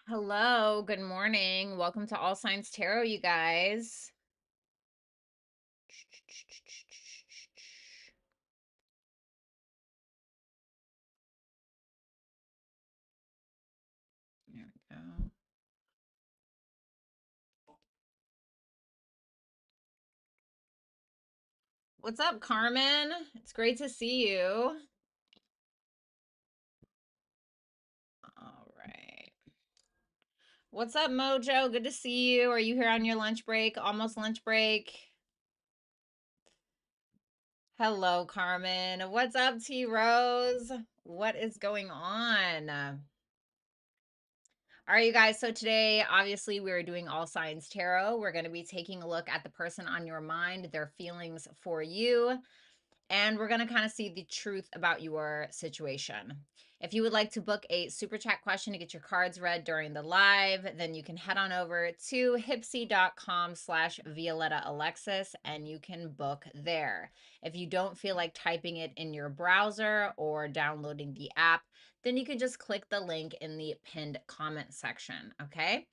Hello, good morning. Welcome to All Signs Tarot, you guys. There we go. What's up, Carmen? It's great to see you. All right. What's up, Mojo? Good to see you. Are you here on your lunch break? Almost lunch break. Hello, Carmen. What's up, T Rose? What is going on? All right, you guys. So today, obviously, we're doing All Signs Tarot. We're going to be taking a look at the person on your mind, their feelings for you, and we're going to kind of see the truth about your situation. If you would like to book a super chat question to get your cards read during the live, then you can head on over to hipsy.com/Violetta Alexis and you can book there. If you don't feel like typing it in your browser or downloading the app, then you can just click the link in the pinned comment section, okay?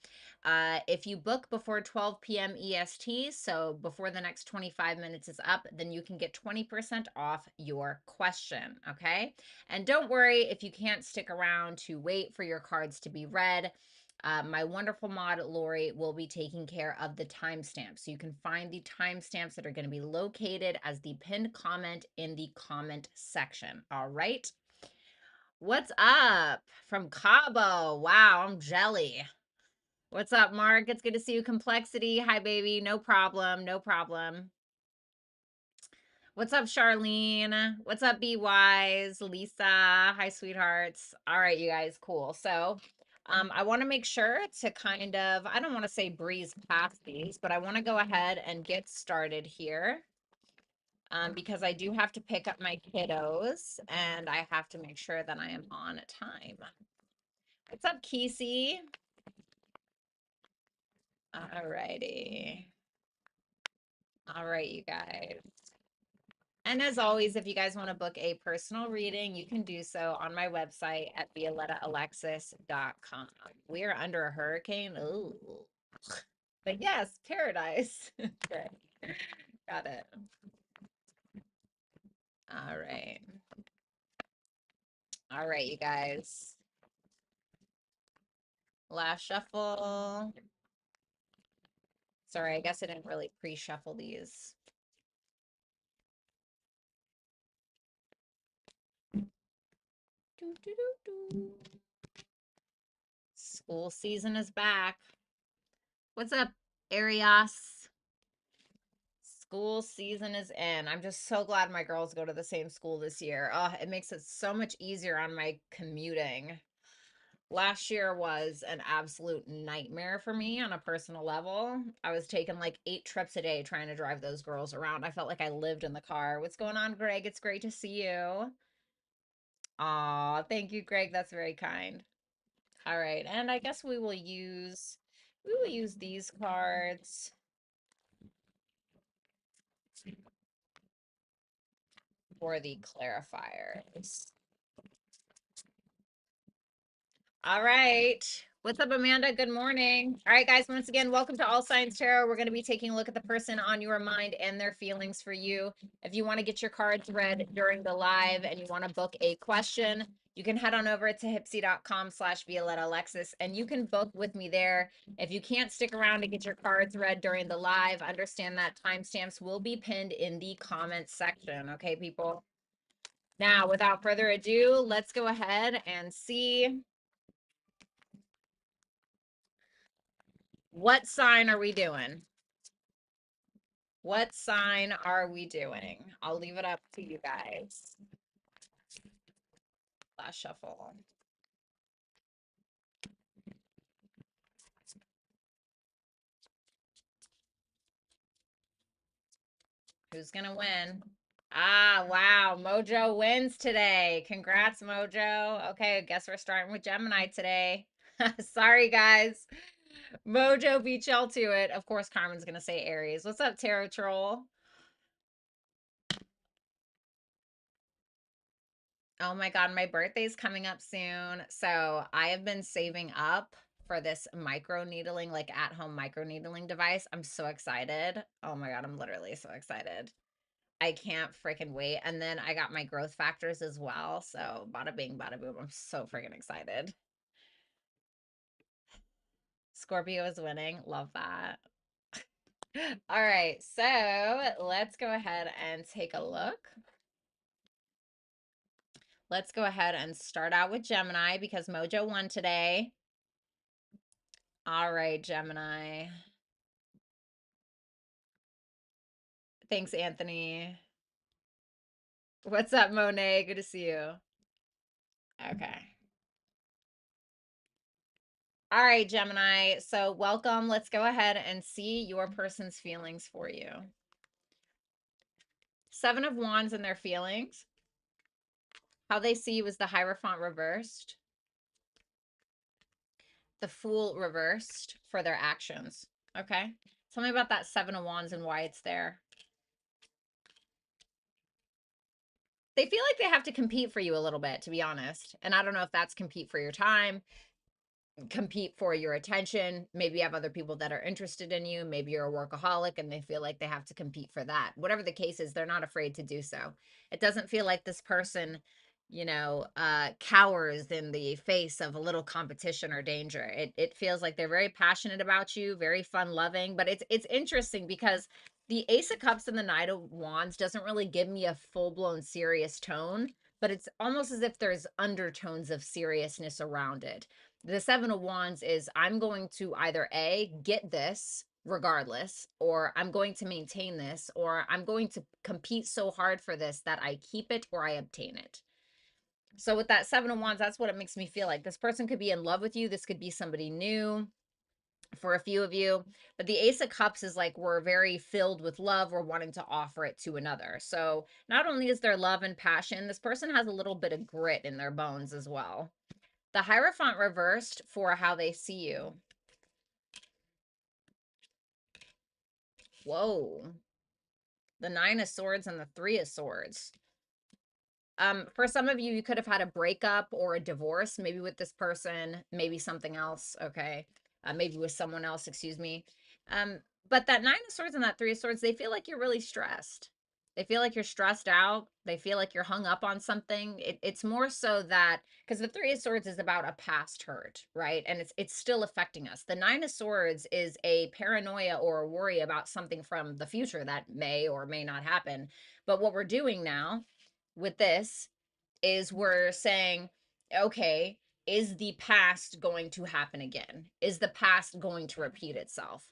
If you book before 12 p.m. EST, so before the next 25 minutes is up, then you can get 20% off your question, okay? And don't worry if you can't stick around to wait for your cards to be read. My wonderful mod, Lori, will be taking care of the timestamps. So you can find the timestamps that are going to be located as the pinned comment in the comment section, all right? What's up from Cabo? Wow, I'm jelly. What's up, Mark? It's good to see you. Complexity. Hi, baby. No problem. No problem. What's up, Charlene? What's up, Be Wise? Lisa. Hi, sweethearts. All right, you guys. Cool. So I want to make sure to kind of, I don't want to say breeze past these, but I want to go ahead and get started here. Because I do have to pick up my kiddos and I have to make sure that I am on time. What's up, Kesey? All righty. All right, you guys. And as always, if you guys want to book a personal reading, you can do so on my website at violettaalexis.com. We are under a hurricane. Ooh. But yes, paradise. Okay. Got it. All right. All right, you guys. Last shuffle. Sorry, I guess I didn't really pre-shuffle these. School season is back. What's up, Aries? School season is in. I'm just so glad my girls go to the same school this year. Oh, it makes it so much easier on my commuting. Last year was an absolute nightmare for me on a personal level. I was taking like 8 trips a day trying to drive those girls around. I felt like I lived in the car. What's going on, Greg? It's great to see you. Aw, thank you, Greg. That's very kind. All right, and I guess we will use these cards for the clarifiers. All right. What's up, Amanda? Good morning. All right, guys. Once again, welcome to All Signs Tarot. We're going to be taking a look at the person on your mind and their feelings for you. If you want to get your cards read during the live and you want to book a question, you can head on over to hipsy.com/Violetta Alexis and you can book with me there. If you can't stick around to get your cards read during the live, understand that timestamps will be pinned in the comments section. Okay, people? Now, without further ado, let's go ahead and see. What sign are we doing? What sign are we doing? I'll leave it up to you guys. Last shuffle. Who's going to win? Ah, wow. Mojo wins today. Congrats, Mojo. Okay, I guess we're starting with Gemini today. Sorry, guys. Mojo beat y'all to it. Of course, Carmen's going to say Aries. What's up, Tarot Troll? Oh my God, my birthday's coming up soon. So I have been saving up for this micro needling, like at home micro needling device. I'm so excited. Oh my God, I'm literally so excited. I can't freaking wait. And then I got my growth factors as well. So bada bing, bada boom. I'm so freaking excited. Scorpio is winning. Love that. All right. So let's go ahead and take a look. Let's go ahead and start out with Gemini because Mojo won today. All right, Gemini. Thanks, Anthony. What's up, Monet? Good to see you. Okay. All right, Gemini. So welcome. Let's go ahead and see your person's feelings for you. Seven of Wands and their feelings. How they see you is the Hierophant reversed. The Fool reversed for their actions. Okay. Tell me about that Seven of Wands and why it's there. They feel like they have to compete for you a little bit, to be honest. And I don't know if that's compete for your time, compete for your attention. Maybe you have other people that are interested in you. Maybe you're a workaholic and they feel like they have to compete for that. Whatever the case is, they're not afraid to do so. It doesn't feel like this person, cowers in the face of a little competition or danger. It feels like they're very passionate about you, very fun loving, but it's interesting because the Ace of Cups and the Knight of Wands doesn't really give me a full-blown serious tone, but it's almost as if there's undertones of seriousness around it. The Seven of Wands is I'm going to either A, get this regardless, or I'm going to maintain this, or I'm going to compete so hard for this that I keep it or I obtain it. So with that Seven of Wands, that's what it makes me feel like. This person could be in love with you. This could be somebody new for a few of you. But the Ace of Cups is like we're very filled with love. We're wanting to offer it to another. So not only is there love and passion, this person has a little bit of grit in their bones as well. The Hierophant reversed for how they see you. Whoa. The Nine of Swords and the Three of Swords. For some of you, you could have had a breakup or a divorce, maybe with this person, maybe something else, okay? Maybe with someone else, excuse me. But that Nine of Swords and that Three of Swords, they feel like you're really stressed. They feel like you're stressed out. They feel like you're hung up on something. It's more so that, because the Three of Swords is about a past hurt, right? And it's still affecting us. The Nine of Swords is a paranoia or a worry about something from the future that may or may not happen. But what we're doing now with this is we're saying, okay, is the past going to happen again? Is the past going to repeat itself?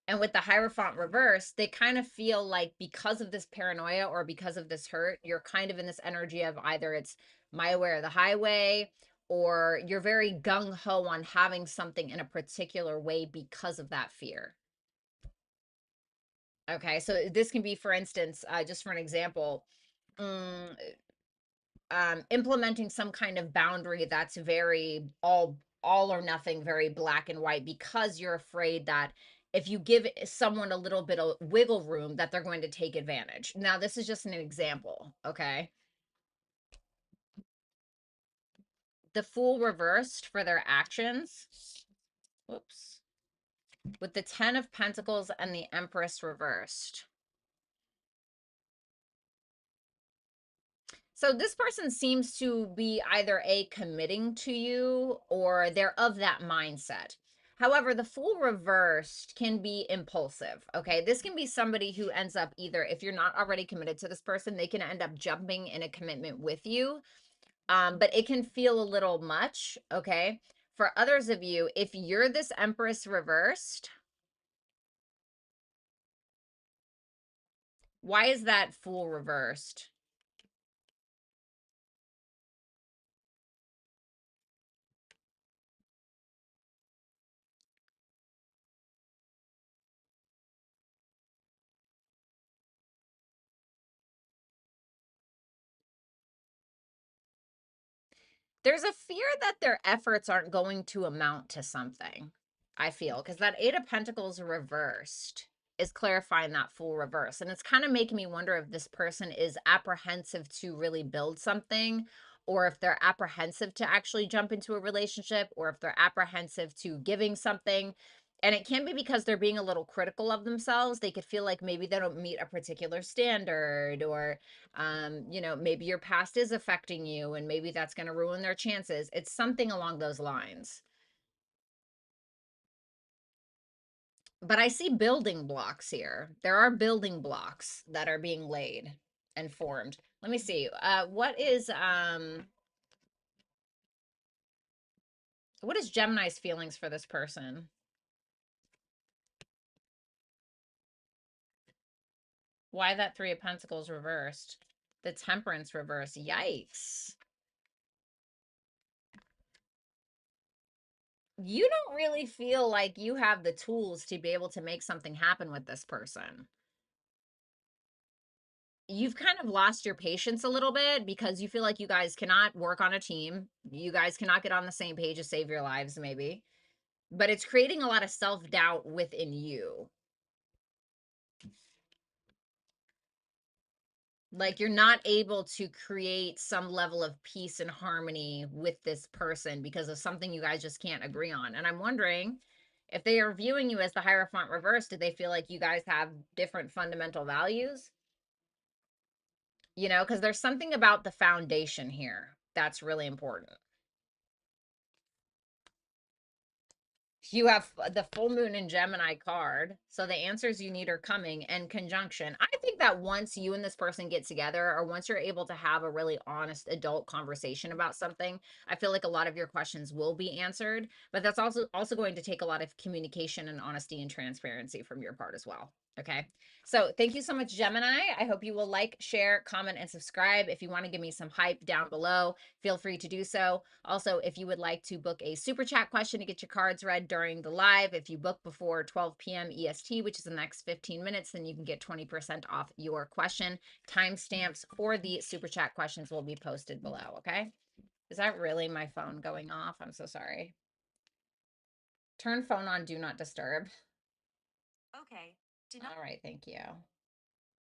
And with the Hierophant reverse, they kind of feel like because of this paranoia or because of this hurt, you're kind of in this energy of either it's my way or the highway, or you're very gung ho on having something in a particular way because of that fear. Okay, so this can be, for instance, just for an example, implementing some kind of boundary that's very all or nothing, very black and white, because you're afraid that if you give someone a little bit of wiggle room that they're going to take advantage. Now this is just an example, okay? The Fool reversed for their actions. Whoops. With the Ten of Pentacles and the Empress reversed. So this person seems to be either A, committing to you, or they're of that mindset. However, the Fool reversed can be impulsive, okay? This can be somebody who ends up either, if you're not already committed to this person, they can end up jumping in a commitment with you. But it can feel a little much, okay? For others of you, if you're this Empress reversed, why is that Fool reversed? There's a fear that their efforts aren't going to amount to something, I feel, because that Eight of Pentacles reversed is clarifying that Fool reverse. And it's kind of making me wonder if this person is apprehensive to really build something, or if they're apprehensive to actually jump into a relationship, or if they're apprehensive to giving something. And it can be because they're being a little critical of themselves. They could feel like maybe they don't meet a particular standard, or, maybe your past is affecting you and maybe that's going to ruin their chances. It's something along those lines. But I see building blocks here. There are building blocks that are being laid and formed. Let me see. What is Gemini's feelings for this person? Why that 3 of Pentacles reversed? The Temperance reverse. Yikes. You don't really feel like you have the tools to be able to make something happen with this person. You've kind of lost your patience a little bit because you feel like you guys cannot work on a team. You guys cannot get on the same page to save your lives, maybe. But it's creating a lot of self-doubt within you. Like you're not able to create some level of peace and harmony with this person because of something you guys just can't agree on. And I'm wondering if they are viewing you as the Hierophant reverse, do they feel like you guys have different fundamental values? Because there's something about the foundation here that's really important. You have the full moon in Gemini card. So the answers you need are coming, and conjunction. I think that once you and this person get together, or once you're able to have a really honest adult conversation about something, I feel like a lot of your questions will be answered. But that's also going to take a lot of communication and honesty and transparency from your part as well. Okay. So thank you so much, Gemini. I hope you will like, share, comment, and subscribe. If you want to give me some hype down below, feel free to do so. Also, if you would like to book a super chat question to get your cards read during the live, if you book before 12 p.m. EST, which is the next 15 minutes, then you can get 20% off your question. Timestamps for the super chat questions will be posted below, okay? Is that really my phone going off? I'm so sorry. Turn phone on Do Not Disturb. Okay. All right, thank you.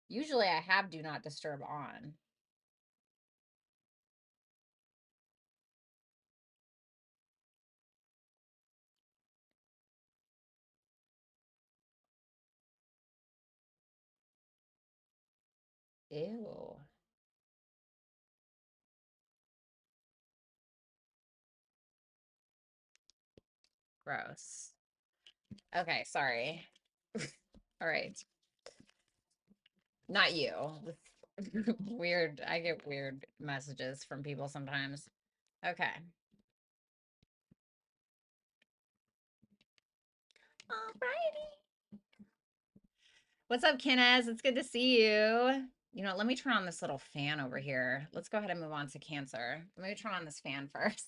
Usually I have Do Not Disturb on. Ew. Gross. Okay, sorry. All right. Not you. Weird. I get weird messages from people sometimes. Okay. Alrighty. What's up, Kennez? It's good to see you. Let me turn on this little fan over here. Let's go ahead and move on to Cancer. Let me turn on this fan first.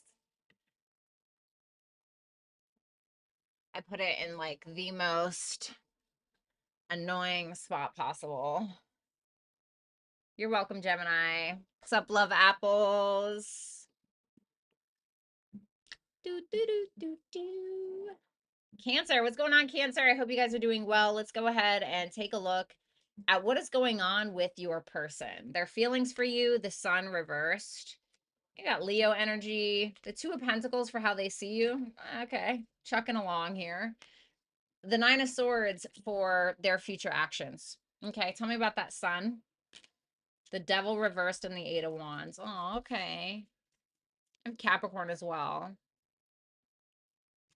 I put it in like the most annoying spot possible. You're welcome, Gemini. What's up, love apples? Do, do, do, do, do. Cancer, what's going on, Cancer? I hope you guys are doing well. Let's go ahead and take a look at what is going on with your person. Their feelings for you, the Sun reversed. You got Leo energy, the 2 of Pentacles for how they see you. Okay, chucking along here. The 9 of Swords for their future actions. Okay, tell me about that Sun. The Devil reversed and the 8 of Wands. Oh, okay. And Capricorn as well.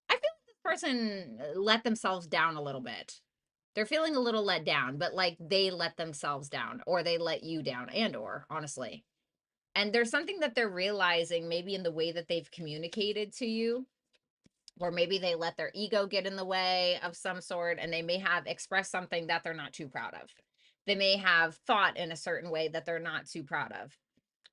I feel like this person let themselves down a little bit. They're feeling a little let down, but like they let themselves down, or they let you down, and or honestly. And there's something that they're realizing maybe in the way that they've communicated to you, or maybe they let their ego get in the way of some sort, and they may have expressed something that they're not too proud of. They may have thought in a certain way that they're not too proud of.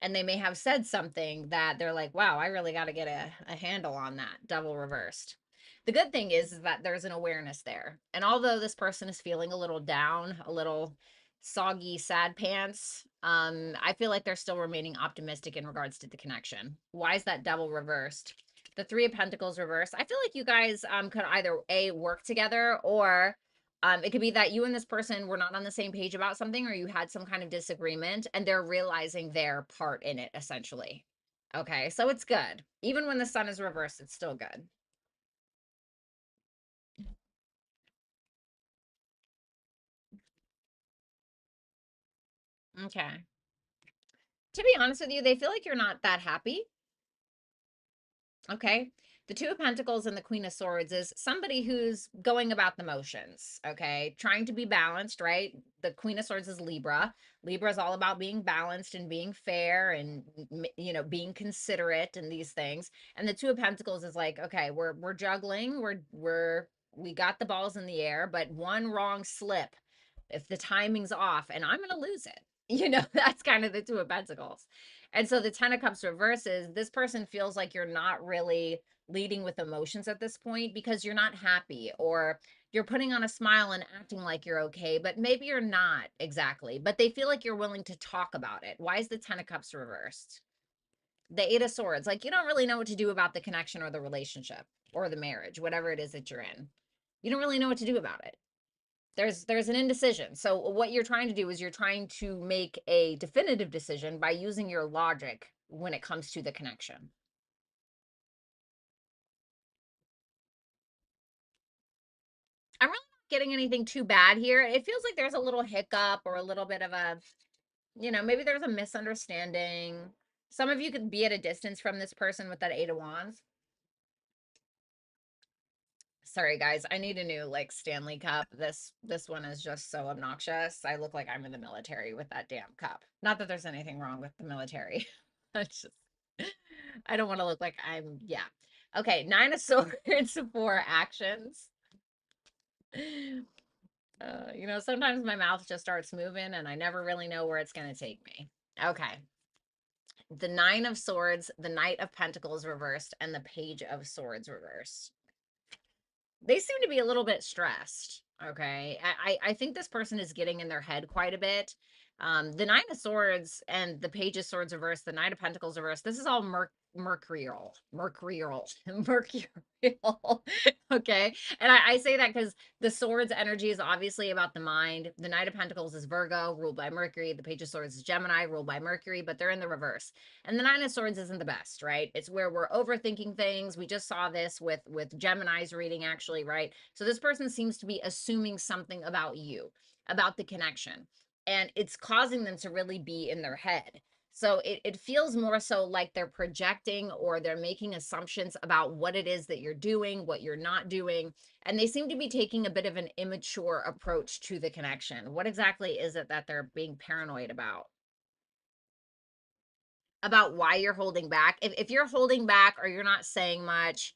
And they may have said something that they're like, wow, I really got to get a handle on that. Double reversed. The good thing is that there's an awareness there. And although this person is feeling a little down, a little soggy, sad pants, I feel like they're still remaining optimistic in regards to the connection. Why is that double reversed? The 3 of Pentacles reversed. I feel like you guys could either A, work together, or it could be that you and this person were not on the same page about something, or you had some kind of disagreement and they're realizing their part in it, essentially. Okay, so it's good. Even when the sun is reversed, it's still good. Okay. To be honest with you, they feel like you're not that happy. Okay. The Two of Pentacles and the Queen of Swords is somebody who's going about the motions. Okay. Trying to be balanced, right? The Queen of Swords is Libra. Libra is all about being balanced and being fair and, being considerate and these things. And the Two of Pentacles is like, okay, we're juggling. We got the balls in the air, but one wrong slip, if the timing's off, and I'm going to lose it. That's kind of the Two of Pentacles. And so the Ten of Cups reverses, this person feels like you're not really leading with emotions at this point because you're not happy, or you're putting on a smile and acting like you're okay, but maybe you're not exactly. But they feel like you're willing to talk about it. Why is the Ten of Cups reversed? The Eight of Swords, like you don't really know what to do about the connection or the relationship or the marriage, whatever it is that you're in. You don't really know what to do about it. There's an indecision. So what you're trying to do is you're trying to make a definitive decision by using your logic when it comes to the connection. I'm really not getting anything too bad here. It feels like there's a little hiccup or a little bit of a, maybe there's a misunderstanding. Some of you could be at a distance from this person with that Eight of Wands. Sorry guys, I need a new like Stanley cup. This one is just so obnoxious. I look like I'm in the military with that damn cup. Not that there's anything wrong with the military. It's just I don't want to look like I'm, yeah. Okay, Nine of Swords for actions. Sometimes my mouth just starts moving and I never really know where it's going to take me. Okay. The Nine of Swords, the Knight of Pentacles reversed, and the Page of Swords reversed. They seem to be a little bit stressed. Okay. I think this person is getting in their head quite a bit. The Nine of Swords and the Page of Swords reversed, the Knight of Pentacles reversed. This is all mercurial. Okay. And I say that because the Swords energy is obviously about the mind. The Knight of Pentacles is Virgo, ruled by Mercury. The Page of Swords is Gemini, ruled by Mercury, but they're in the reverse. And the Nine of Swords isn't the best, right? It's where we're overthinking things. We just saw this with Gemini's reading, actually, right? So this person seems to be assuming something about you, about the connection, and it's causing them to really be in their head. So it feels more so like they're projecting or they're making assumptions about what it is that you're doing, what you're not doing. And they seem to be taking a bit of an immature approach to the connection. What exactly is it that they're being paranoid about? About why you're holding back. If you're holding back or you're not saying much,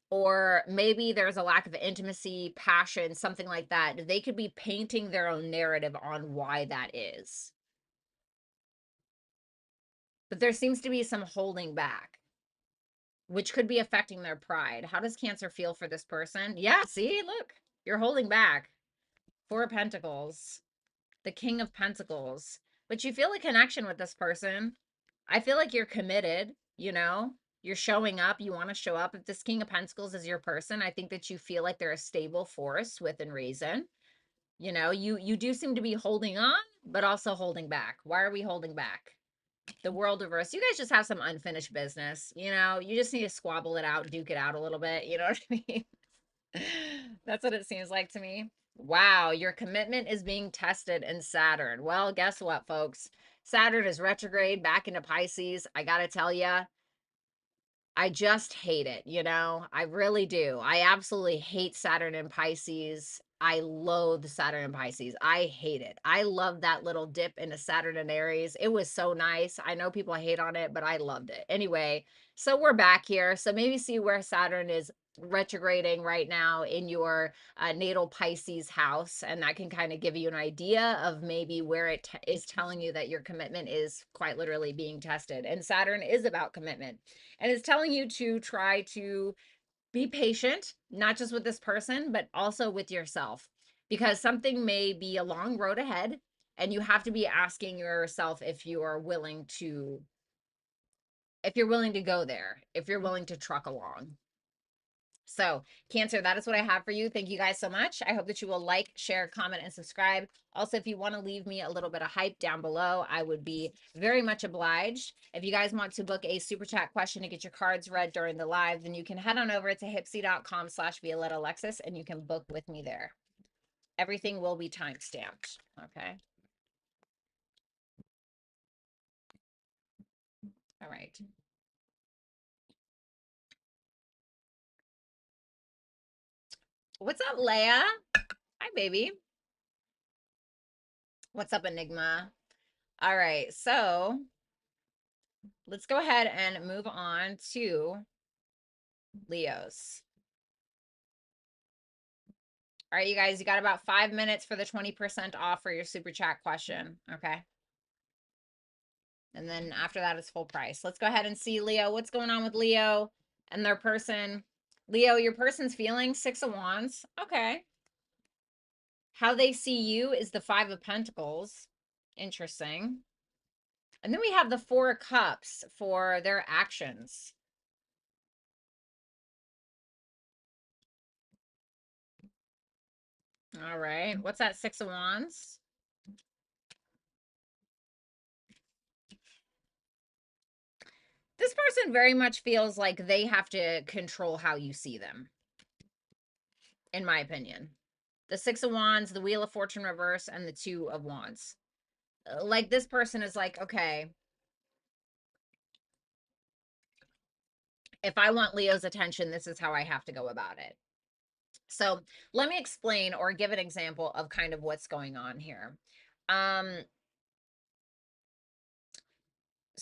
or maybe there's a lack of intimacy, passion, something like that, they could be painting their own narrative on why that is. But there seems to be some holding back, which could be affecting their pride. How does Cancer feel for this person? Yeah, see, look, you're holding back. Four of Pentacles, the King of Pentacles, but you feel a connection with this person. I feel like you're committed, you're showing up. You want to show up. If this King of Pentacles is your person, I think that you feel like they're a stable force within reason. You do seem to be holding on, but also holding back. Why are we holding back? The World reverse. You guys just have some unfinished business. You just need to squabble it out, duke it out a little bit. You know what I mean? That's what it seems like to me. Wow, your commitment is being tested in Saturn. Well, guess what, folks? Saturn is retrograde back into Pisces. I got to tell you, I just hate it, I really do. I absolutely hate Saturn and Pisces. I loathe Saturn and Pisces. I hate it. I love that little dip into Saturn and Aries. It was so nice. I know people hate on it, but I loved it. Anyway, so we're back here. So maybe see where Saturn is retrograding right now in your natal Pisces house. And that can kind of give you an idea of maybe where it is telling you that your commitment is quite literally being tested. And Saturn is about commitment. And it's telling you to try to be patient, not just with this person, but also with yourself, because something may be a long road ahead. And you have to be asking yourself if you are willing to, go there, if you're willing to truck along. So, Cancer, that is what I have for you. Thank you guys so much. I hope that you will like, share, comment, and subscribe. Also, if you want to leave me a little bit of hype down below, I would be very much obliged. If you guys want to book a super chat question to get your cards read during the live, then you can head on over to hipsy.com/Violetta Alexis and you can book with me there. Everything will be time-stamped. Okay. All right. What's up, Leia? Hi, baby. What's up, Enigma? All right, so let's go ahead and move on to Leos. All right, you guys, you got about 5 minutes for the 20% off for your super chat question. Okay. And then after that is full price. Let's go ahead and see Leo. What's going on with Leo and their person? Leo, your person's feeling 6 of Wands. Okay. How they see you is the 5 of Pentacles. Interesting. And then we have the 4 of Cups for their actions. All right. What's that 6 of Wands? This person very much feels like they have to control how you see them, in my opinion. The 6 of Wands, the Wheel of Fortune reverse, and the 2 of Wands. Like, this person is like, okay, if I want Leo's attention, this is how I have to go about it. So let me explain or give an example of kind of what's going on here.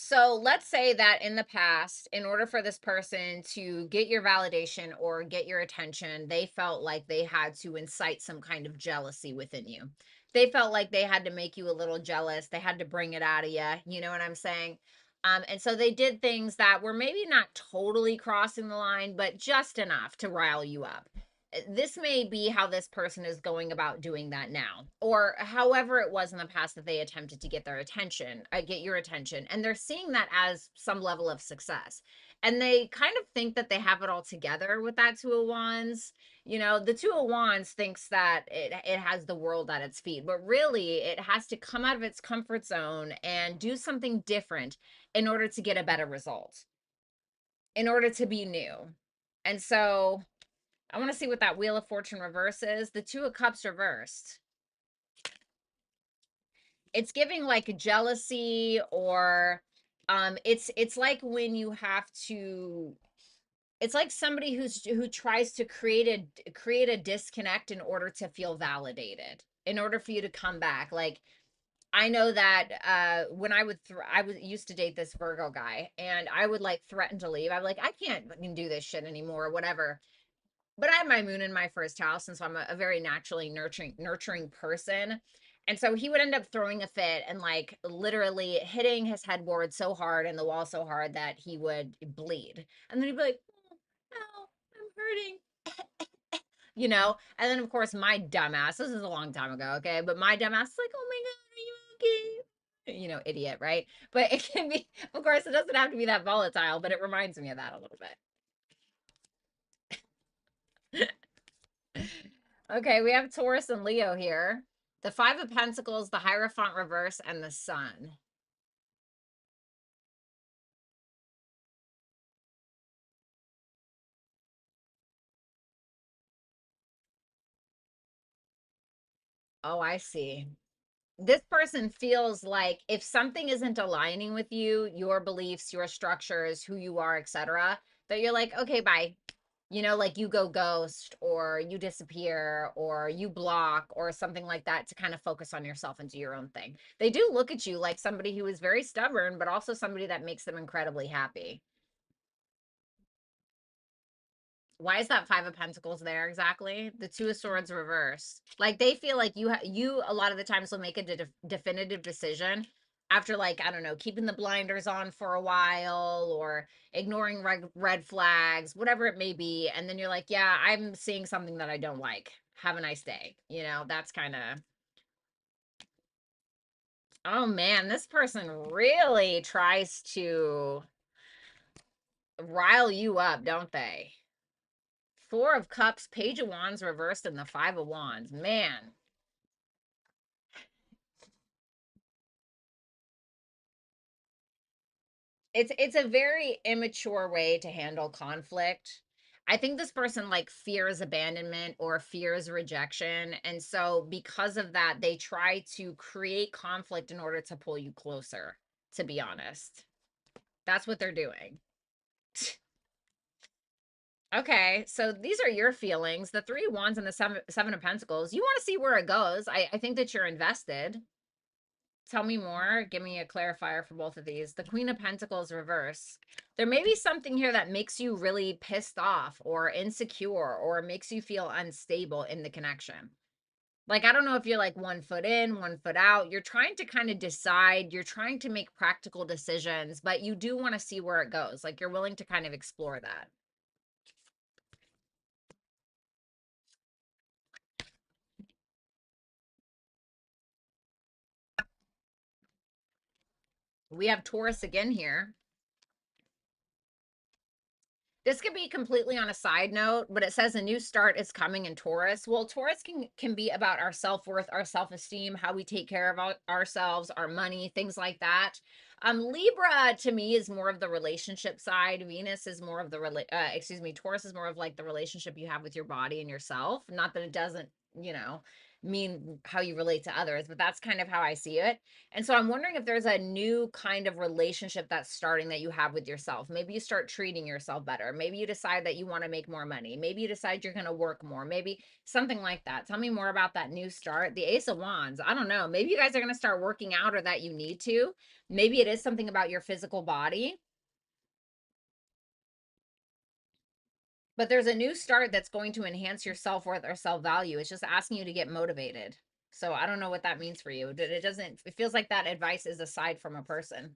So let's say that in the past, in order for this person to get your validation or get your attention, they felt like they had to incite some kind of jealousy within you. They felt like they had to make you a little jealous. They had to bring it out of you. You know what I'm saying? And so they did things that were maybe not totally crossing the line, but just enough to rile you up. This may be how this person is going about doing that now, or however it was in the past that they attempted to get their attention, get your attention, and they're seeing that as some level of success, and they kind of think that they have it all together with that 2 of Wands. You know, the 2 of Wands thinks that it has the world at its feet, but really it has to come out of its comfort zone and do something different in order to get a better result, in order to be new. And so I want to see what that Wheel of Fortune reverse is. The 2 of Cups reversed. It's giving like jealousy, or it's like when you have to, it's like somebody who tries to create a disconnect in order to feel validated, in order for you to come back. Like, I know that when I was used to date this Virgo guy, and I would like threaten to leave. I'm like, I can't fucking do this shit anymore, or whatever. But I have my moon in my first house, and so I'm a very naturally nurturing person. And so he would end up throwing a fit and like literally hitting his headboard so hard and the wall so hard that he would bleed. And then he'd be like, "Oh, ow, I'm hurting." You know? And then of course my dumbass, this is a long time ago, okay? But my dumbass is like, "Oh my God, are you okay?" You know, idiot, right? But it can be, of course, it doesn't have to be that volatile, but it reminds me of that a little bit. Okay, we have Taurus and Leo here. The 5 of Pentacles, the Hierophant reverse, and the Sun. Oh, I see. This person feels like if something isn't aligning with you, your beliefs, your structures, who you are, etc., that you're like, okay, bye. You know, like you go ghost, or you disappear, or you block, or something like that, to kind of focus on yourself and do your own thing. They do look at you like somebody who is very stubborn, but also somebody that makes them incredibly happy. Why is that 5 of Pentacles there exactly? The 2 of Swords reversed. Like, they feel like you a lot of the times will make a definitive decision after, like, I don't know, keeping the blinders on for a while, or ignoring red flags, whatever it may be. And then you're like, yeah, I'm seeing something that I don't like. Have a nice day. You know, that's kind of, oh man, this person really tries to rile you up, don't they? Four of Cups, Page of Wands reversed, and the Five of Wands. Man. It's a very immature way to handle conflict. I think this person like fears abandonment or fears rejection. And so because of that, they try to create conflict in order to pull you closer, to be honest. That's what they're doing. Okay, so these are your feelings. The Three of Wands and the Seven of Pentacles. You want to see where it goes. I think that you're invested. Tell me more. Give me a clarifier for both of these. The Queen of Pentacles reverse. There may be something here that makes you really pissed off or insecure or makes you feel unstable in the connection. Like, I don't know if you're like 1 foot in, 1 foot out. You're trying to kind of decide. You're trying to make practical decisions, but you do want to see where it goes. Like, you're willing to kind of explore that. We have Taurus again here. This could be completely on a side note, but it says a new start is coming in Taurus. Well, Taurus can be about our self-worth, our self-esteem, how we take care of ourselves, our money, things like that. Libra to me is more of the relationship side. Venus is more of the Taurus is more of like the relationship you have with your body and yourself. Not that it doesn't, you know, mean how you relate to others, but that's kind of how I see it. And so I'm wondering if there's a new kind of relationship that's starting that you have with yourself. Maybe you start treating yourself better. Maybe you decide that you want to make more money. Maybe you decide you're going to work more. Maybe something like that. Tell me more about that new start. The Ace of Wands. I don't know. Maybe you guys are going to start working out or that you need to. Maybe it is something about your physical body. But there's a new start that's going to enhance your self-worth or self-value. It's just asking you to get motivated. So I don't know what that means for you. It feels like that advice is aside from a person.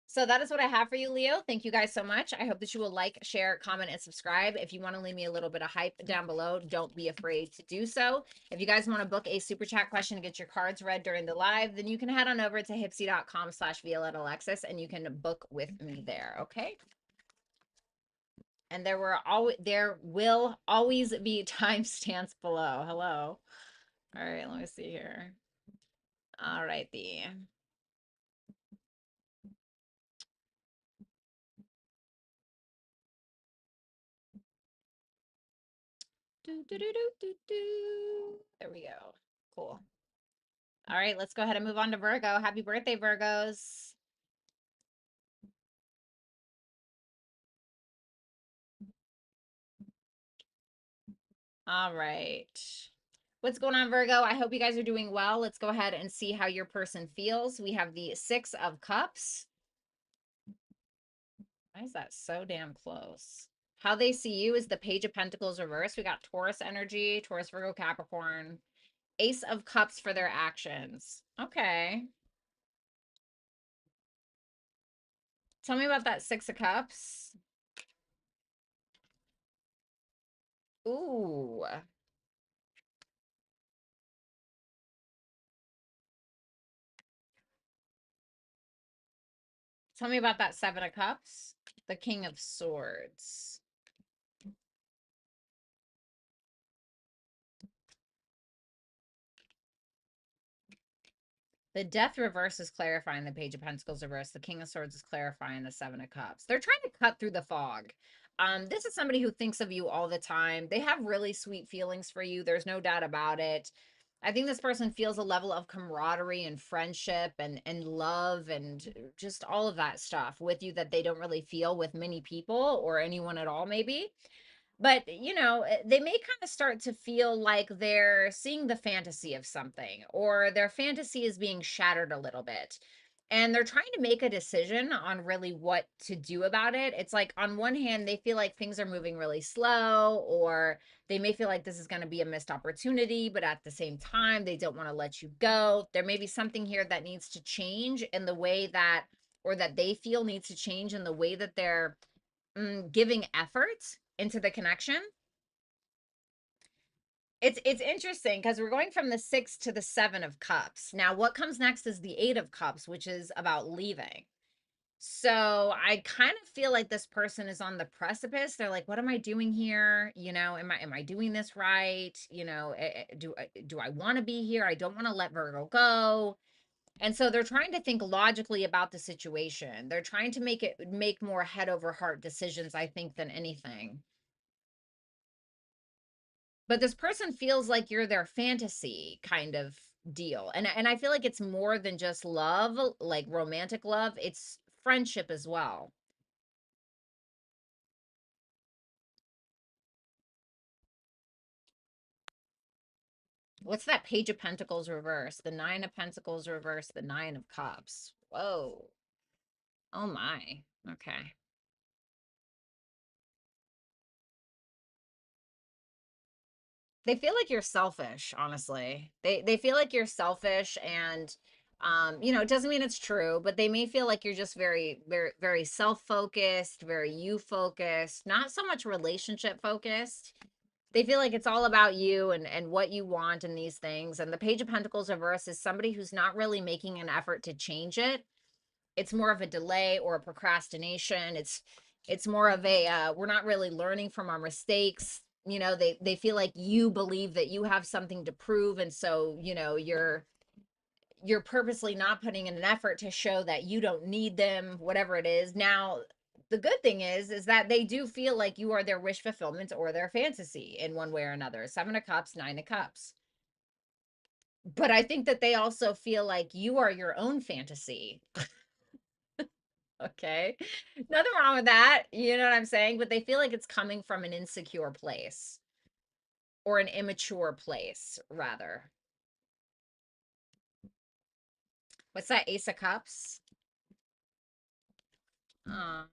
So that is what I have for you, Leo. Thank you guys so much. I hope that you will like, share, comment, and subscribe. If you want to leave me a little bit of hype down below, don't be afraid to do so. If you guys want to book a super chat question to get your cards read during the live, then you can head on over to hipsy.com/Violetta Alexis and you can book with me there. Okay. And there will always be timestamps below. Hello. All right, let me see here. All right, there we go. Cool. All right, let's go ahead and move on to Virgo. Happy birthday, Virgos. All right. What's going on, Virgo? I hope you guys are doing well. Let's go ahead and see how your person feels. We have the Six of Cups. Why is that so damn close? How they see you is the Page of Pentacles reverse. We got Taurus energy, Taurus, Virgo, Capricorn. Ace of Cups for their actions. Okay. Tell me about that Six of Cups. Ooh. Tell me about that Seven of Cups. The King of Swords. The Death reverse is clarifying the Page of Pentacles reverse. The King of Swords is clarifying the Seven of Cups. They're trying to cut through the fog. This is somebody who thinks of you all the time. They have really sweet feelings for you. There's no doubt about it. I think this person feels a level of camaraderie and friendship and love and just all of that stuff with you that they don't really feel with many people or anyone at all, maybe. But, you know, they may kind of start to feel like they're seeing the fantasy of something or their fantasy is being shattered a little bit. And they're trying to make a decision on really what to do about it. It's like on one hand, they feel like things are moving really slow, or they may feel like this is going to be a missed opportunity, but at the same time, they don't want to let you go. There may be something here that needs to change in the way that, or that they feel needs to change in the way that they're giving effort into the connection. It's interesting because we're going from the Six to the Seven of Cups. Now, what comes next is the Eight of Cups, which is about leaving. So I kind of feel like this person is on the precipice. They're like, what am I doing here? You know, am I doing this right? You know, do I want to be here? I don't want to let Virgo go. And so they're trying to think logically about the situation. They're trying to make more head over heart decisions, I think, than anything. But this person feels like you're their fantasy kind of deal. And I feel like it's more than just love, like romantic love, it's friendship as well. What's that Page of Pentacles reverse? The Nine of Pentacles reverse, the Nine of Cups. Whoa. Oh my. Okay. They feel like you're selfish, honestly. They feel like you're selfish, and you know, it doesn't mean it's true, but they may feel like you're just very self-focused, very you focused, not so much relationship focused. They feel like it's all about you and what you want and these things. And the Page of Pentacles reverse is somebody who's not really making an effort to change it. It's more of a delay or a procrastination. It's more of a we're not really learning from our mistakes. You know, they feel like you believe that you have something to prove, and so, you know, you're purposely not putting in an effort to show that you don't need them, whatever it is. Now, the good thing is that they do feel like you are their wish fulfillment or their fantasy in one way or another. Seven of Cups, Nine of Cups. But I think that they also feel like you are your own fantasy. Okay. Nothing wrong with that. You know what I'm saying? But they feel like it's coming from an insecure place or an immature place, rather. What's that? Ace of Cups? Oh,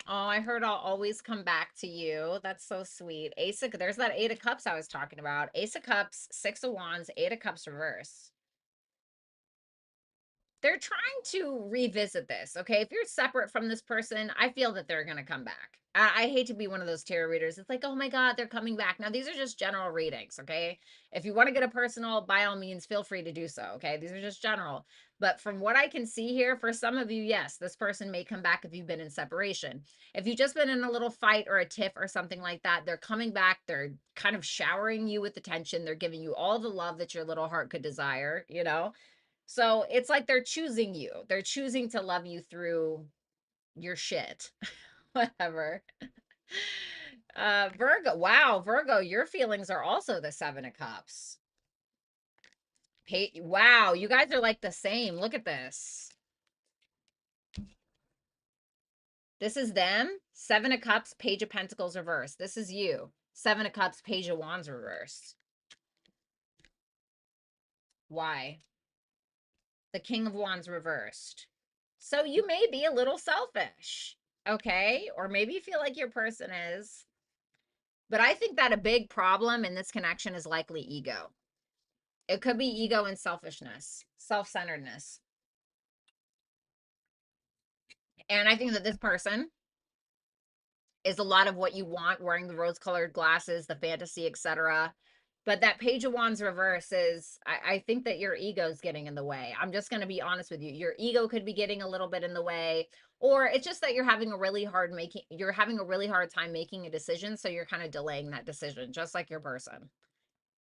oh, I heard I'll always come back to you. That's so sweet. There's that Eight of Cups I was talking about. Ace of Cups, Six of Wands, Eight of Cups reverse. They're trying to revisit this. Okay. If you're separate from this person, I feel that they're going to come back. I hate to be one of those tarot readers. It's like, oh my God, they're coming back. Now, these are just general readings. Okay. If you want to get a personal, by all means, feel free to do so. Okay. These are just general. But from what I can see here, for some of you, yes, this person may come back if you've been in separation. If you've just been in a little fight or a tiff or something like that, they're coming back. They're kind of showering you with attention. They're giving you all the love that your little heart could desire, you know? So it's like they're choosing you. They're choosing to love you through your shit. Whatever. Virgo. Wow, Virgo, your feelings are also the Seven of Cups. Wow, you guys are like the same. Look at this. This is them. Seven of Cups, Page of Pentacles reversed. This is you. Seven of Cups, Page of Wands reversed. Why? The King of Wands reversed. So you may be a little selfish, okay? Or maybe you feel like your person is. But I think that a big problem in this connection is likely ego. It could be ego and selfishness, self-centeredness. And I think that this person is a lot of what you want, wearing the rose-colored glasses, the fantasy, etc. But that Page of Wands reverse is, I think that your ego is getting in the way. I'm just going to be honest with you. Your ego could be getting a little bit in the way, or it's just that you're having a really hard time making a decision. So you're kind of delaying that decision, just like your person.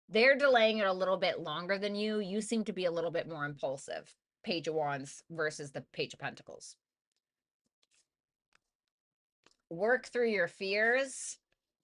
They're delaying it a little bit longer than you. You seem to be a little bit more impulsive. Page of Wands versus the Page of Pentacles. Work through your fears.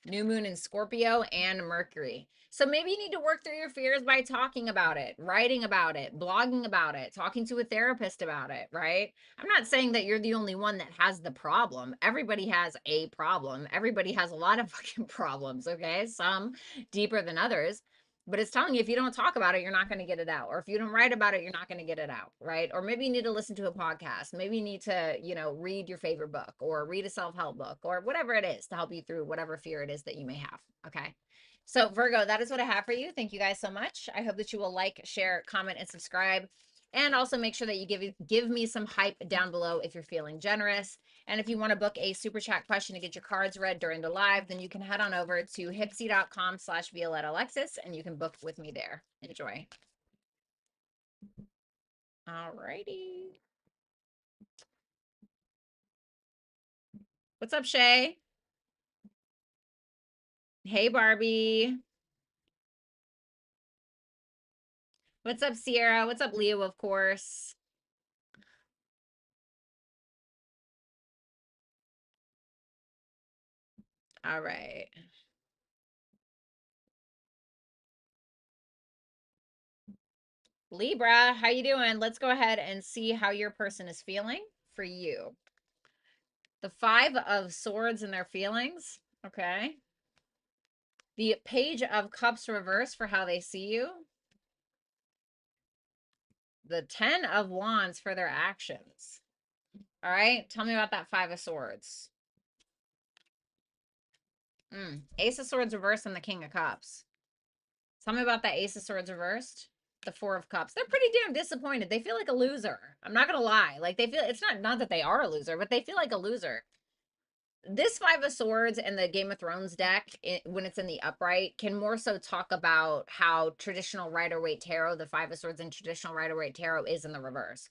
New moon in Scorpio and Mercury. So maybe you need to work through your fears by talking about it, writing about it, blogging about it, talking to a therapist about it, right? I'm not saying that you're the only one that has the problem. Everybody has a problem. Everybody has a lot of fucking problems, okay? Some deeper than others. But it's telling you, if you don't talk about it, you're not going to get it out. Or if you don't write about it, you're not going to get it out, right? Or maybe you need to listen to a podcast. Maybe you need to, you know, read your favorite book or read a self-help book or whatever it is to help you through whatever fear it is that you may have. Okay. So Virgo, that is what I have for you. Thank you guys so much. I hope that you will like, share, comment, and subscribe. And also make sure that you give me some hype down below if you're feeling generous. And if you want to book a super chat question to get your cards read during the live, then you can head on over to hipsy.com/Violetta Alexis and you can book with me there. Enjoy. All righty. What's up, Shay? Hey, Barbie. What's up, Sierra? What's up, Leo, of course? All right. Libra, how you doing? Let's go ahead and see how your person is feeling for you. The 5 of Swords and their feelings. Okay. The Page of Cups reverse for how they see you. The 10 of Wands for their actions. All right. Tell me about that 5 of Swords. Ace of Swords reversed and the King of Cups. Tell me about that Ace of Swords reversed. The 4 of Cups. They're pretty damn disappointed. They feel like a loser. I'm not gonna lie. Like, they feel, it's not that they are a loser, but they feel like a loser. This 5 of Swords and the Game of Thrones deck, when it's in the upright, can more so talk about how traditional Rider-Waite Tarot, the 5 of Swords and traditional Rider-Waite Tarot, is in the reverse.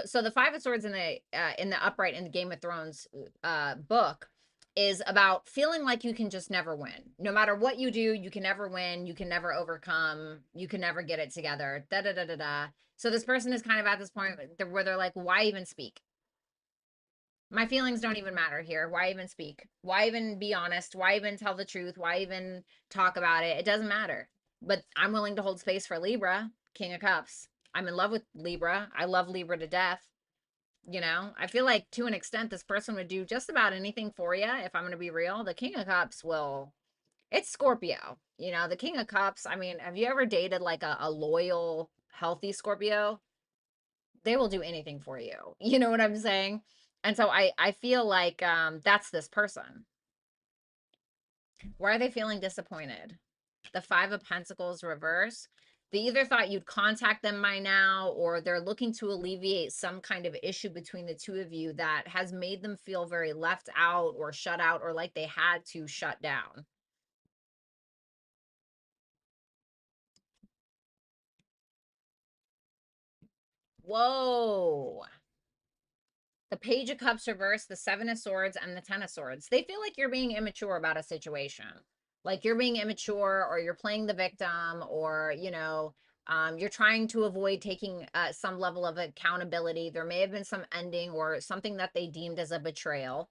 So the 5 of Swords in the upright in the Game of Thrones book is about feeling like you can just never win. No matter what you do, you can never win. You can never overcome. You can never get it together. Da da da da da. So this person is kind of at this point where they're like, why even speak? My feelings don't even matter here. Why even speak? Why even be honest? Why even tell the truth? Why even talk about it? It doesn't matter. But I'm willing to hold space for Libra, King of Cups. I'm in love with Libra. I love Libra to death. You know, I feel like to an extent, this person would do just about anything for you. If I'm going to be real, the King of Cups will, it's Scorpio. You know, the King of Cups. I mean, have you ever dated like a loyal, healthy Scorpio? They will do anything for you. You know what I'm saying? And so I feel like that's this person. Why are they feeling disappointed? The 5 of Pentacles reverse. They either thought you'd contact them by now, or they're looking to alleviate some kind of issue between the two of you that has made them feel very left out or shut out, or like they had to shut down. Whoa. The Page of Cups reversed, the 7 of Swords, and the 10 of Swords. They feel like you're being immature about a situation. Like you're being immature, or you're playing the victim, or, you know, you're trying to avoid taking some level of accountability. There may have been some ending or something that they deemed as a betrayal.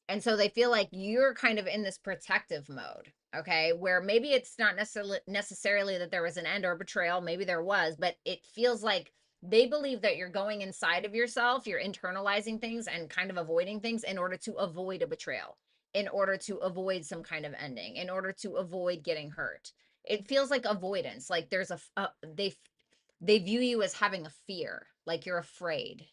And so they feel like you're kind of in this protective mode, okay, where maybe it's not necessarily that there was an end or betrayal, maybe there was, but it feels like they believe that you're going inside of yourself, you're internalizing things and kind of avoiding things in order to avoid a betrayal, in order to avoid some kind of ending, in order to avoid getting hurt. It feels like avoidance, like there's they view you as having a fear, like you're afraid.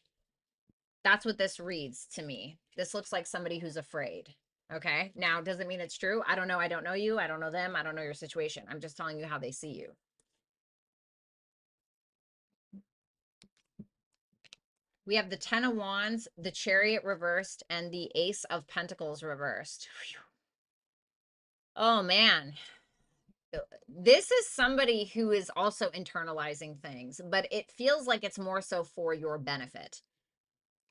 That's what this reads to me. This looks like somebody who's afraid. Okay. Now, does it mean it's true? I don't know. I don't know you. I don't know them. I don't know your situation. I'm just telling you how they see you. We have the 10 of Wands, the Chariot reversed, and the Ace of Pentacles reversed. Whew. Oh, man. This is somebody who is also internalizing things, but it feels like it's more so for your benefit.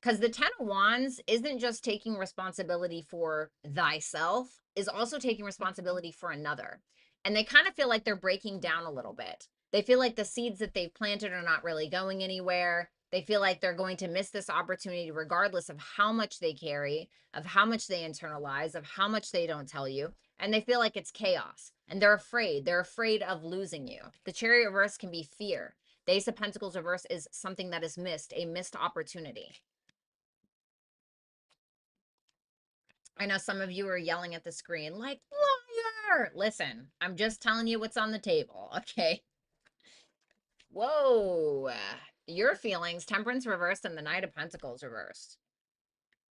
Because the 10 of Wands isn't just taking responsibility for thyself, is also taking responsibility for another. And they kind of feel like they're breaking down a little bit. They feel like the seeds that they've planted are not really going anywhere. They feel like they're going to miss this opportunity regardless of how much they carry, of how much they internalize, of how much they don't tell you. And they feel like it's chaos. And they're afraid. They're afraid of losing you. The Chariot reverse can be fear. The Ace of Pentacles reverse is something that is missed, a missed opportunity. I know some of you are yelling at the screen like, liar. Listen, I'm just telling you what's on the table, okay? Whoa. Your feelings, Temperance reversed and the Knight of Pentacles reversed.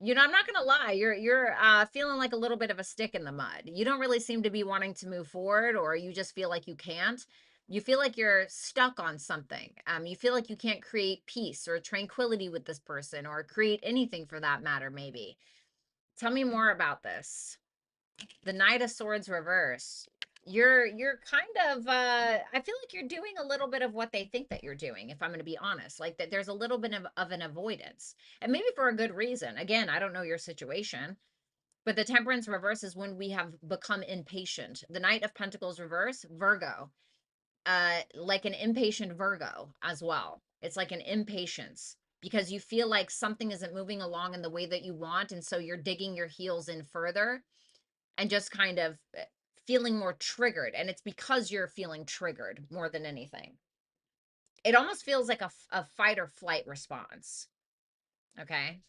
You know, I'm not gonna lie, you're feeling like a little bit of a stick in the mud. You don't really seem to be wanting to move forward, or you just feel like you can't. You feel like you're stuck on something. You feel like you can't create peace or tranquility with this person, or create anything for that matter, maybe. Tell me more about this. The Knight of Swords reverse. you're kind of I feel like you're doing a little bit of what they think that you're doing, if I'm going to be honest. Like that there's a little bit of an avoidance. And maybe for a good reason. Again, I don't know your situation, but the Temperance reverse is when we have become impatient. The Knight of Pentacles reverse, Virgo. Like an impatient Virgo as well. It's like an impatience because you feel like something isn't moving along in the way that you want, and so you're digging your heels in further and just kind of feeling more triggered, and it's because you're feeling triggered more than anything. It almost feels like a fight or flight response. Okay.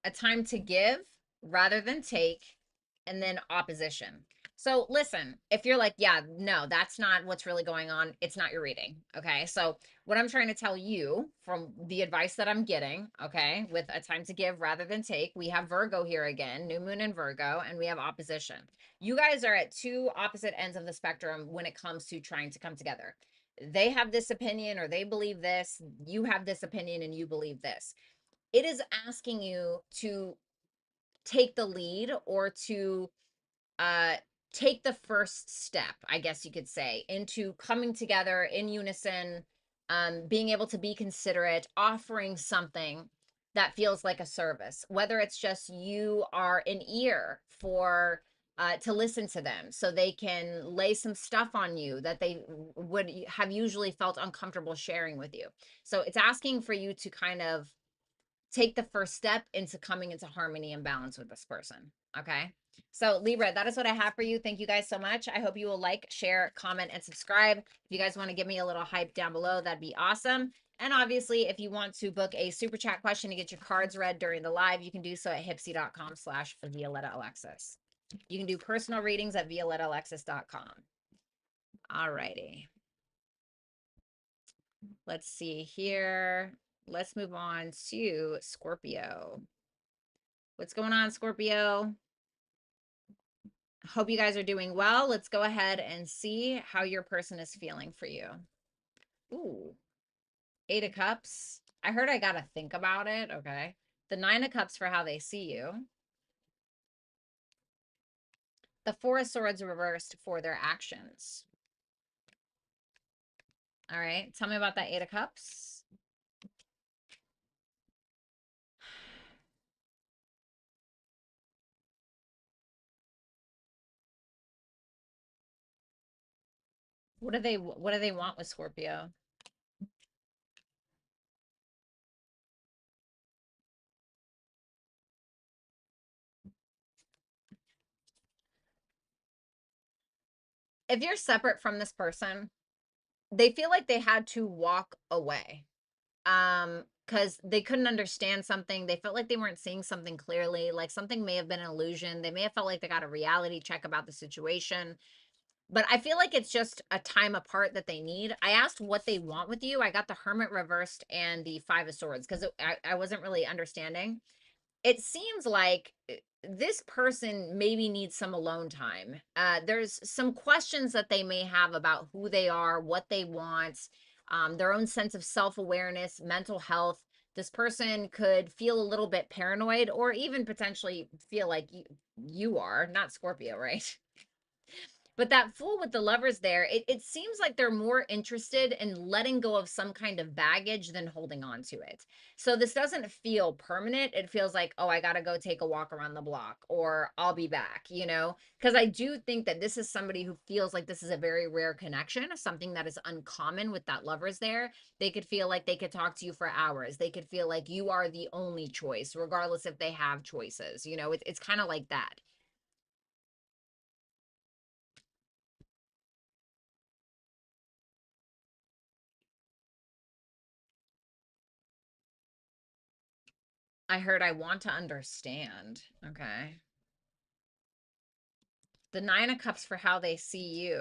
A time to give rather than take, and then opposition. So listen, if you're like, yeah, no, that's not what's really going on, it's not your reading. Okay. So what I'm trying to tell you from the advice that I'm getting, okay, with a time to give rather than take, we have Virgo here again, new moon in Virgo, and we have opposition. You guys are at two opposite ends of the spectrum when it comes to trying to come together. They have this opinion or they believe this, you have this opinion and you believe this. It is asking you to take the lead or to uh take the first step, I guess you could say, into coming together in unison, being able to be considerate, offering something that feels like a service, whether it's just you are an ear for to listen to them so they can lay some stuff on you that they would have usually felt uncomfortable sharing with you. So it's asking for you to kind of take the first step into coming into harmony and balance with this person. Okay. So Libra, that is what I have for you. Thank you guys so much. I hope you will like, share, comment, and subscribe. If you guys want to give me a little hype down below, that'd be awesome. And obviously, if you want to book a super chat question to get your cards read during the live, you can do so at hipsy.com/Violetta Alexis. You can do personal readings at violettaalexis.com. All righty. Let's see here. Let's move on to Scorpio. What's going on, Scorpio? Hope you guys are doing well. Let's go ahead and see how your person is feeling for you. Ooh, Eight of Cups. I heard I got to think about it. Okay. The Nine of Cups for how they see you. The Four of Swords reversed for their actions. All right. Tell me about that Eight of Cups. What do they want with Scorpio? If you're separate from this person, they feel like they had to walk away. Because they couldn't understand something. They felt like they weren't seeing something clearly, like something may have been an illusion. They may have felt like they got a reality check about the situation. But I feel like it's just a time apart that they need. I asked what they want with you. I got the Hermit reversed and the Five of Swords because I wasn't really understanding. It seems like this person maybe needs some alone time. There's some questions that they may have about who they are, what they want, their own sense of self-awareness, mental health. This person could feel a little bit paranoid or even potentially feel like you are, not Scorpio, right? But that Fool with the Lovers there, it seems like they're more interested in letting go of some kind of baggage than holding on to it. So this doesn't feel permanent. It feels like, oh, I got to go take a walk around the block or I'll be back, you know? Because I do think that this is somebody who feels like this is a very rare connection, something that is uncommon with that Lovers there. They could feel like they could talk to you for hours. They could feel like you are the only choice, regardless if they have choices. You know, it's kind of like that. I heard I want to understand. Okay. The Nine of Cups for how they see you.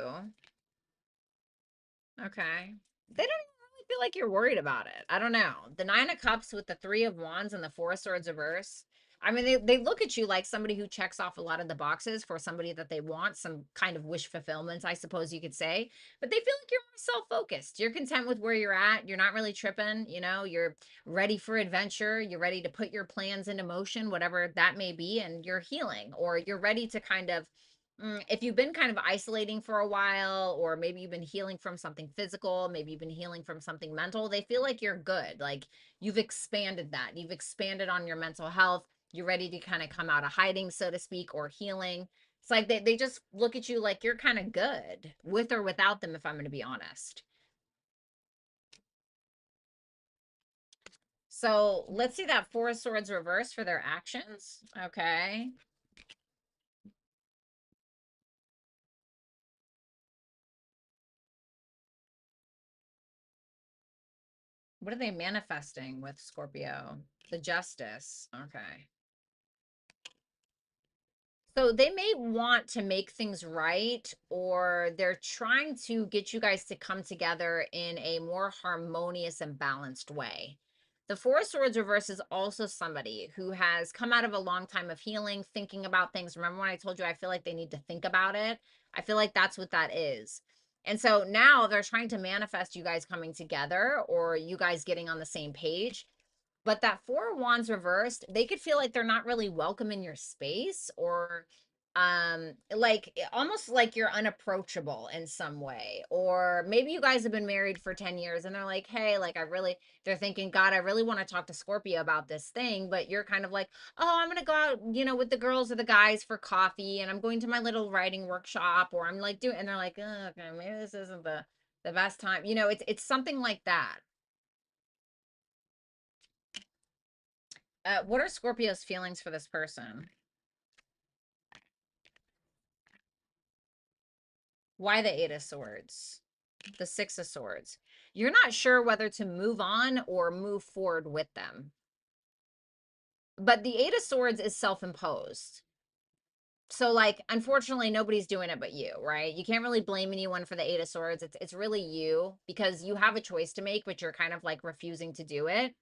Okay. They don't even really feel like you're worried about it. I don't know. The Nine of Cups with the Three of Wands and the Four of Swords reverse. I mean, they look at you like somebody who checks off a lot of the boxes for somebody that they want, some kind of wish fulfillment, I suppose you could say. But they feel like you're more self-focused. You're content with where you're at. You're not really tripping, you know, you're ready for adventure. You're ready to put your plans into motion, whatever that may be, and you're healing, or you're ready to kind of if you've been kind of isolating for a while, or maybe you've been healing from something physical, maybe you've been healing from something mental, they feel like you're good. Like you've expanded that. You've expanded on your mental health. You're ready to kind of come out of hiding, so to speak, or healing. It's like they just look at you like you're kind of good with or without them, if I'm going to be honest. So let's see that Four of Swords reverse for their actions. Okay. What are they manifesting with Scorpio? The Justice. Okay. So they may want to make things right, or they're trying to get you guys to come together in a more harmonious and balanced way. The Four of Swords reverse is also somebody who has come out of a long time of healing, thinking about things. Remember when I told you I feel like they need to think about it? I feel like that's what that is. And so now they're trying to manifest you guys coming together, or you guys getting on the same page. But that Four of Wands reversed, they could feel like they're not really welcome in your space, or like almost like you're unapproachable in some way. Or maybe you guys have been married for 10 years and they're like, hey, like I really, they're thinking, God, I really want to talk to Scorpio about this thing. But you're kind of like, oh, I'm gonna go out, you know, with the girls or the guys for coffee, and I'm going to my little writing workshop, or I'm like doing, and they're like, oh, okay, maybe this isn't the best time. You know, it's something like that. What are Scorpio's feelings for this person? Why the Eight of Swords? The Six of Swords. You're not sure whether to move on or move forward with them. But the Eight of Swords is self-imposed. So like unfortunately nobody's doing it but you, right? You can't really blame anyone for the Eight of Swords. It's really you, because you have a choice to make, but you're kind of like refusing to do it.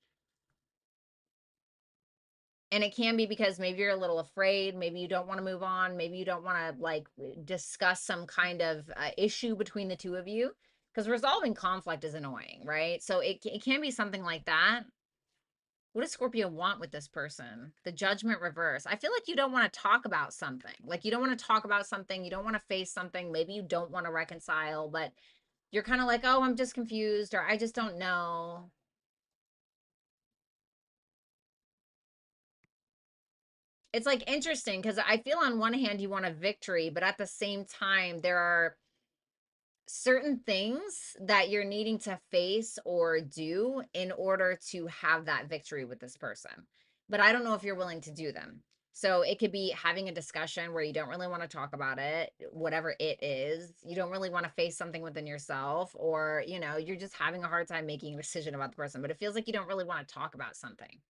And it can be because maybe you're a little afraid, maybe you don't want to move on, maybe you don't want to like discuss some kind of issue between the two of you, because resolving conflict is annoying, right? So it can be something like that. What does Scorpio want with this person? The Judgment reverse. I feel like you don't want to talk about something. Like you don't want to talk about something, you don't want to face something, maybe you don't want to reconcile, but you're kind of like, oh, I'm just confused, or I just don't know. It's like interesting because I feel on one hand you want a victory, but at the same time, there are certain things that you're needing to face or do in order to have that victory with this person. But I don't know if you're willing to do them. So it could be having a discussion where you don't really want to talk about it, whatever it is. You don't really want to face something within yourself, or, you know, you're just having a hard time making a decision about the person, but it feels like you don't really want to talk about something.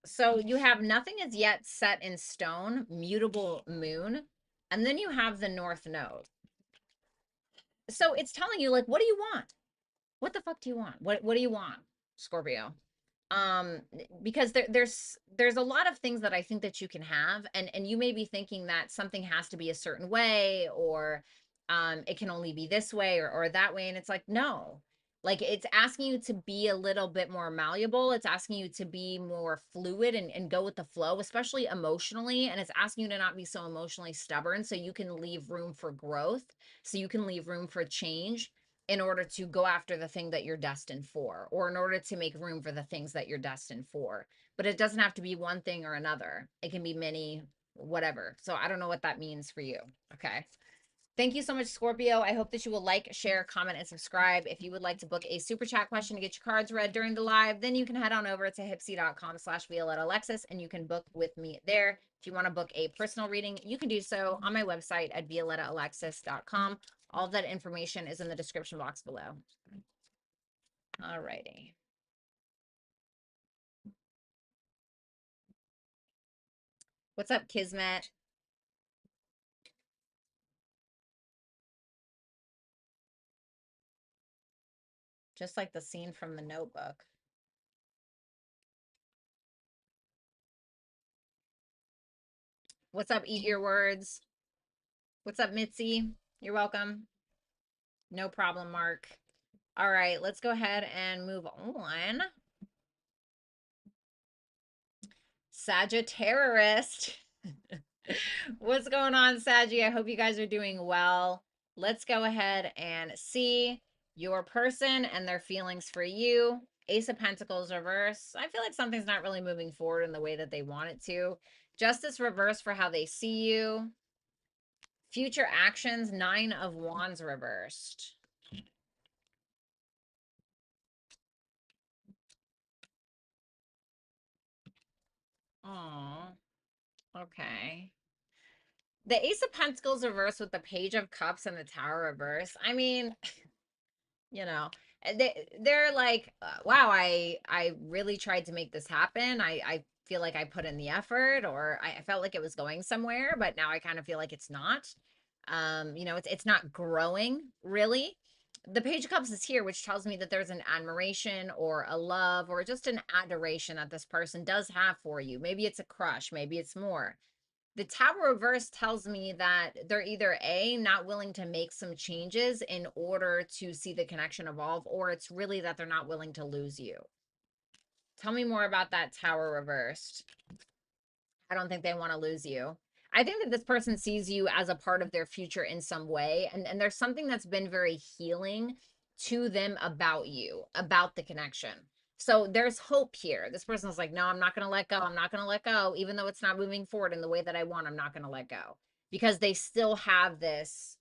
So you have nothing is yet set in stone, mutable moon, and then you have the North Node. So it's telling you, like, what do you want? What the fuck do you want? What do you want, Scorpio? Because there's a lot of things that I think that you can have, and you may be thinking that something has to be a certain way, or it can only be this way, or that way, and it's like, no. Like it's asking you to be a little bit more malleable. It's asking you to be more fluid, and go with the flow, especially emotionally. And it's asking you to not be so emotionally stubborn, so you can leave room for growth, so you can leave room for change in order to go after the thing that you're destined for, or in order to make room for the things that you're destined for. But it doesn't have to be one thing or another. It can be many, whatever. So I don't know what that means for you. Okay. Thank you so much, Scorpio. I hope that you will like, share, comment, and subscribe. If you would like to book a super chat question to get your cards read during the live, then you can head on over to hipsy.com/Violetta Alexis, and you can book with me there. If you want to book a personal reading, you can do so on my website at violettaalexis.com. All of that information is in the description box below. All righty. What's up, Kismet? Just like the scene from The Notebook. What's up, Eat Your Words? What's up, Mitzi? You're welcome. No problem, Mark. All right, let's go ahead and move on. Sagittarius. What's going on, Saggy? I hope you guys are doing well. Let's go ahead and see your person and their feelings for you. Ace of Pentacles reverse. I feel like something's not really moving forward in the way that they want it to. Justice reverse for how they see you. Future actions, 9 of Wands reversed. Oh, okay. The Ace of Pentacles reverse with the Page of Cups and the Tower reverse. I mean, you know, they're like, wow, I really tried to make this happen. I feel like I put in the effort, or I felt like it was going somewhere, but now I kind of feel like it's not. You know, it's not growing really. The Page of Cups is here, which tells me that there's an admiration or a love or just an adoration that this person does have for you. Maybe it's a crush, maybe it's more. The Tower reverse tells me that they're either A, not willing to make some changes in order to see the connection evolve, or it's really that they're not willing to lose you. Tell me more about that Tower reversed. I don't think they want to lose you. I think that this person sees you as a part of their future in some way. And there's something that's been very healing to them about you, about the connection. So there's hope here. This person's like, no, I'm not going to let go. I'm not going to let go. Even though it's not moving forward in the way that I want, I'm not going to let go. Because they still have this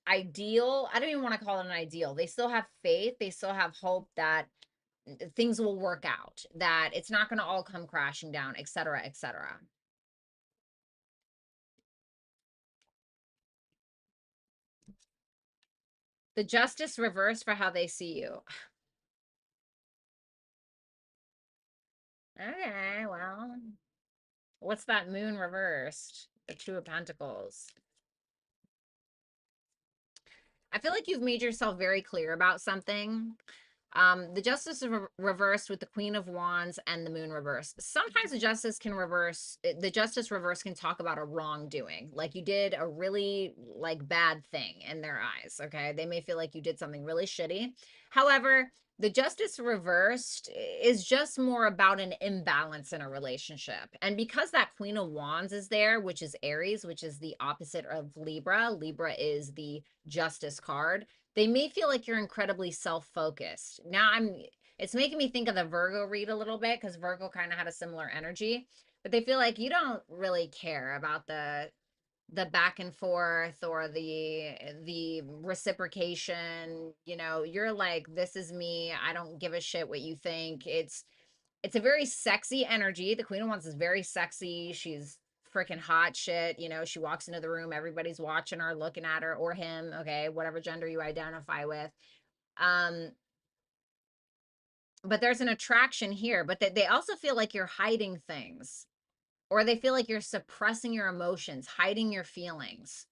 ideal. I don't even want to call it an ideal. They still have faith. They still have hope that things will work out, that it's not going to all come crashing down, et cetera, et cetera. The Justice reverse for how they see you. Okay, well, what's that Moon reversed? The Two of Pentacles. I feel like you've made yourself very clear about something. The Justice is reversed with the Queen of Wands and the Moon reverse. Sometimes the Justice can reverse, the Justice reverse can talk about a wrongdoing. Like you did a really like bad thing in their eyes, okay? They may feel like you did something really shitty. However, the Justice reversed is just more about an imbalance in a relationship. And because that Queen of Wands is there, which is Aries, which is the opposite of Libra, Libra is the Justice card, they may feel like you're incredibly self-focused. Now it's making me think of the Virgo read a little bit, because Virgo kind of had a similar energy, but they feel like you don't really care about the back and forth or the reciprocation. You know, you're like, this is me, I don't give a shit what you think. It's a very sexy energy. The Queen of Wands is very sexy. She's freaking hot shit. You know, she walks into the room, everybody's watching her, looking at her, or him, okay, whatever gender you identify with. But there's an attraction here, but they also feel like you're hiding things, or they feel like you're suppressing your emotions, hiding your feelings,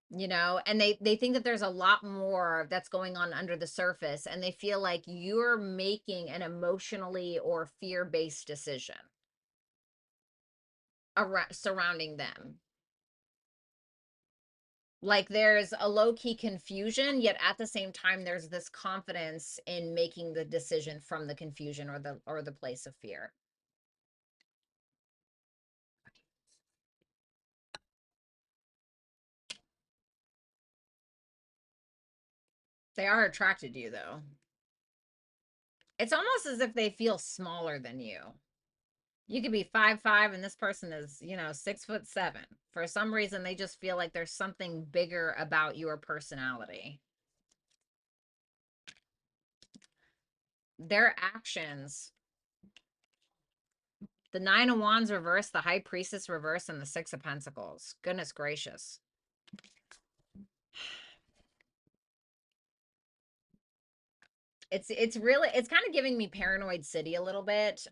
you know, and they think that there's a lot more that's going on under the surface, and they feel like you're making an emotionally or fear-based decision around surrounding them. Like there's a low-key confusion, yet at the same time there's this confidence in making the decision from the confusion or the place of fear. They are attracted to you though. It's almost as if they feel smaller than you. You could be 5'5" and this person is, you know, 6'7". For some reason, they just feel like there's something bigger about your personality. Their actions. The Nine of Wands reverse, the High Priestess reverse, and the Six of Pentacles. Goodness gracious. It's really, it's kind of giving me Paranoid City a little bit.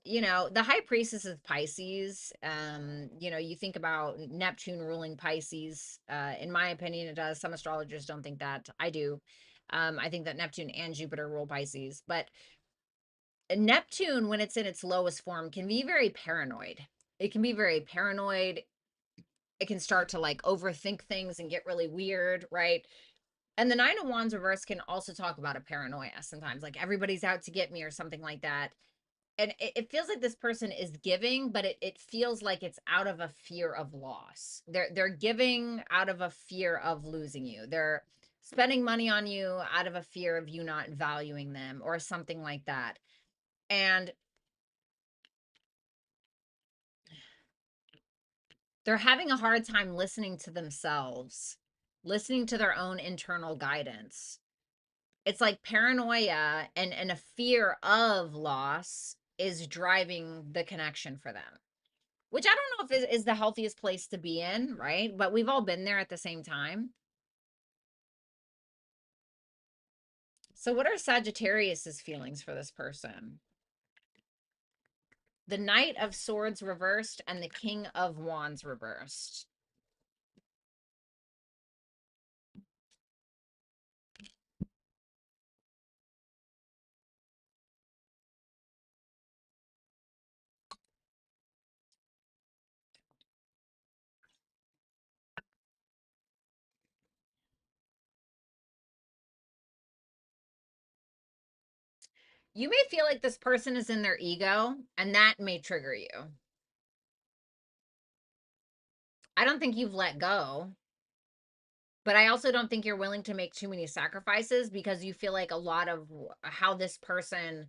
You know, the High Priestess is Pisces. You know, you think about Neptune ruling Pisces. In my opinion, it does. Some astrologers don't think that. I do. I think that Neptune and Jupiter rule Pisces, but Neptune, when it's in its lowest form, can be very paranoid. It can be very paranoid. It can start to like overthink things and get really weird, right? And the Nine of Wands reverse can also talk about a paranoia sometimes, like everybody's out to get me or something like that. And it feels like this person is giving, but it feels like it's out of a fear of loss. They're giving out of a fear of losing you. They're spending money on you out of a fear of you not valuing them or something like that. And they're having a hard time listening to themselves, listening to their own internal guidance. It's like paranoia and a fear of loss is driving the connection for them, which I don't know if is the healthiest place to be in, right? But we've all been there at the same time. So what are Sagittarius's feelings for this person? The Knight of Swords reversed and the King of Wands reversed. You may feel like this person is in their ego, and that may trigger you. I don't think you've let go, but I also don't think you're willing to make too many sacrifices because you feel like a lot of how this person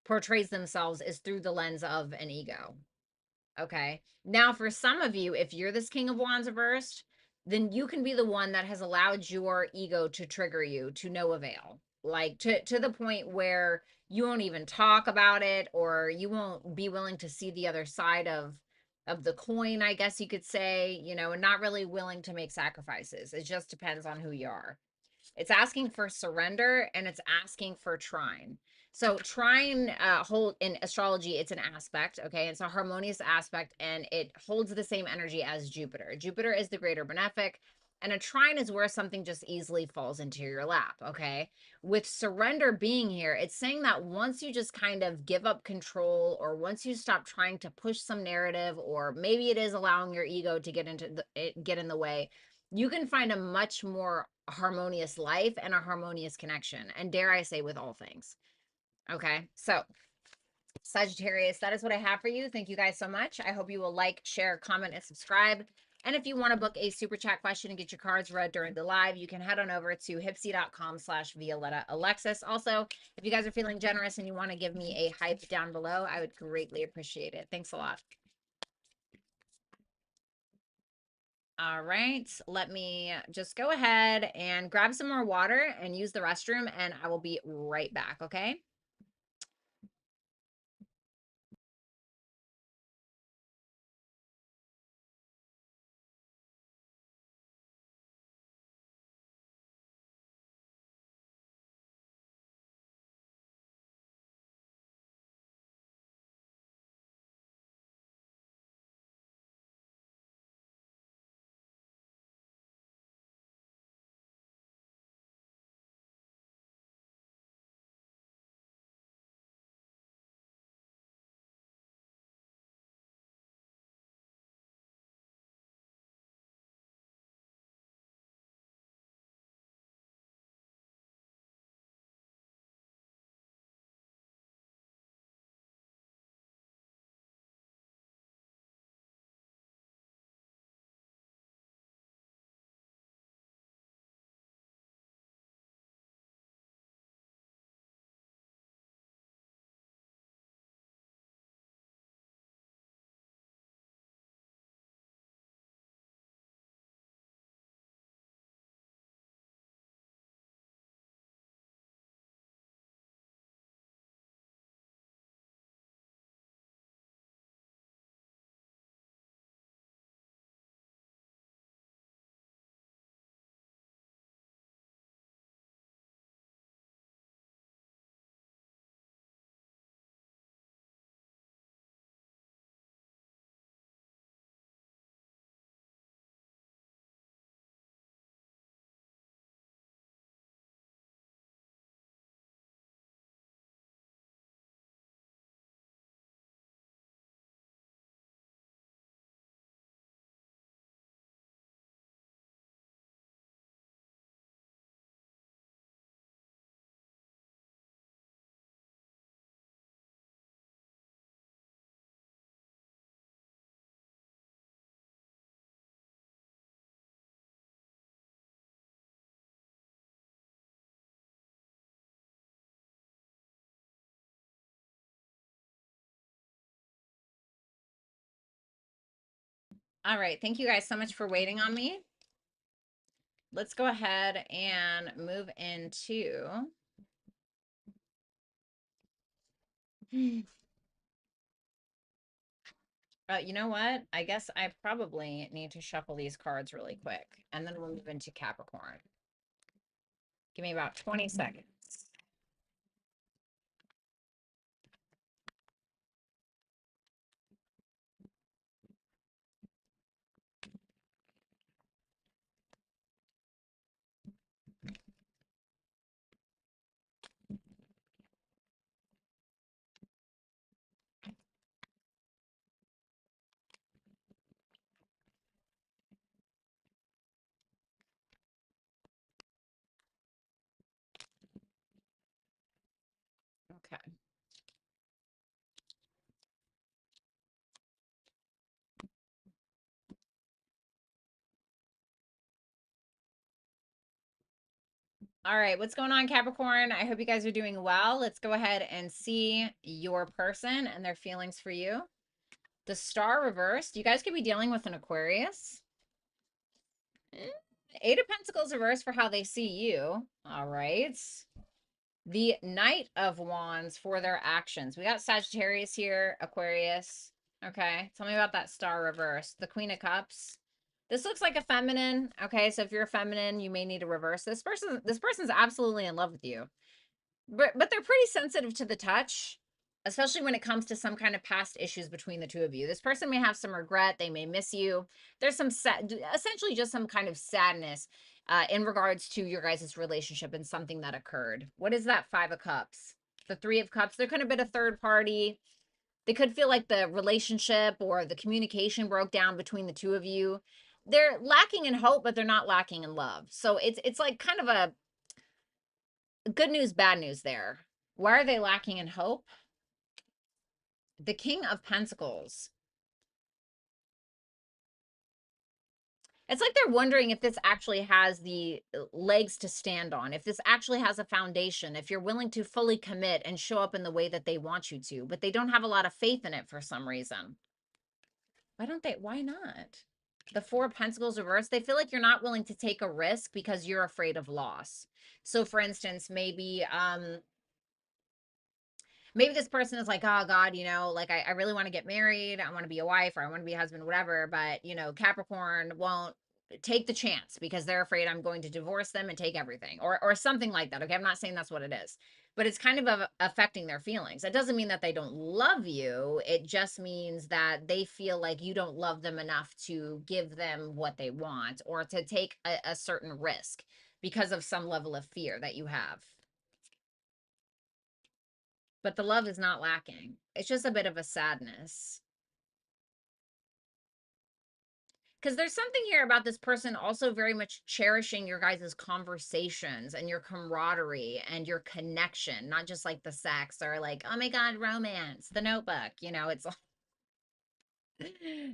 portrays themselves is through the lens of an ego. Okay. Now, for some of you, if you're this King of Wands reversed, then you can be the one that has allowed your ego to trigger you to no avail. Like to the point where you won't even talk about it, or you won't be willing to see the other side of the coin, I guess you could say, and not really willing to make sacrifices. It just depends on who you are. It's asking for surrender and it's asking for trine. So trine hold in astrology, it's an aspect, okay? It's a harmonious aspect and it holds the same energy as Jupiter. Jupiter is the greater benefic, and a trine is where something just easily falls into your lap, okay? With surrender being here, it's saying that once you just kind of give up control, or once you stop trying to push some narrative, or maybe it is allowing your ego to get in the way, you can find a much more harmonious life and a harmonious connection. And dare I say, with all things. Okay. So, Sagittarius, that is what I have for you. Thank you guys so much. I hope you will like, share, comment, and subscribe. And if you want to book a super chat question and get your cards read during the live, you can head on over to hipsy.com/Violetta Alexis. Also, if you guys are feeling generous and you want to give me a hype down below, I would greatly appreciate it. Thanks a lot. All right, let me just go ahead and grab some more water and use the restroom, and I will be right back, okay? All right. Thank you guys so much for waiting on me. Let's go ahead and move into you know what? I guess I probably need to shuffle these cards really quick, and then we'll move into Capricorn. Give me about 20 seconds. Okay. All right, what's going on, Capricorn? I hope you guys are doing well. Let's go ahead and see your person and their feelings for you. The star reversed. You guys could be dealing with an Aquarius. Eight of Pentacles reversed for how they see you. All right. The Knight of Wands for their actions. We got Sagittarius here, Aquarius. Okay, tell me about that star reverse. The Queen of Cups. This looks like a feminine. Okay, so if you're a feminine, you may need to reverse this person. This person's absolutely in love with you, but they're pretty sensitive to the touch, especially when it comes to some kind of past issues between the two of you. This person may have some regret. They may miss you. There's some essentially just some kind of sadness in regards to your guys' relationship and something that occurred. What is that Five of Cups? The Three of Cups. There could have been a third party. They could feel like the relationship or the communication broke down between the two of you. They're lacking in hope, but they're not lacking in love. So it's like kind of a good news, bad news there. Why are they lacking in hope? The King of Pentacles. It's like they're wondering if this actually has the legs to stand on, if this actually has a foundation, if you're willing to fully commit and show up in the way that they want you to, but they don't have a lot of faith in it for some reason. Why don't they? Why not? The Four of Pentacles reversed. They feel like you're not willing to take a risk because you're afraid of loss. So for instance, maybe this person is like, oh God, like I really want to get married. I want to be a wife or I want to be a husband, whatever. But, Capricorn won't take the chance because they're afraid I'm going to divorce them and take everything or something like that. Okay. I'm not saying that's what it is, but it's kind of affecting their feelings. That doesn't mean that they don't love you. It just means that they feel like you don't love them enough to give them what they want or to take a certain risk because of some level of fear that you have. But the love is not lacking. It's just a bit of a sadness. Because there's something here about this person also very much cherishing your guys' conversations and your camaraderie and your connection, not just like the sex or like, oh my God, romance, the Notebook.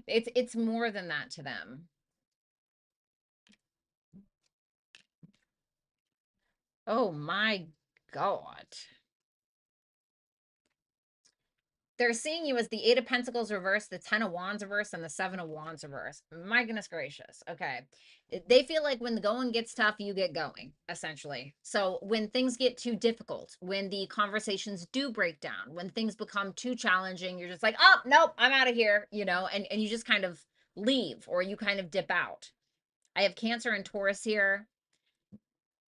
It's more than that to them. Oh my God. They're seeing you as the Eight of Pentacles reverse, the Ten of Wands reverse, and the Seven of Wands reverse. My goodness gracious. Okay. They feel like when the going gets tough, you get going, essentially. So when things get too difficult, when the conversations do break down, when things become too challenging, you're just like, oh, nope, I'm out of here, and you just kind of leave or you kind of dip out. I have Cancer and Taurus here.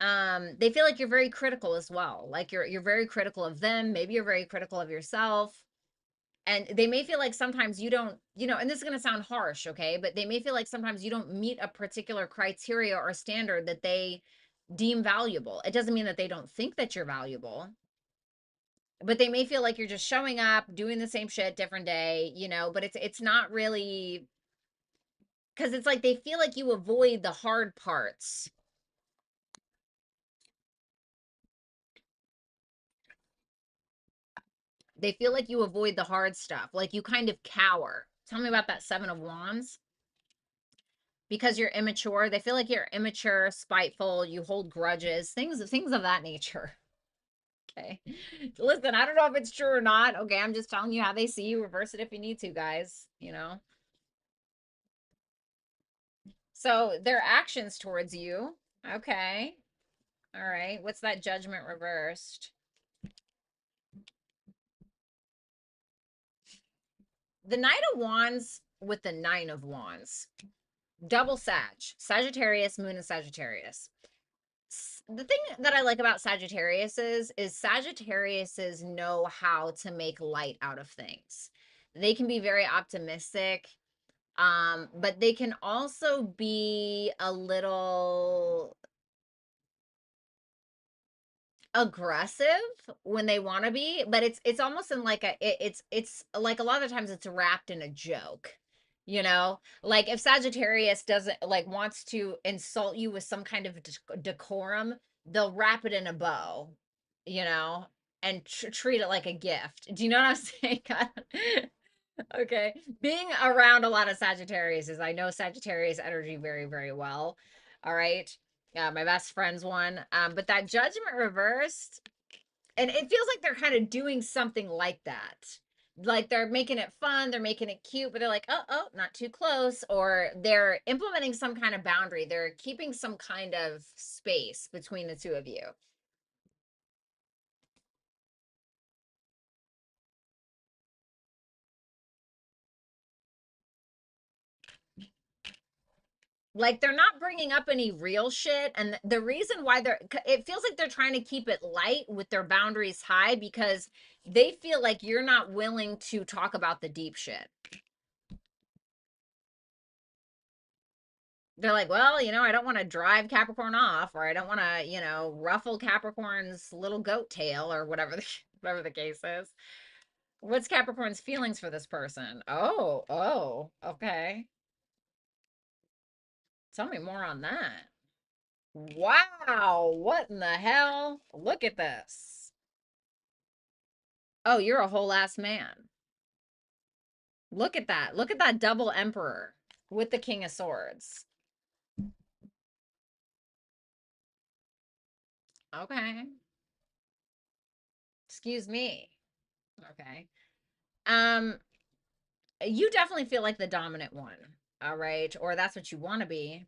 They feel like you're very critical as well. Like you're very critical of them. Maybe you're very critical of yourself. And they may feel like sometimes you don't, and this is going to sound harsh, okay, but they may feel like sometimes you don't meet a particular criteria or standard that they deem valuable. It doesn't mean that they don't think that you're valuable, but they may feel like you're just showing up, doing the same shit, different day, but it's not really, because it's like they feel like you avoid the hard parts. They feel like you avoid the hard stuff, like you kind of cower. Tell me about that Seven of Wands. Because you're immature. They feel like you're immature, spiteful, you hold grudges, things of that nature. Okay. Listen, I don't know if it's true or not. Okay, I'm just telling you how they see you. Reverse it if you need to, guys, So their actions towards you. Okay. All right. What's that Judgment reversed? The Knight of Wands with the Nine of Wands. Double Sagittarius, Moon and Sagittarius. The thing that I like about Sagittariuses is Sagittariuses know how to make light out of things. They can be very optimistic, but they can also be a little aggressive when they want to be, but it's almost in like it's like a lot of times it's wrapped in a joke. Like if Sagittarius doesn't like wants to insult you with some kind of decorum, they'll wrap it in a bow, you know, and treat it like a gift. Do you know what I'm saying? Okay. Being around a lot of Sagittarius is I know Sagittarius energy very, very well. All right. Yeah, my best friend's one. But that Judgment reversed, and it feels like they're kind of doing something like that. Like they're making it fun, they're making it cute, but they're like, oh, not too close, or they're implementing some kind of boundary. They're keeping some kind of space between the two of you. Like they're not bringing up any real shit, and the reason why it feels like they're trying to keep it light with their boundaries high because they feel like you're not willing to talk about the deep shit. They're like, well, I don't want to drive Capricorn off, or I don't want to, ruffle Capricorn's little goat tail, or whatever whatever the case is. What's Capricorn's feelings for this person? Oh, okay. Tell me more on that. Wow, what in the hell? Look at this. Oh, you're a whole ass man. Look at that. Look at that double emperor with the King of Swords. Okay. Excuse me. Okay. Um, you definitely feel like the dominant one. All right. Or that's what you want to be.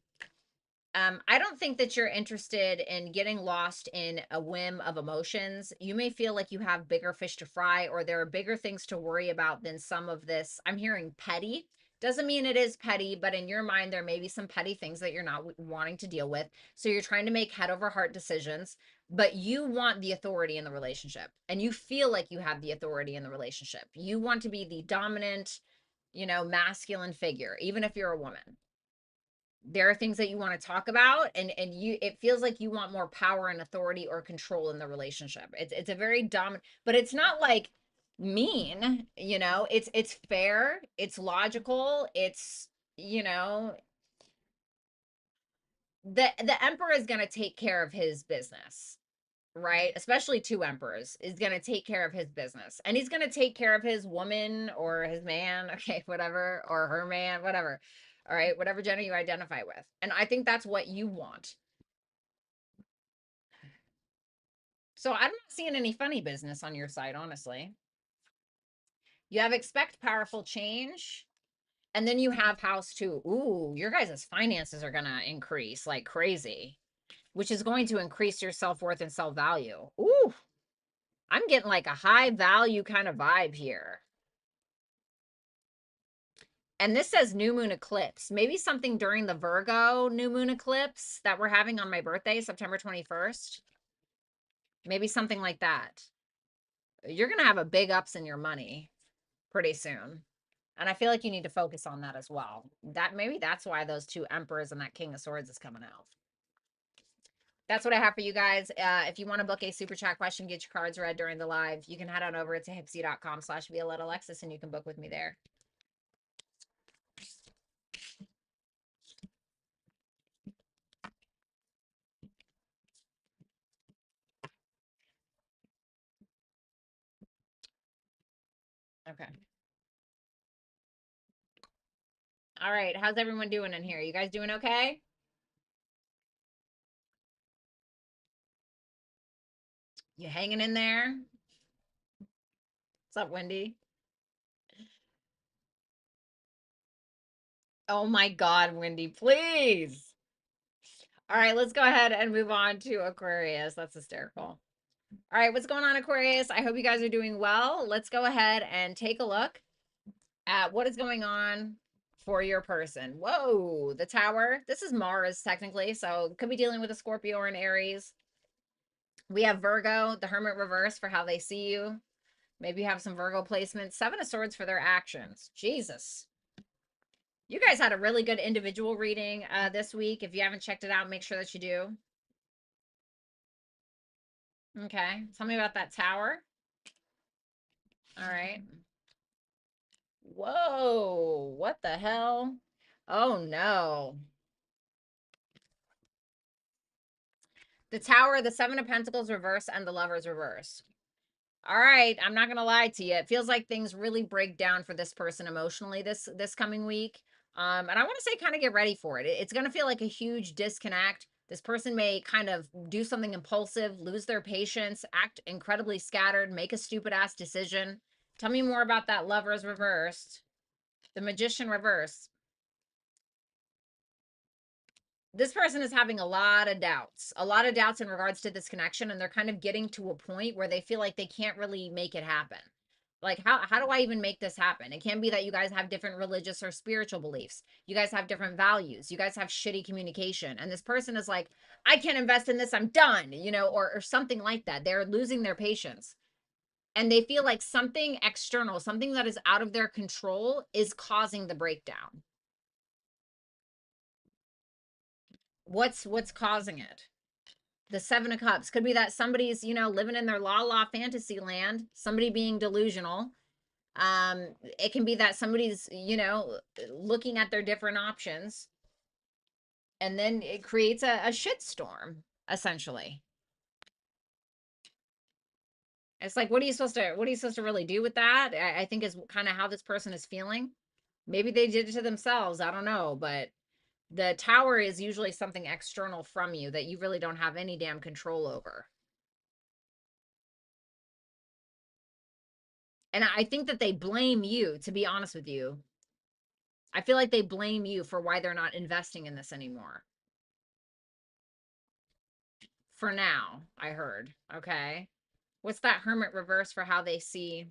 I don't think that you're interested in getting lost in a whim of emotions. You may feel like you have bigger fish to fry, or there are bigger things to worry about than some of this. I'm hearing petty. Doesn't mean it is petty, but in your mind, there may be some petty things that you're not wanting to deal with. So you're trying to make head over heart decisions, but you want the authority in the relationship, and you feel like you have the authority in the relationship. You want to be the dominant, masculine figure, even if you're a woman. There are things that you want to talk about, and it feels like you want more power and authority or control in the relationship. It's a very dominant, but it's not like mean. It's fair, it's logical, it's you know the emperor is going to take care of his business, right? Especially two emperors is going to take care of his business, and he's going to take care of his woman or his man, okay, whatever, or her man, whatever. All right, whatever gender you identify with. And I think that's what you want. So I'm not seeing any funny business on your side, honestly. You have expect powerful change, and then you have house two. Ooh, your guys' finances are going to increase like crazy, which is going to increase your self-worth and self-value. Ooh, I'm getting like a high value kind of vibe here. And this says new moon eclipse. Maybe something during the Virgo new moon eclipse that we're having on my birthday, September 21st. Maybe something like that. You're going to have a big ups in your money pretty soon. And I feel like you need to focus on that as well. Maybe that's why those two emperors and that King of Swords is coming out. That's what I have for you guys. If you want to book a super chat question, get your cards read during the live, you can head on over to hipsy.com/Violetta Alexis and you can book with me there. Okay. All right. How's everyone doing in here? You guys doing okay? You hanging in there? What's up, Wendy? Oh my God, Wendy, please. All right, let's go ahead and move on to Aquarius. That's hysterical. All right, what's going on, Aquarius? I hope you guys are doing well. Let's go ahead and take a look at what is going on for your person. Whoa, the Tower. This is Mars, technically, so could be dealing with a Scorpio or an Aries. We have Virgo, the Hermit reverse for how they see you. Maybe you have some Virgo placements. Seven of Swords for their actions. Jesus. You guys had a really good individual reading this week. If you haven't checked it out, make sure that you do. Okay. Tell me about that Tower. All right. Whoa. What the hell? Oh, no. The Tower, the Seven of Pentacles reverse, and the Lovers reverse. All right, I'm not gonna lie to you. It feels like things really break down for this person emotionally this coming week. And I want to say kind of get ready for it. It's gonna feel like a huge disconnect. This person may kind of do something impulsive, lose their patience, act incredibly scattered, make a stupid ass decision. Tell me more about that Lovers reversed, the Magician reversed. This person is having a lot of doubts in regards to this connection, and they're kind of getting to a point where they feel like they can't really make it happen. Like, how do I even make this happen? It can't be that you guys have different religious or spiritual beliefs. You guys have different values. You guys have shitty communication. And this person is like, I can't invest in this. I'm done, or something like that. They're losing their patience. And they feel like something external, something that is out of their control is causing the breakdown. What's causing it? The Seven of Cups could be that somebody's, living in their la fantasy land, somebody being delusional. It can be that somebody's, looking at their different options, and then it creates a shitstorm, essentially. It's like, what are you supposed to really do with that? I think is kind of how this person is feeling. Maybe they did it to themselves. I don't know, but the Tower is usually something external from you that you really don't have any damn control over. And I think that they blame you, to be honest with you. I feel like they blame you for why they're not investing in this anymore. For now, I heard. Okay. What's that Hermit reverse for how they see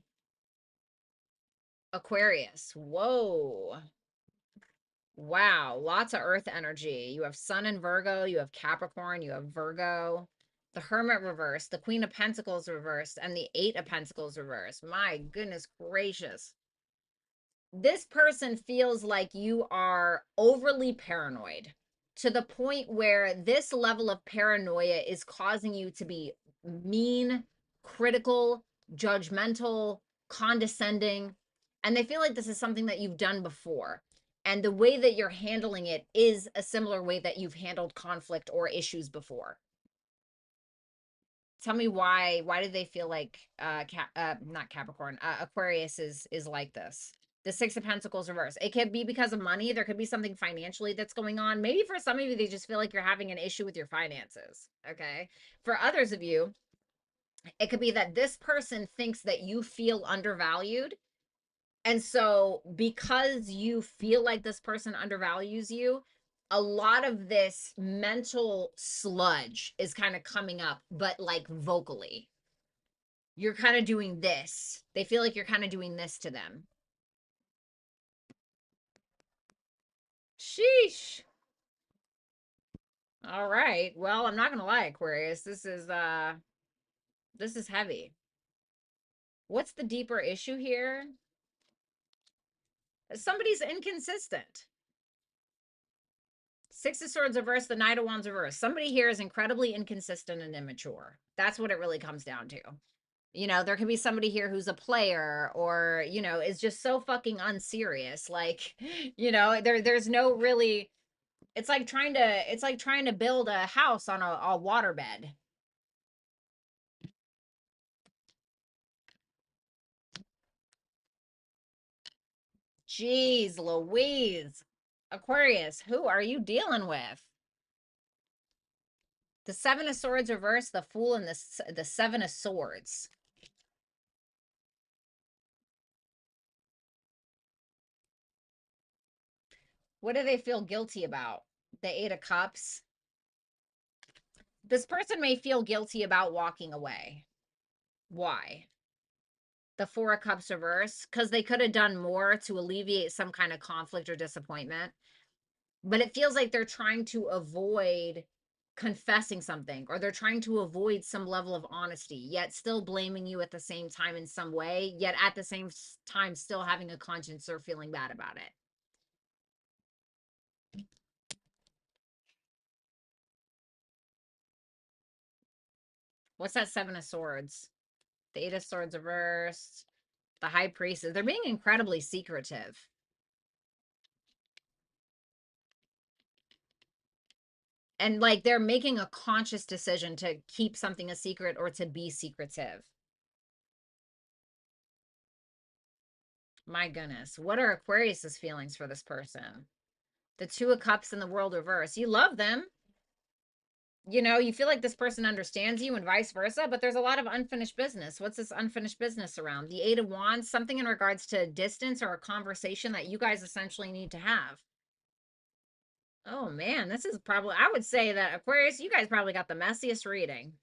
Aquarius? Whoa. Wow. Lots of earth energy. You have Sun in Virgo, you have Capricorn, you have Virgo. The Hermit reverse, the Queen of Pentacles reversed, and the Eight of Pentacles reversed. My goodness gracious. This person feels like you are overly paranoid to the point where this level of paranoia is causing you to be mean, critical, judgmental, condescending. And they feel like this is something that you've done before. And the way that you're handling it is a similar way that you've handled conflict or issues before. Tell me why do they feel like not Capricorn, Aquarius is like this? The Six of Pentacles reverse. It could be because of money. There could be something financially that's going on. Maybe for some of you, they just feel like you're having an issue with your finances. Okay. For others of you, it could be that this person thinks that you feel undervalued. And so because you feel like this person undervalues you, a lot of this mental sludge is kind of coming up, but like vocally. You're kind of doing this. They feel like you're kind of doing this to them. Sheesh. All right. Well, I'm not gonna lie, Aquarius. This is heavy. What's the deeper issue here? Somebody's inconsistent. Six of Swords reverse, the Knight of Wands reverse. Somebody here is incredibly inconsistent and immature. That's what it really comes down to. There could be somebody here who's a player or, is just so fucking unserious. Like, there's no really, it's like trying to build a house on a waterbed. Jeez Louise. Aquarius, who are you dealing with? The Seven of Swords reverse, the Fool, and the Seven of Swords. What do they feel guilty about? The Eight of Cups. This person may feel guilty about walking away. Why? The Four of Cups reverse, because they could have done more to alleviate some kind of conflict or disappointment. But it feels like they're trying to avoid confessing something, or they're trying to avoid some level of honesty, yet still blaming you at the same time in some way, yet at the same time still having a conscience or feeling bad about it. What's that Seven of Swords? The Eight of Swords reversed. The High Priestess. They're being incredibly secretive. And like they're making a conscious decision to keep something a secret or to be secretive. My goodness. What are Aquarius's feelings for this person? The Two of Cups in the World reverse. You love them. You know, you feel like this person understands you and vice versa, but there's a lot of unfinished business. What's this unfinished business around? The Eight of Wands, something in regards to distance or a conversation that you guys essentially need to have. Oh man, this is probably, I would say that Aquarius, you guys probably got the messiest reading.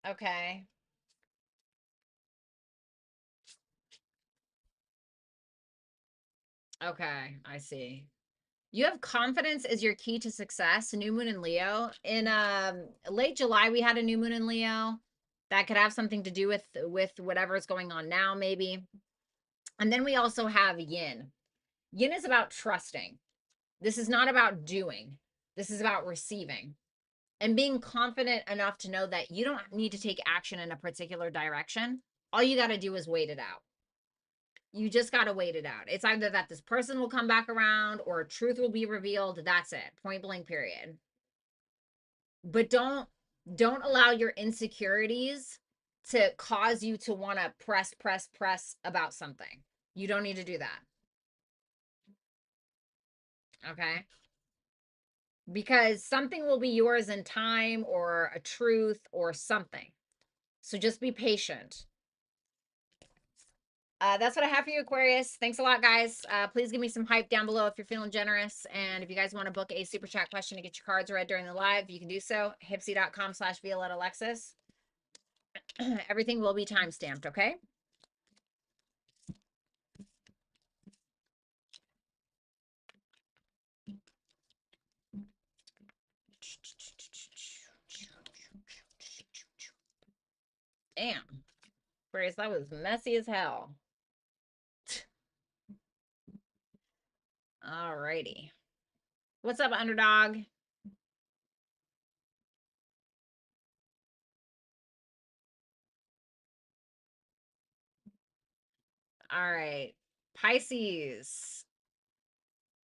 Okay. Okay, I see. You have confidence is your key to success. New moon in Leo. In late July, we had a new moon in Leo. That could have something to do with whatever's going on now, maybe. And then we also have yin. Yin is about trusting. This is not about doing. This is about receiving and being confident enough to know that you don't need to take action in a particular direction. All you got to do is wait it out. You just got to wait it out. It's either that this person will come back around or truth will be revealed. That's it. Point blank, period. But don't allow your insecurities to cause you to want to press about something. You don't need to do that. Okay? Because something will be yours in time or a truth or something. So just be patient. That's what I have for you, Aquarius. Thanks a lot, guys. Please give me some hype down below if you're feeling generous. And if you guys want to book a super chat question to get your cards read during the live, you can do so. Hipsy.com/Violetta Alexis. Everything will be time stamped, okay? Damn. Aquarius, that was messy as hell. Alrighty. What's up, underdog? All right. Pisces.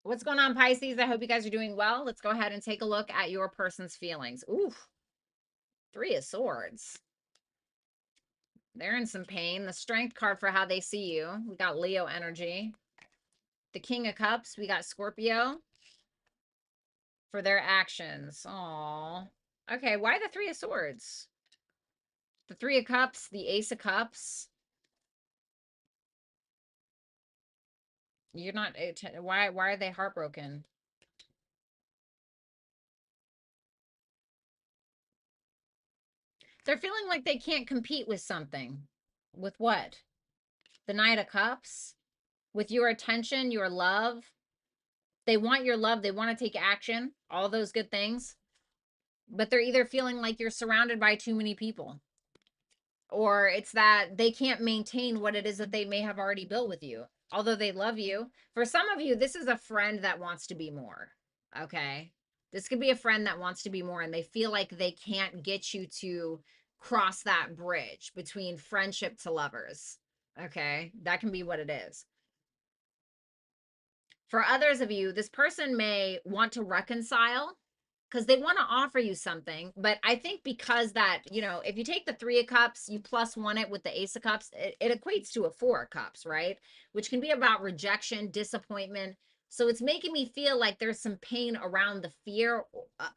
What's going on, Pisces? I hope you guys are doing well. Let's go ahead and take a look at your person's feelings. Ooh, Three of Swords. They're in some pain. The Strength card for how they see you. We got Leo energy. The King of Cups. We got Scorpio for their actions. Aw. Okay, why the Three of Swords? The Three of Cups, the Ace of Cups. You're not, why are they heartbroken? They're feeling like they can't compete with something. With what? The Knight of Cups? With your attention, your love. They want your love. They want to take action. All those good things. But they're either feeling like you're surrounded by too many people, or it's that they can't maintain what it is that they may have already built with you. Although they love you. For some of you, this is a friend that wants to be more. Okay? This could be a friend that wants to be more, and they feel like they can't get you to cross that bridge between friendship to lovers. Okay? That can be what it is. For others of you, this person may want to reconcile because they want to offer you something. But I think because that, you know, if you take the Three of Cups, you plus one it with the Ace of Cups, it equates to a Four of Cups, right? Which can be about rejection, disappointment. So it's making me feel like there's some pain around the fear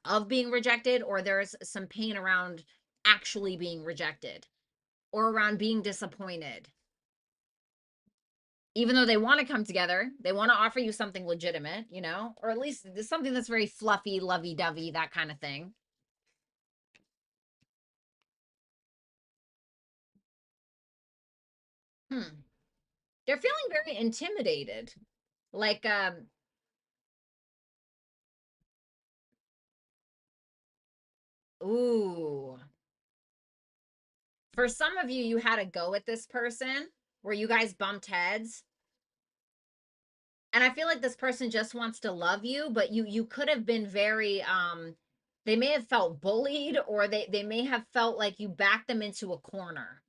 of being rejected, or there's some pain around actually being rejected, or around being disappointed. Even though they want to come together, they want to offer you something legitimate, you know, or at least something that's very fluffy, lovey-dovey, that kind of thing. Hmm. They're feeling very intimidated. Like, ooh. For some of you, you had a go at this person where you guys bumped heads. And I feel like this person just wants to love you, but you could have been very they may have felt bullied, or they may have felt like you backed them into a corner.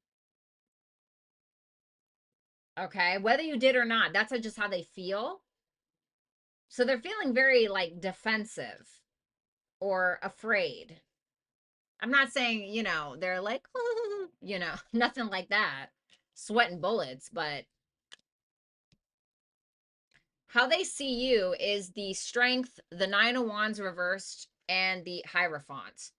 Okay? Whether you did or not, that's just how they feel. So they're feeling very like defensive or afraid. I'm not saying, you know, they're like, you know, nothing like that, sweating bullets, but how they see you is the Strength, the Nine of Wands reversed, and the Hierophant.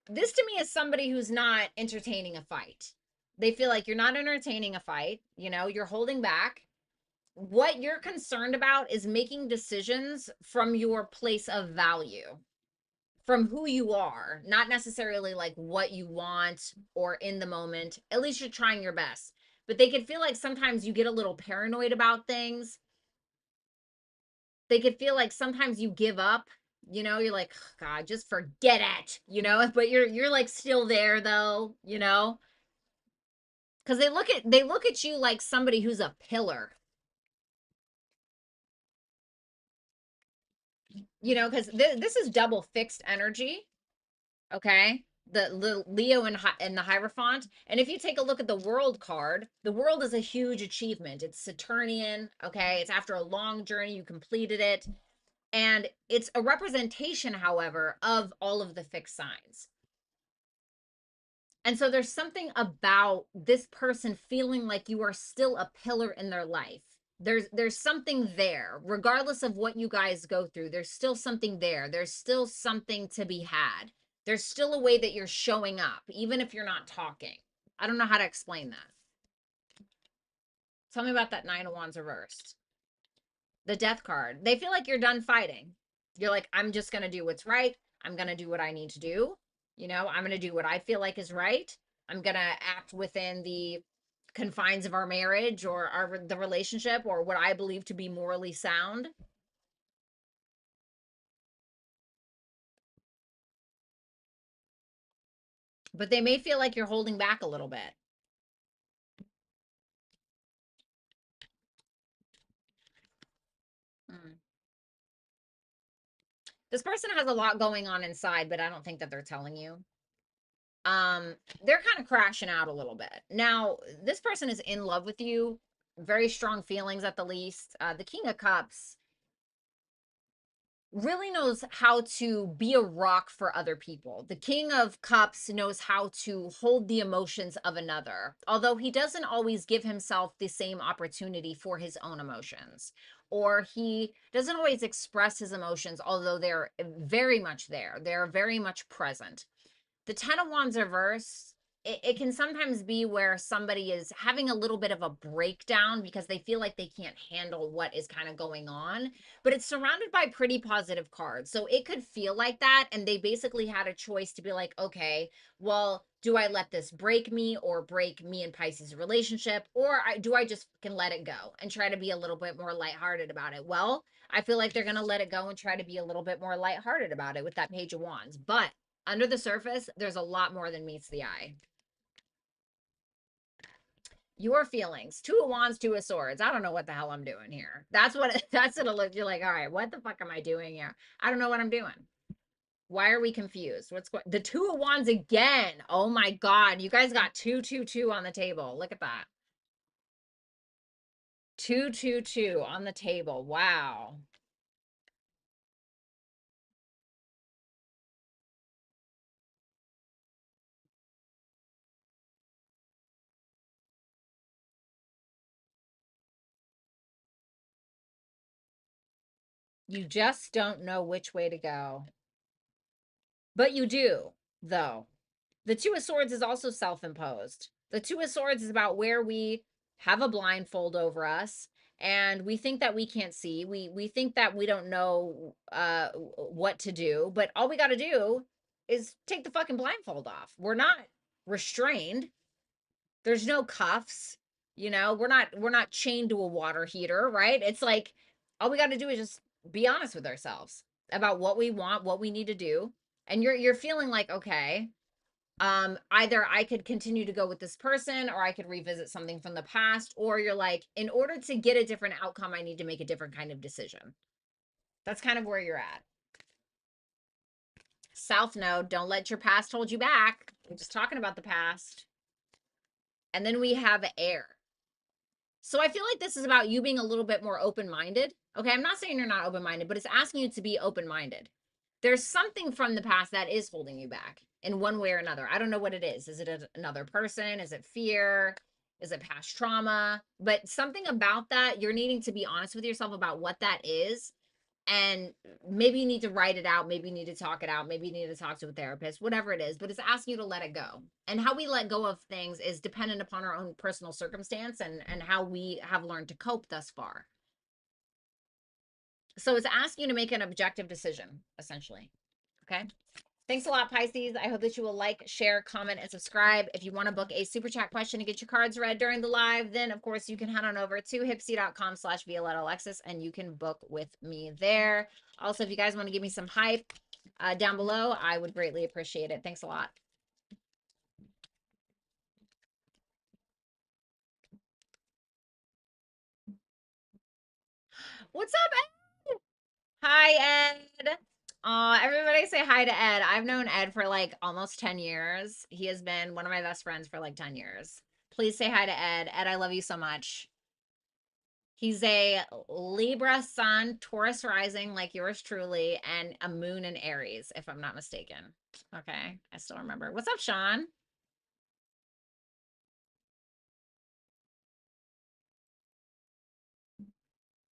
This to me is somebody who's not entertaining a fight. They feel like you're not entertaining a fight, you know, you're holding back. What you're concerned about is making decisions from your place of value, from who you are, not necessarily like what you want or in the moment. At least you're trying your best. But they could feel like sometimes you get a little paranoid about things. They could feel like sometimes you give up, you know, you're like, God, just forget it, you know, but you're like still there though, you know, because they look at you like somebody who's a pillar, you know, because this is double fixed energy. Okay, the Leo and the Hierophant. And if you take a look at the World card, the World is a huge achievement. It's Saturnian. Okay, it's after a long journey, you completed it. And it's a representation, however, of all of the fixed signs. And so there's something about this person feeling like you are still a pillar in their life. There's something there, regardless of what you guys go through. There's still something there. There's still something to be had. There's still a way that you're showing up, even if you're not talking. I don't know how to explain that. Tell me about that Nine of Wands reversed. The Death card. They feel like you're done fighting. You're like, I'm just going to do what's right. I'm going to do what I need to do. You know, I'm going to do what I feel like is right. I'm going to act within the confines of our marriage or the relationship or what I believe to be morally sound. But they may feel like you're holding back a little bit. Mm. This person has a lot going on inside, but I don't think that they're telling you. They're kind of crashing out a little bit. Now, this person is in love with you, very strong feelings at the least. The King of Cups really knows how to be a rock for other people. The King of Cups knows how to hold the emotions of another, although he doesn't always give himself the same opportunity for his own emotions, or he doesn't always express his emotions, although they're very much there. They're very much present. The Ten of Wands reverse, it can sometimes be where somebody is having a little bit of a breakdown because they feel like they can't handle what is kind of going on, but it's surrounded by pretty positive cards. So it could feel like that. And they basically had a choice to be like, okay, well, do I let this break me or break me and Pisces' relationship? Or do I just can let it go and try to be a little bit more lighthearted about it? Well, I feel like they're going to let it go and try to be a little bit more lighthearted about it with that Page of Wands. But under the surface, there's a lot more than meets the eye. Your feelings. Two of Wands, Two of Swords. I don't know what the hell I'm doing here. That's what it looks. You're like, all right, what the fuck am I doing here? I don't know what I'm doing. Why are we confused? What's going the Two of Wands again? Oh my god. You guys got 222 on the table. Look at that. 222 on the table. Wow. You just don't know which way to go. But you do, though. The Two of Swords is also self-imposed. The Two of Swords is about where we have a blindfold over us, and we think that we can't see. We think that we don't know what to do, but all we got to do is take the fucking blindfold off. We're not restrained. There's no cuffs, you know. We're not chained to a water heater, right? It's like all we got to do is just be honest with ourselves about what we want, what we need to do. And you're feeling like, okay, either I could continue to go with this person, or I could revisit something from the past, or you're like, in order to get a different outcome, I need to make a different kind of decision. That's kind of where you're at. South node, don't let your past hold you back. We're just talking about the past. And then we have air. So I feel like this is about you being a little bit more open-minded. Okay, I'm not saying you're not open-minded, but it's asking you to be open-minded. There's something from the past that is holding you back in one way or another. I don't know what it is. Is it another person? Is it fear? Is it past trauma? But something about that, you're needing to be honest with yourself about what that is. And maybe you need to write it out. Maybe you need to talk it out. Maybe you need to talk to a therapist, whatever it is. But it's asking you to let it go. And how we let go of things is dependent upon our own personal circumstance and how we have learned to cope thus far. So it's asking you to make an objective decision, essentially. Okay. Thanks a lot, Pisces. I hope that you will like, share, comment, and subscribe. If you want to book a super chat question to get your cards read during the live, then of course you can head on over to hipsy.com/Violetta Alexis and you can book with me there. Also, if you guys want to give me some hype down below, I would greatly appreciate it. Thanks a lot. What's up, Ed? Hi, Ed. Everybody say hi to Ed. I've known Ed for like almost 10 years. He has been one of my best friends for like 10 years. Please say hi to Ed. Ed, I love you so much. He's a Libra sun, Taurus rising like yours truly, and a moon in Aries, if I'm not mistaken. Okay, I still remember. What's up, Sean?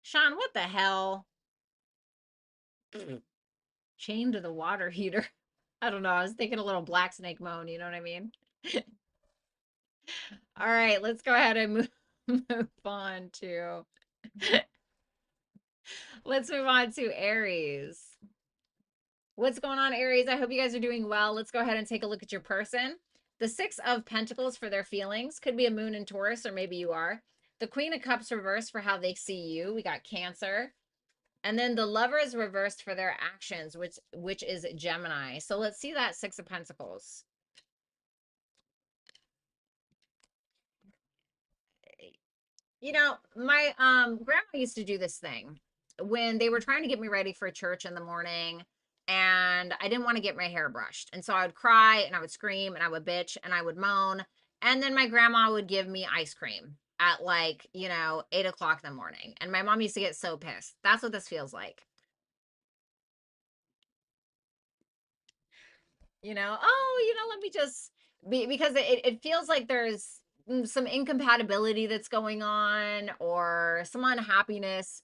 Sean, what the hell? Chained to the water heater. I don't know. I was thinking a little black snake moan, you know what I mean? All right, let's go ahead and move on to let's move on to Aries. What's going on, Aries? I hope you guys are doing well. Let's go ahead and take a look at your person. The Six of Pentacles for their feelings. Could be a moon in Taurus, or maybe you are. The Queen of Cups reversed for how they see you. We got Cancer. And then the Lovers reversed for their actions, which is Gemini. So let's see that Six of Pentacles. You know, my grandma used to do this thing when they were trying to get me ready for church in the morning, and I didn't want to get my hair brushed. And so I would cry and I would scream and I would bitch and I would moan. And then my grandma would give me ice cream at like, 8 o'clock in the morning. And my mom used to get so pissed. That's what this feels like. Let me just be, because it feels like there's some incompatibility that's going on, or some unhappiness.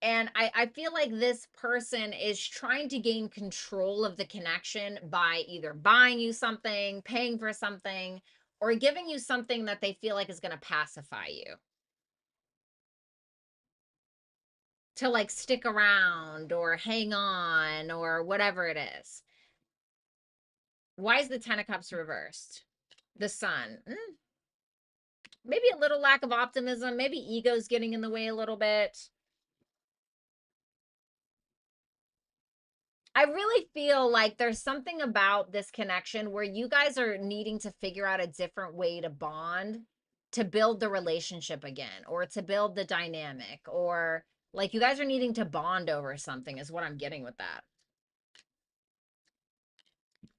And I feel like this person is trying to gain control of the connection by either buying you something, paying for something, or giving you something that they feel like is going to pacify you, to like stick around or hang on or whatever it is. Why is the Ten of Cups reversed? The Sun. Maybe a little lack of optimism. Maybe ego's getting in the way a little bit. I really feel like there's something about this connection where you guys are needing to figure out a different way to bond, to build the relationship again, or to build the dynamic, or like you guys are needing to bond over something, is what I'm getting with that.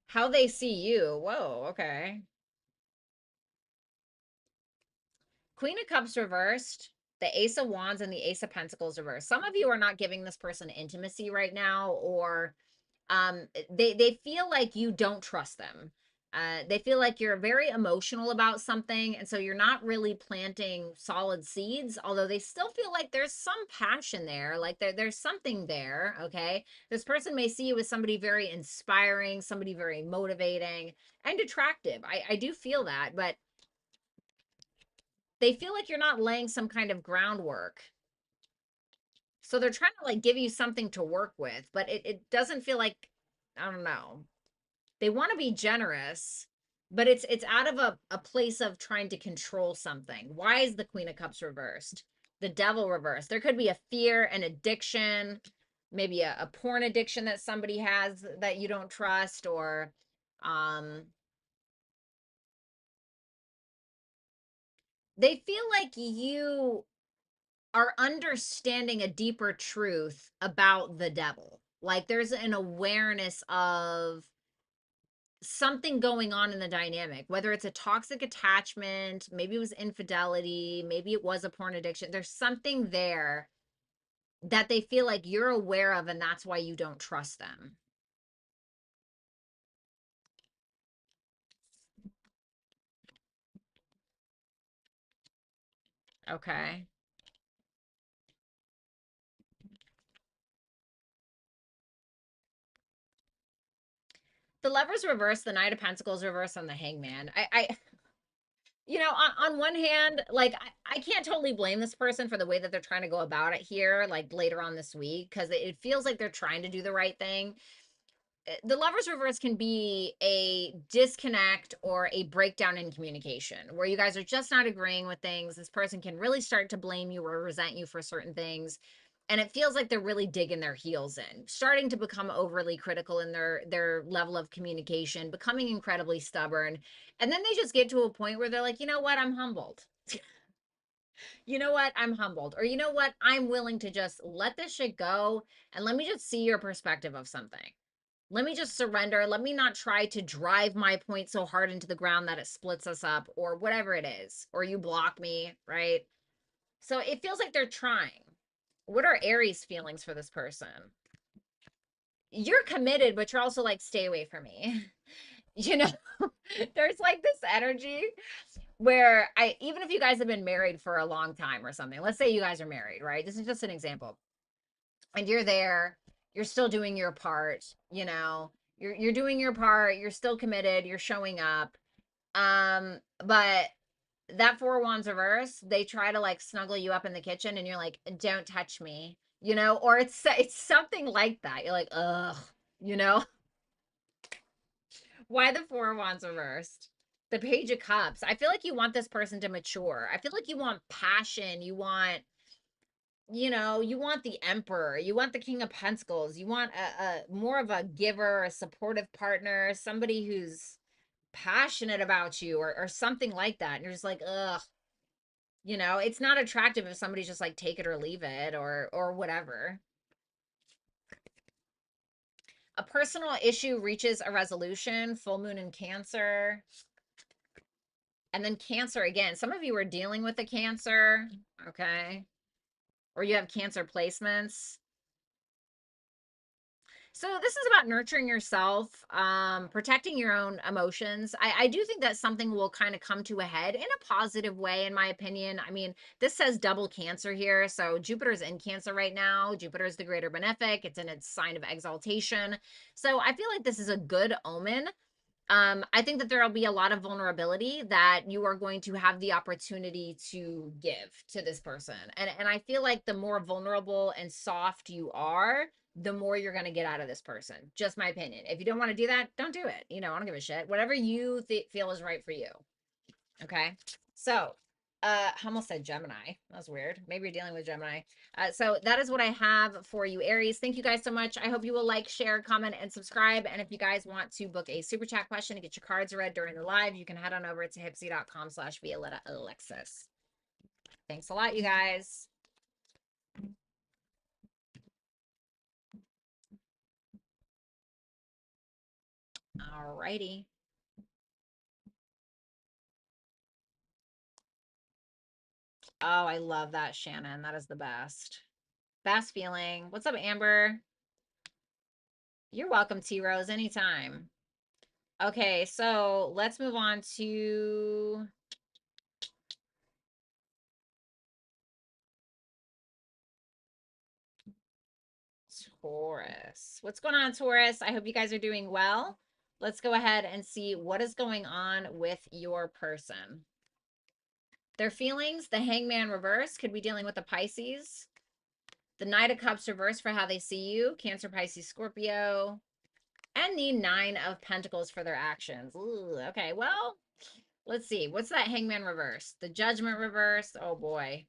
How they see you. Whoa, okay. Queen of Cups reversed, the Ace of Wands, and the Ace of Pentacles reversed. Some of you are not giving this person intimacy right now, or they feel like you don't trust them. They feel like you're very emotional about something, and so you're not really planting solid seeds, although they still feel like there's some passion there, like there's something there. Okay, this person may see you as somebody very inspiring, somebody very motivating and attractive. I do feel that, but they feel like you're not laying some kind of groundwork. So they're trying to like give you something to work with, but it doesn't feel like, I don't know. They want to be generous, but it's out of a place of trying to control something. Why is the Queen of Cups reversed? The Devil reversed. There could be a fear, an addiction, maybe a porn addiction that somebody has that you don't trust, or um they feel like you are understanding a deeper truth about the devil. Like there's an awareness of something going on in the dynamic, whether it's a toxic attachment, maybe it was infidelity, maybe it was a porn addiction. There's something there that they feel like you're aware of, and that's why you don't trust them. Okay. The Lovers reverse, the Knight of Pentacles reverse, on the Hangman. On one hand, like I can't totally blame this person for the way that they're trying to go about it here, like later on this week, because it feels like they're trying to do the right thing. The Lovers reverse can be a disconnect or a breakdown in communication where you guys are just not agreeing with things. This person can really start to blame you or resent you for certain things, and it feels like they're really digging their heels in, starting to become overly critical in their level of communication, becoming incredibly stubborn. And then they just get to a point where they're like, you know what, I'm humbled. You know what, I'm humbled. Or you know what, I'm willing to just let this shit go, and let me just see your perspective of something. Let me just surrender. Let me not try to drive my point so hard into the ground that it splits us up, or whatever it is, or you block me, right? So it feels like they're trying. What are Aries feelings for this person? You're committed, but you're also like, stay away from me. You know, there's like this energy where even if you guys have been married for a long time or something, let's say you guys are married, right? This is just an example. And you're there, you're still doing your part, you're doing your part, you're still committed, you're showing up. But that Four of Wands reverse, they try to like snuggle you up in the kitchen and you're like, don't touch me, or it's something like that. You're like, ugh, you know? Why the Four of Wands reversed? The Page of Cups. I feel like you want this person to mature. I feel like you want passion. You want the Emperor, you want the King of Pentacles, you want a more of a giver, a supportive partner, somebody who's passionate about you, or something like that. And you're just like, ugh, it's not attractive if somebody's just like take it or leave it, or whatever. A personal issue reaches a resolution, full moon in Cancer. And then Cancer again. Some of you are dealing with a Cancer, okay? Or you have Cancer placements. So this is about nurturing yourself, protecting your own emotions. I do think that something will kind of come to a head in a positive way, in my opinion. I mean, this says double Cancer here. So Jupiter's in Cancer right now. Jupiter is the greater benefic. It's in its sign of exaltation. So I feel like this is a good omen. I think that there will be a lot of vulnerability that you are going to have the opportunity to give to this person. And I feel like the more vulnerable and soft you are, the more you're going to get out of this person. Just my opinion. If you don't want to do that, don't do it. I don't give a shit. Whatever you feel is right for you. Okay. So, I almost said Gemini. That was weird. Maybe you're dealing with Gemini. So that is what I have for you, Aries. Thank you guys so much. I hope you will like, share, comment, and subscribe. And if you guys want to book a super chat question to get your cards read during the live, you can head on over to hipsy.com/Violetta Alexis. Thanks a lot, you guys. All righty. Oh, I love that, Shannon. That is the best. Best feeling. What's up, Amber? You're welcome, T Rose, anytime. Okay, so let's move on to Taurus. What's going on, Taurus? I hope you guys are doing well. Let's go ahead and see what is going on with your person. Their feelings, the Hangman reverse could be dealing with the Pisces. The Knight of Cups reverse for how they see you, Cancer, Pisces, Scorpio. And the Nine of Pentacles for their actions. Ooh, okay, well, let's see. What's that Hangman reverse? The Judgment reverse. Oh boy.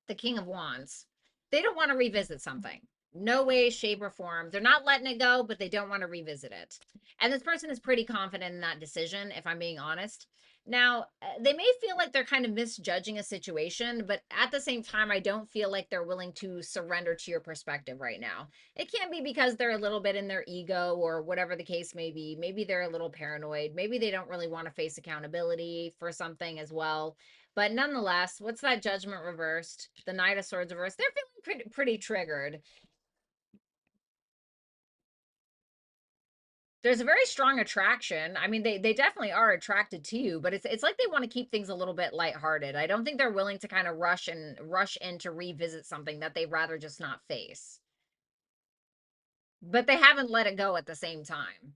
The King of Wands. They don't want to revisit something. No way, shape, or form. They're not letting it go, but they don't want to revisit it. And this person is pretty confident in that decision, if I'm being honest. Now, they may feel like they're kind of misjudging a situation, but at the same time, I don't feel like they're willing to surrender to your perspective right now. It can be because they're a little bit in their ego or whatever the case may be. Maybe they're a little paranoid. Maybe they don't really want to face accountability for something as well. But nonetheless, what's that Judgment reversed? The Knight of Swords reversed. They're feeling pretty triggered. There's a very strong attraction. I mean, they definitely are attracted to you, but it's like they want to keep things a little bit lighthearted. I don't think they're willing to kind of rush in to revisit something that they'd rather just not face. But they haven't let it go at the same time.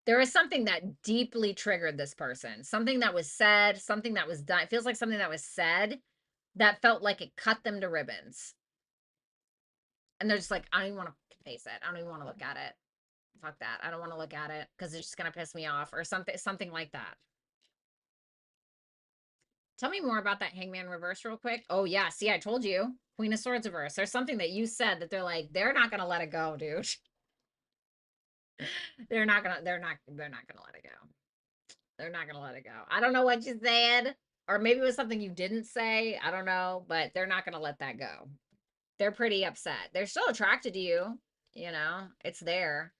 There is something that deeply triggered this person. Something that was said, something that was done. It feels like something that was said that felt like it cut them to ribbons. And they're just like, I don't even want to face it. I don't even want to look at it. Fuck that. I don't want to look at it because it's just gonna piss me off or something like that. Tell me more about that Hangman reverse real quick. Oh yeah, see, I told you. Queen of Swords reverse. There's something that you said that they're like, they're not gonna let it go, dude. They're not gonna let it go. They're not gonna let it go. I don't know what you said. Or maybe it was something you didn't say. I don't know, but they're not gonna let that go. They're pretty upset. They're still attracted to you, it's there.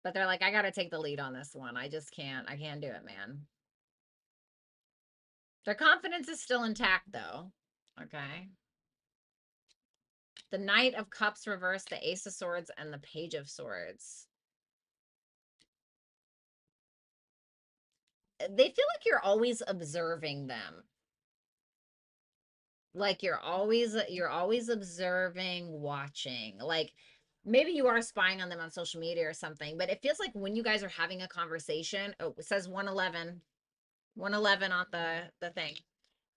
But they're like, I gotta take the lead on this one. I just can't. I can't do it, man. Their confidence is still intact, though. Okay. The Knight of Cups reversed, the Ace of Swords, and the Page of Swords. They feel like you're always observing them. Like you're always observing, watching. Like maybe you are spying on them on social media or something, but it feels like when you guys are having a conversation, oh, it says 111, 111 on the thing.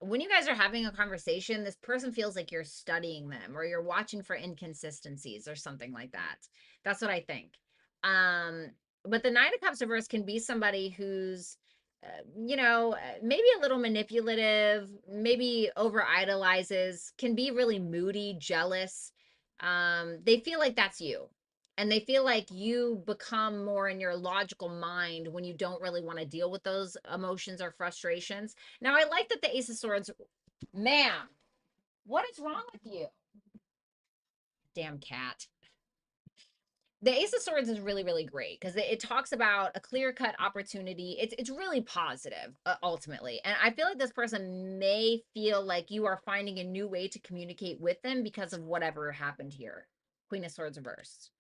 When you guys are having a conversation, this person feels like you're studying them or you're watching for inconsistencies or something like that. That's what I think. Um, but the Nine of Cups reverse can be somebody who's, maybe a little manipulative, maybe over idolizes, can be really moody, jealous. They feel like that's you. And they feel like you become more in your logical mind when you don't really want to deal with those emotions or frustrations. Now, I like that the Ace of Swords, ma'am, what is wrong with you? Damn cat. The Ace of Swords is really, really great because it talks about a clear-cut opportunity. It's really positive, ultimately. And I feel like this person may feel like you are finding a new way to communicate with them because of whatever happened here. Queen of Swords reversed.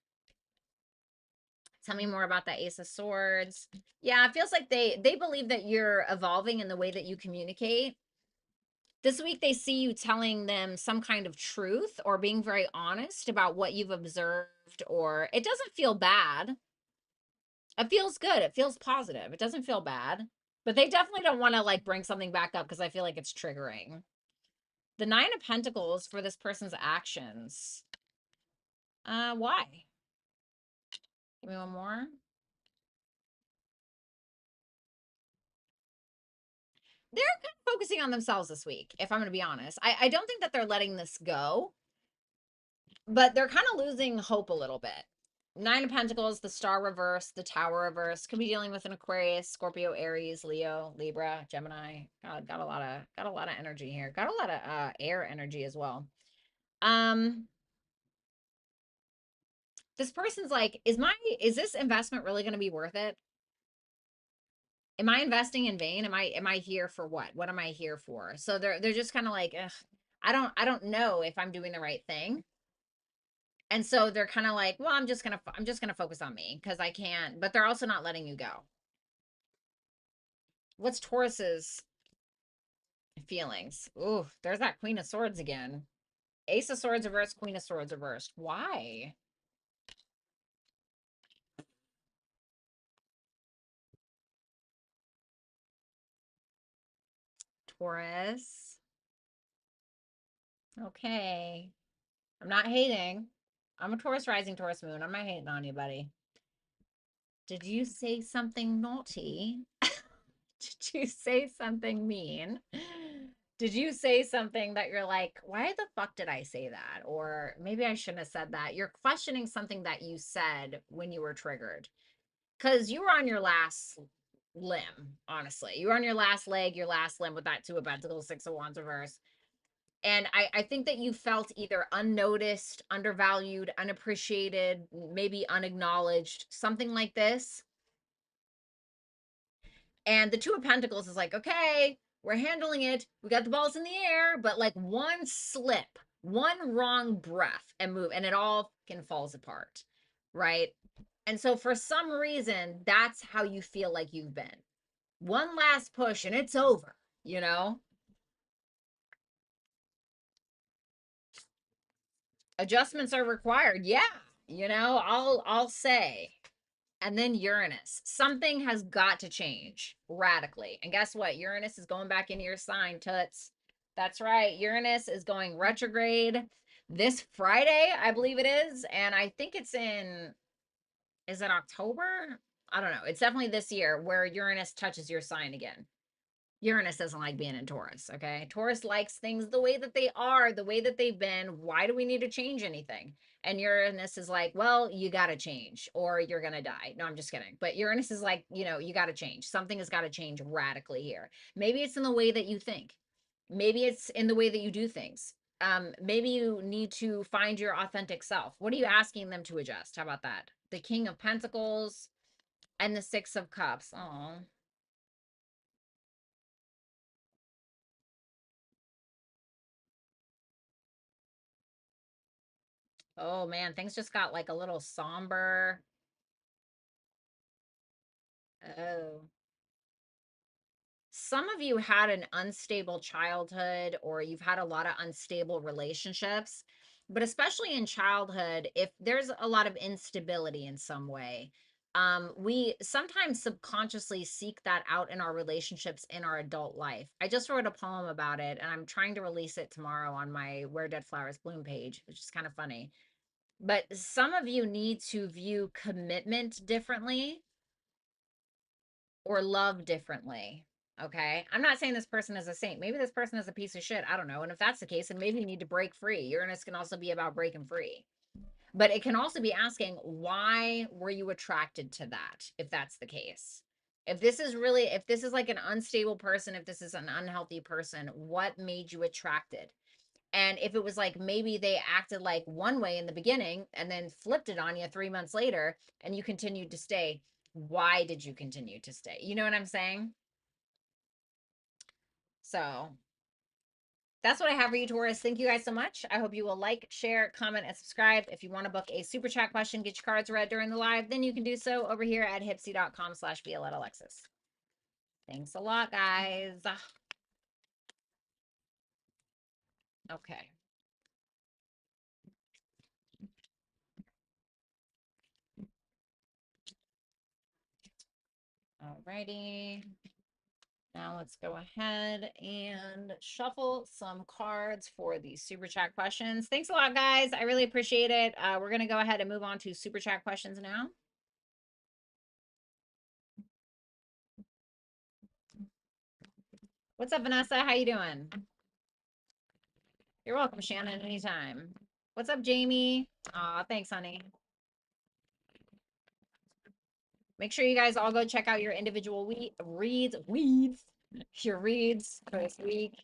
Tell me more about that Ace of Swords. Yeah, it feels like they believe that you're evolving in the way that you communicate. This week they see you telling them some kind of truth or being very honest about what you've observed, or it doesn't feel bad. It feels good. It feels positive. It doesn't feel bad. But they definitely don't want to like bring something back up because I feel like it's triggering. The Nine of Pentacles for this person's actions. Why? Give me one more. They're kind of focusing on themselves this week, if I'm going to be honest. I don't think that they're letting this go, but they're kind of losing hope a little bit. Nine of Pentacles, the Star reverse, the Tower reverse. Could be dealing with an Aquarius, Scorpio, Aries, Leo, Libra, Gemini. Got a lot of energy here. Got a lot of air energy as well. This person's like, is this investment really going to be worth it? Am I investing in vain? Am I here for what? What am I here for? So they're just kind of like, ugh, I don't know if I'm doing the right thing. And so they're kind of like, well, I'm just gonna focus on me because I can't, but they're also not letting you go. What's Taurus's feelings? Ooh, there's that Queen of Swords again. Ace of Swords reversed, Queen of Swords reversed. Why? Taurus. Okay. I'm not hating. I'm a Taurus rising, Taurus moon. I'm not hating on anybody. Did you say something naughty? Did you say something mean? Did you say something that you're like, why the fuck did I say that? Or maybe I shouldn't have said that. You're questioning something that you said when you were triggered. Because you were on your last limb, honestly. You were on your last leg, your last limb with that Two of Pentacles, Six of Wands reverse. And I think that you felt either unnoticed, undervalued, unappreciated, maybe unacknowledged, something like this. And the Two of Pentacles is like, okay, we're handling it. We got the balls in the air, but like one slip, one wrong breath and move, and it all fucking falls apart. Right. And so for some reason, that's how you feel like you've been. One last push and it's over, you know? Adjustments are required. Yeah. I'll say. And then Uranus. Something has got to change radically. And guess what? Uranus is going back into your sign, Toots. That's right. Uranus is going retrograde this Friday, I believe it is. And I think it's is it October? I don't know. It's definitely this year where Uranus touches your sign again. Uranus doesn't like being in Taurus, okay? Taurus likes things the way that they are, the way that they've been. Why do we need to change anything? And Uranus is like, well, you got to change or you're going to die. No, I'm just kidding. But Uranus is like, you got to change. Something has got to change radically here. Maybe it's in the way that you think. Maybe it's in the way that you do things. Maybe you need to find your authentic self. What are you asking them to adjust? How about that? The King of Pentacles and the Six of Cups. Oh, oh man, things just got like a little somber. Oh. Some of you had an unstable childhood or you've had a lot of unstable relationships, but especially in childhood, if there's a lot of instability in some way, we sometimes subconsciously seek that out in our relationships in our adult life. I just wrote a poem about it and I'm trying to release it tomorrow on my Where Dead Flowers Bloom page, which is kind of funny. But some of you need to view commitment differently or love differently. Okay. I'm not saying this person is a saint. Maybe this person is a piece of shit. I don't know. And if that's the case, then maybe you need to break free. Uranus can also be about breaking free. But it can also be asking, why were you attracted to that? If that's the case. If this is like an unstable person, if this is an unhealthy person, what made you attracted? And if it was like maybe they acted like one way in the beginning and then flipped it on you 3 months later and you continued to stay, why did you continue to stay? You know what I'm saying? So that's what I have for you, Taurus. Thank you guys so much. I hope you will like, share, comment, and subscribe. If you want to book a super chat question, get your cards read during the live, then you can do so over here at hipsy.com/Violetta Alexis. Thanks a lot, guys. Okay. Alrighty. Now let's go ahead and shuffle some cards for the super chat questions. Thanks a lot, guys. I really appreciate it. We're going to go ahead and move on to super chat questions now. What's up, Vanessa? How you doing? You're welcome, Shannon, anytime. What's up, Jamie? Aw, thanks, honey. Make sure you guys all go check out your individual your reads for this week.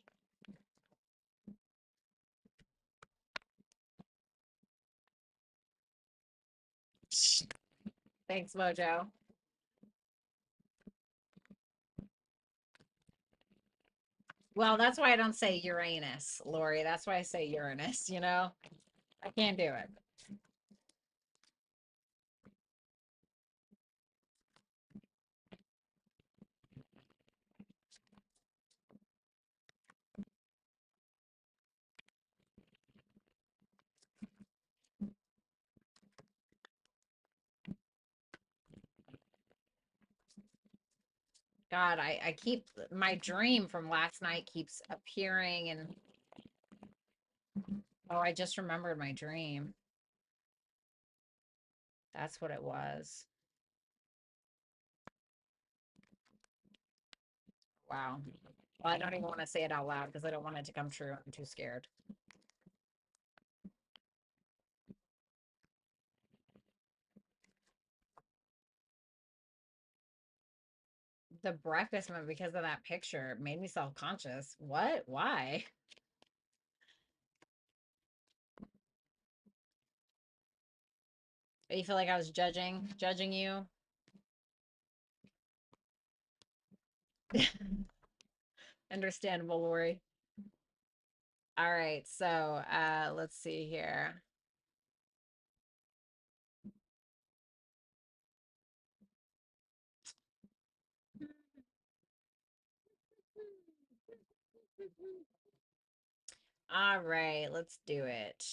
Thanks, Mojo. Well, that's why I don't say Uranus, Lori. That's why I say Uranus, I can't do it. God, I keep my dream from last night keeps appearing and oh, I just remembered my dream. That's what it was. Wow. Well, I don't even want to say it out loud because I don't want it to come true. I'm too scared. The breakfast moment because of that picture made me self-conscious. What? Why? You feel like I was judging you? Understandable, Lori. All right, so let's see here. All right, let's do it.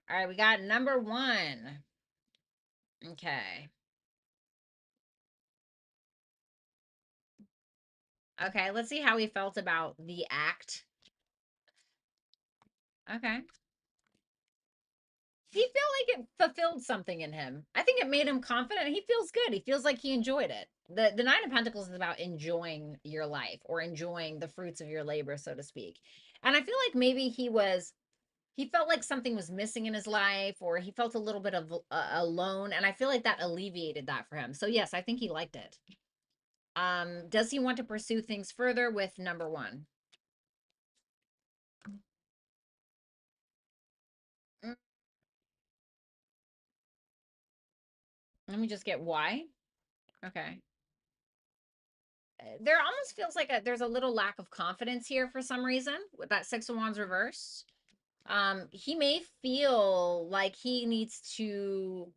All right, we got number one. Okay. Okay, let's see how he felt about the act. Okay. He felt like it fulfilled something in him. I think it made him confident. He feels good. He feels like he enjoyed it. The Nine of Pentacles is about enjoying your life or enjoying the fruits of your labor, so to speak. And I feel like maybe he felt like something was missing in his life or he felt a little bit of alone, and I feel like that alleviated that for him. So yes, I think he liked it. Does he want to pursue things further with number one? Mm, let me just get why. Okay. There almost feels like there's a little lack of confidence here for some reason with that Six of Wands reversed. He may feel like he needs to,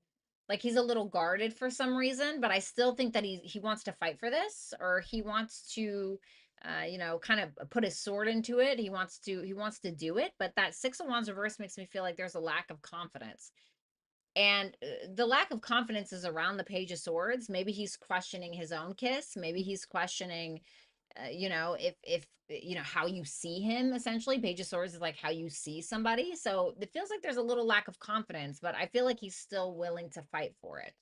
like he's a little guarded for some reason, but I still think that he wants to fight for this, or he wants to kind of put his sword into it. He wants to do it, but that Six of Wands reverse makes me feel like there's a lack of confidence. And the lack of confidence is around the Page of Swords. Maybe he's questioning his own kiss. Maybe he's questioning if how you see him. Essentially, Page of Swords is like how you see somebody, so it feels like there's a little lack of confidence, but I feel like he's still willing to fight for it.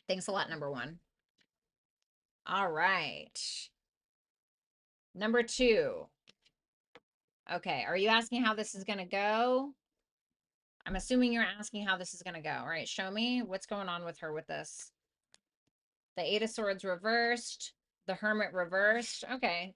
Thanks a lot, number one. All right, number two. Okay, are you asking how this is going to go? I'm assuming you're asking how this is going to go. All right, show me what's going on with her with this. The Eight of Swords reversed, the Hermit reversed. Okay.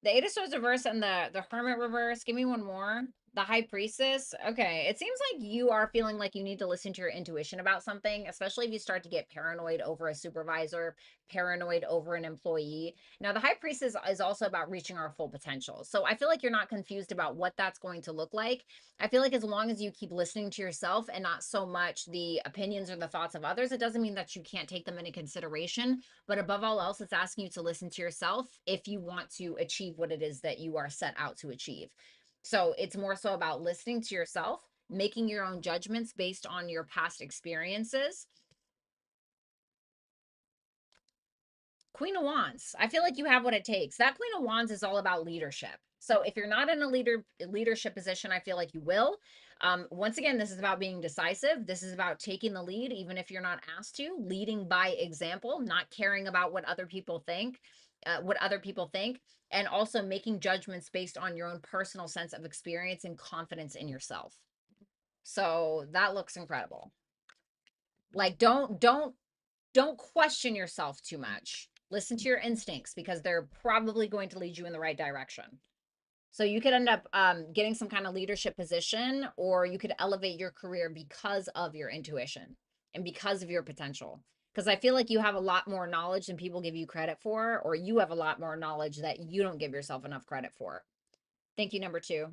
The Eight of Swords reversed and the Hermit reversed. Give me one more. The High Priestess. Okay. It seems like you are feeling like you need to listen to your intuition about something, especially if you start to get paranoid over a supervisor, paranoid over an employee. Now, the High Priestess is also about reaching our full potential. So I feel like you're not confused about what that's going to look like. I feel like as long as you keep listening to yourself and not so much the opinions or the thoughts of others, it doesn't mean that you can't take them into consideration. But above all else, it's asking you to listen to yourself if you want to achieve what it is that you are set out to achieve. So it's more so about listening to yourself, making your own judgments based on your past experiences. Queen of Wands. I feel like you have what it takes. That Queen of Wands is all about leadership. So if you're not in a leadership position, I feel like you will. Once again, this is about being decisive. This is about taking the lead, even if you're not asked to, leading by example, not caring about what other people think, and also making judgments based on your own personal sense of experience and confidence in yourself. So that looks incredible. Like, don't question yourself too much. Listen to your instincts because they're probably going to lead you in the right direction. So you could end up getting some kind of leadership position, or you could elevate your career because of your intuition and because of your potential. Because I feel like you have a lot more knowledge than people give you credit for, or you have a lot more knowledge that you don't give yourself enough credit for. Thank you, number two.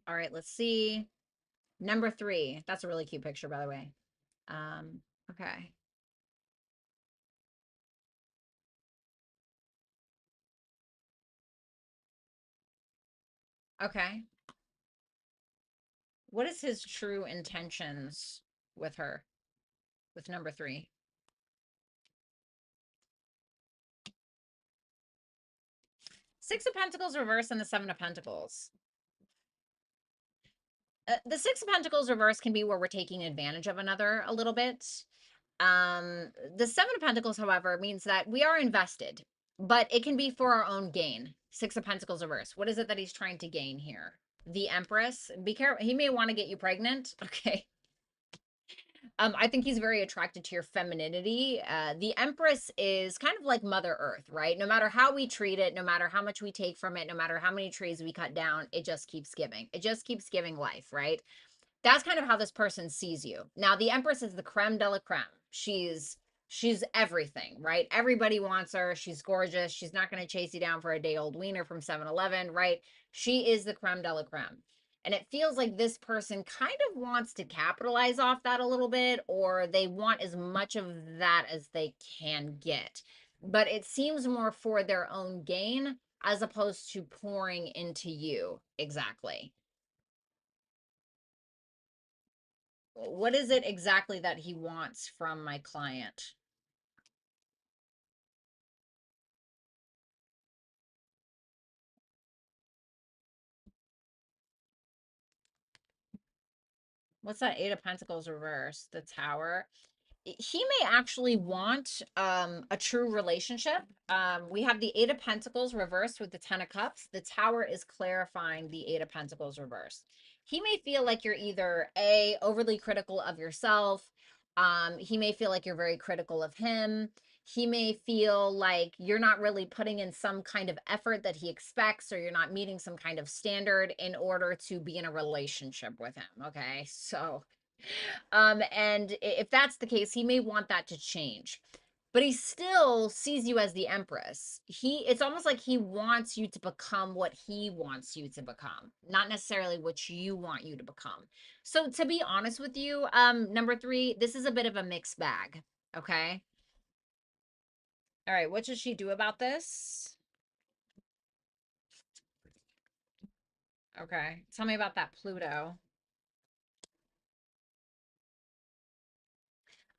All right, let's see. Number three. That's a really cute picture, by the way. Okay. Okay. What is his true intentions with her, with number 3? Six of Pentacles reverse and the Seven of Pentacles. The Six of Pentacles reverse can be where we're taking advantage of another a little bit. The Seven of Pentacles, however, means that we are invested, but it can be for our own gain. Six of Pentacles reverse. What is it that he's trying to gain here? The Empress. Be careful. He may want to get you pregnant. Okay. I think he's very attracted to your femininity. The Empress is kind of like Mother Earth, right? No matter how we treat it, no matter how much we take from it, no matter how many trees we cut down, it just keeps giving. It just keeps giving life, right? That's kind of how this person sees you. Now, the Empress is the creme de la creme. She's everything, right? Everybody wants her. She's gorgeous. She's not going to chase you down for a day old wiener from 7-Eleven, right? She is the creme de la creme. And it feels like this person kind of wants to capitalize off that a little bit, or they want as much of that as they can get. But it seems more for their own gain as opposed to pouring into you. Exactly. What is it exactly that he wants from my client? What's that Eight of Pentacles reverse? The Tower. He may actually want a true relationship. We have the Eight of Pentacles reversed with the Ten of Cups. The Tower is clarifying the Eight of Pentacles reversed. He may feel like you're either A, overly critical of yourself. He may feel like you're very critical of him. He may feel like you're not really putting in some kind of effort that he expects, or you're not meeting some kind of standard in order to be in a relationship with him. Okay. So and if that's the case, he may want that to change. But he still sees you as the Empress. It's almost like he wants you to become what he wants you to become, not necessarily what you want you to become. So to be honest with you, number 3, this is a bit of a mixed bag. Okay. All right. What should she do about this? Okay. Tell me about that Pluto.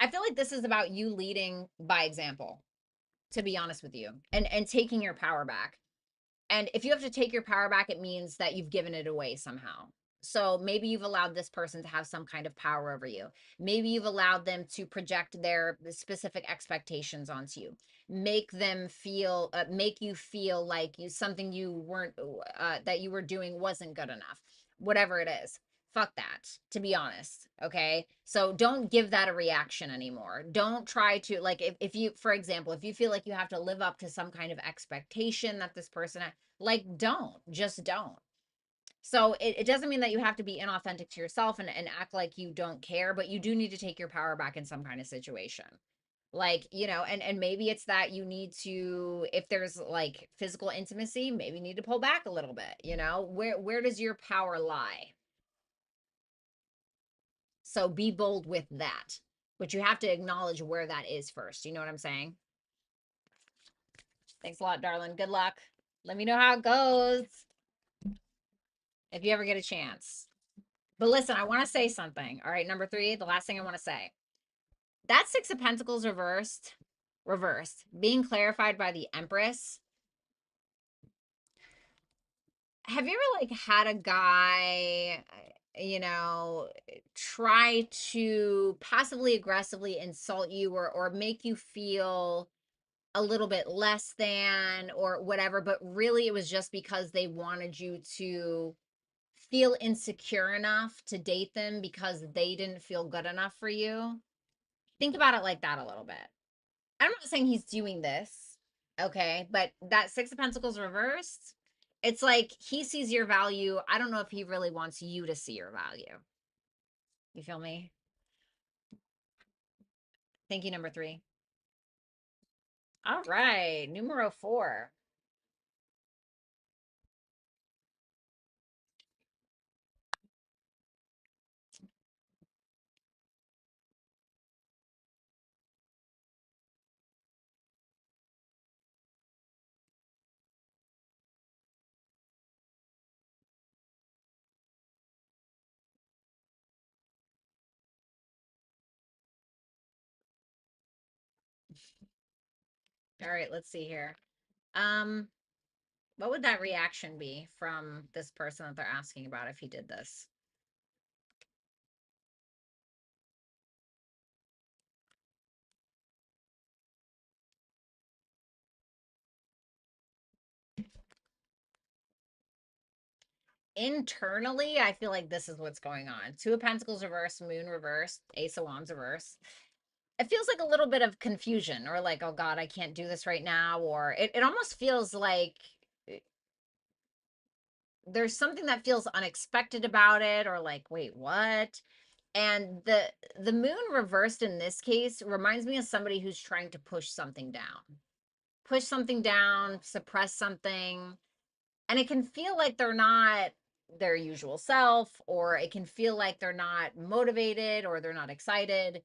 I feel like this is about you leading by example, to be honest with you, and taking your power back. And if you have to take your power back, it means that you've given it away somehow. So maybe you've allowed this person to have some kind of power over you. Maybe you've allowed them to project their specific expectations onto you. Make you feel like something you weren't, that you were doing wasn't good enough. Whatever it is. Fuck that, to be honest. Okay. So don't give that a reaction anymore. Don't try to, like, if you, for example, if you feel like you have to live up to some kind of expectation that this person, like, just don't. So it doesn't mean that you have to be inauthentic to yourself and act like you don't care, but you do need to take your power back in some kind of situation. Like, and maybe it's that you need to, if there's like physical intimacy, maybe you need to pull back a little bit. Where does your power lie? So be bold with that. But you have to acknowledge where that is first. You know what I'm saying? Thanks a lot, darling. Good luck. Let me know how it goes if you ever get a chance. But listen, I want to say something. All right, number 3, the last thing I want to say. That Six of Pentacles reversed, being clarified by the Empress. Have you ever like had a guy, try to passively aggressively insult you, or make you feel a little bit less than or whatever, but really it was just because they wanted you to feel insecure enough to date them because they didn't feel good enough for you? Think about it like that a little bit. I'm not saying he's doing this, okay, but that Six of Pentacles reversed, it's like he sees your value. I don't know if he really wants you to see your value. You feel me? Thank you, number 3. All right, numero 4. All right, let's see here. What would that reaction be from this person that they're asking about if he did this? Internally, I feel like this is what's going on. Two of Pentacles reversed, Moon reversed, Ace of Wands reversed. It feels like a little bit of confusion, or like, oh God, I can't do this right now. Or it almost feels like there's something that feels unexpected about it, or like, wait, what? And the moon reversed in this case reminds me of somebody who's trying to push something down, suppress something. And it can feel like they're not their usual self, or it can feel like they're not motivated or they're not excited.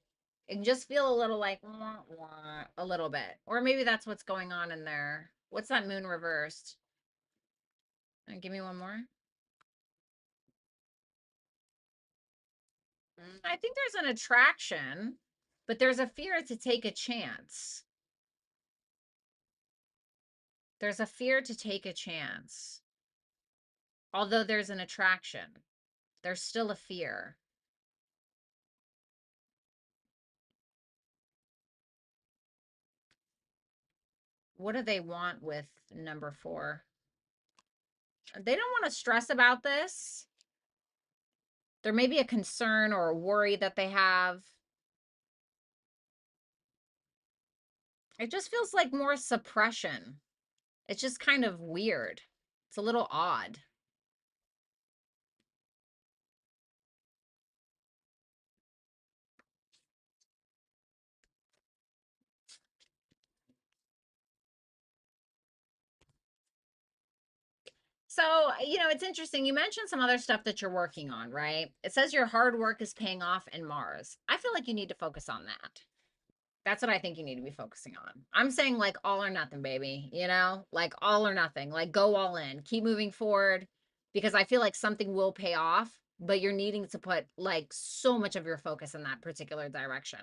It can just feel a little like wah, wah, a little bit. Or maybe that's what's going on in there. What's that moon reversed? Give me one more. I think there's an attraction, but there's a fear to take a chance. There's a fear to take a chance. Although there's an attraction, there's still a fear. What do they want with number 4? They don't want to stress about this. There may be a concern or a worry that they have. It just feels like more suppression. It's just kind of weird. It's a little odd. So, it's interesting. You mentioned some other stuff that you're working on, right? It says your hard work is paying off in Mars. I feel like you need to focus on that. That's what I think you need to be focusing on. I'm saying like all or nothing, baby, like all or nothing, like go all in, keep moving forward, because I feel like something will pay off, but you're needing to put like so much of your focus in that particular direction.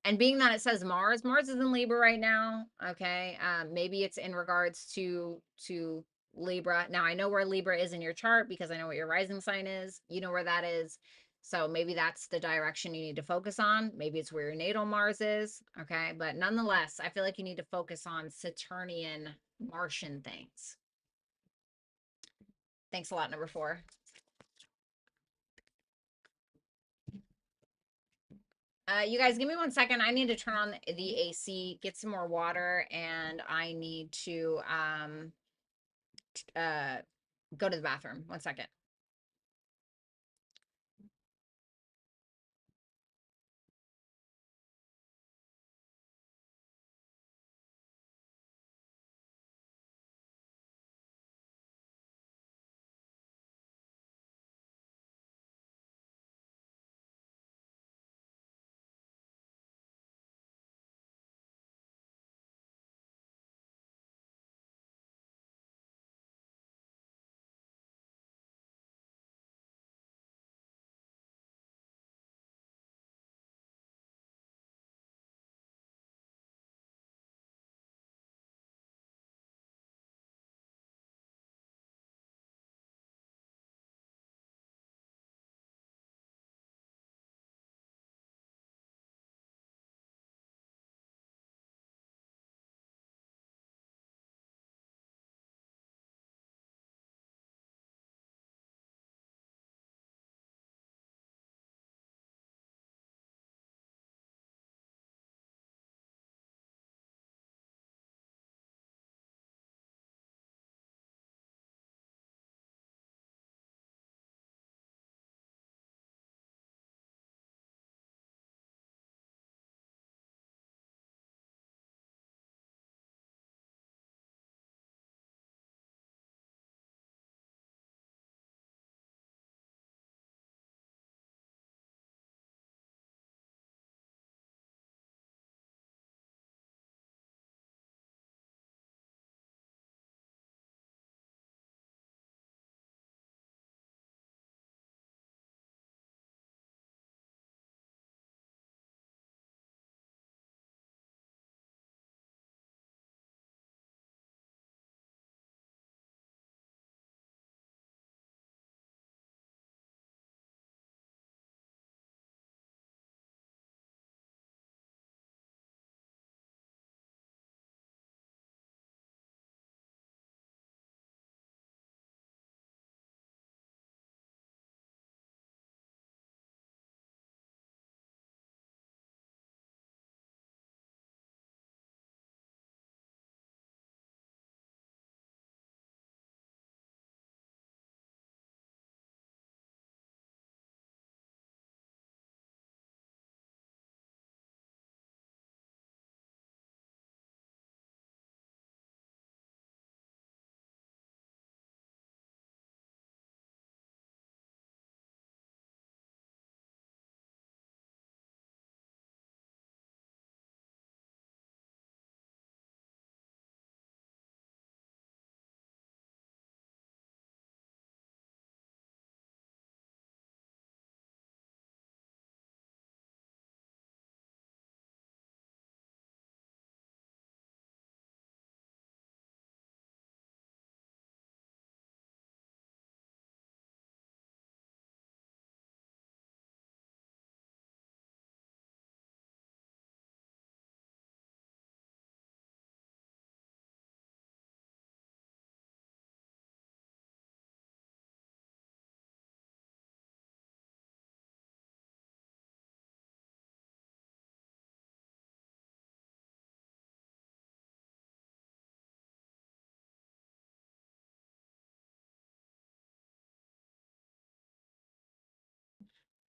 And being that it says Mars is in Libra right now. Okay. Maybe it's in regards to Libra. Now I know where Libra is in your chart because I know what your rising sign is. You know where that is. So maybe that's the direction you need to focus on. Maybe it's where your natal Mars is. Okay. But nonetheless, I feel like you need to focus on Saturnian Martian things. Thanks a lot, number 4. You guys, give me 1 second. I need to turn on the AC, get some more water, and I need to uh go to the bathroom. 1 second.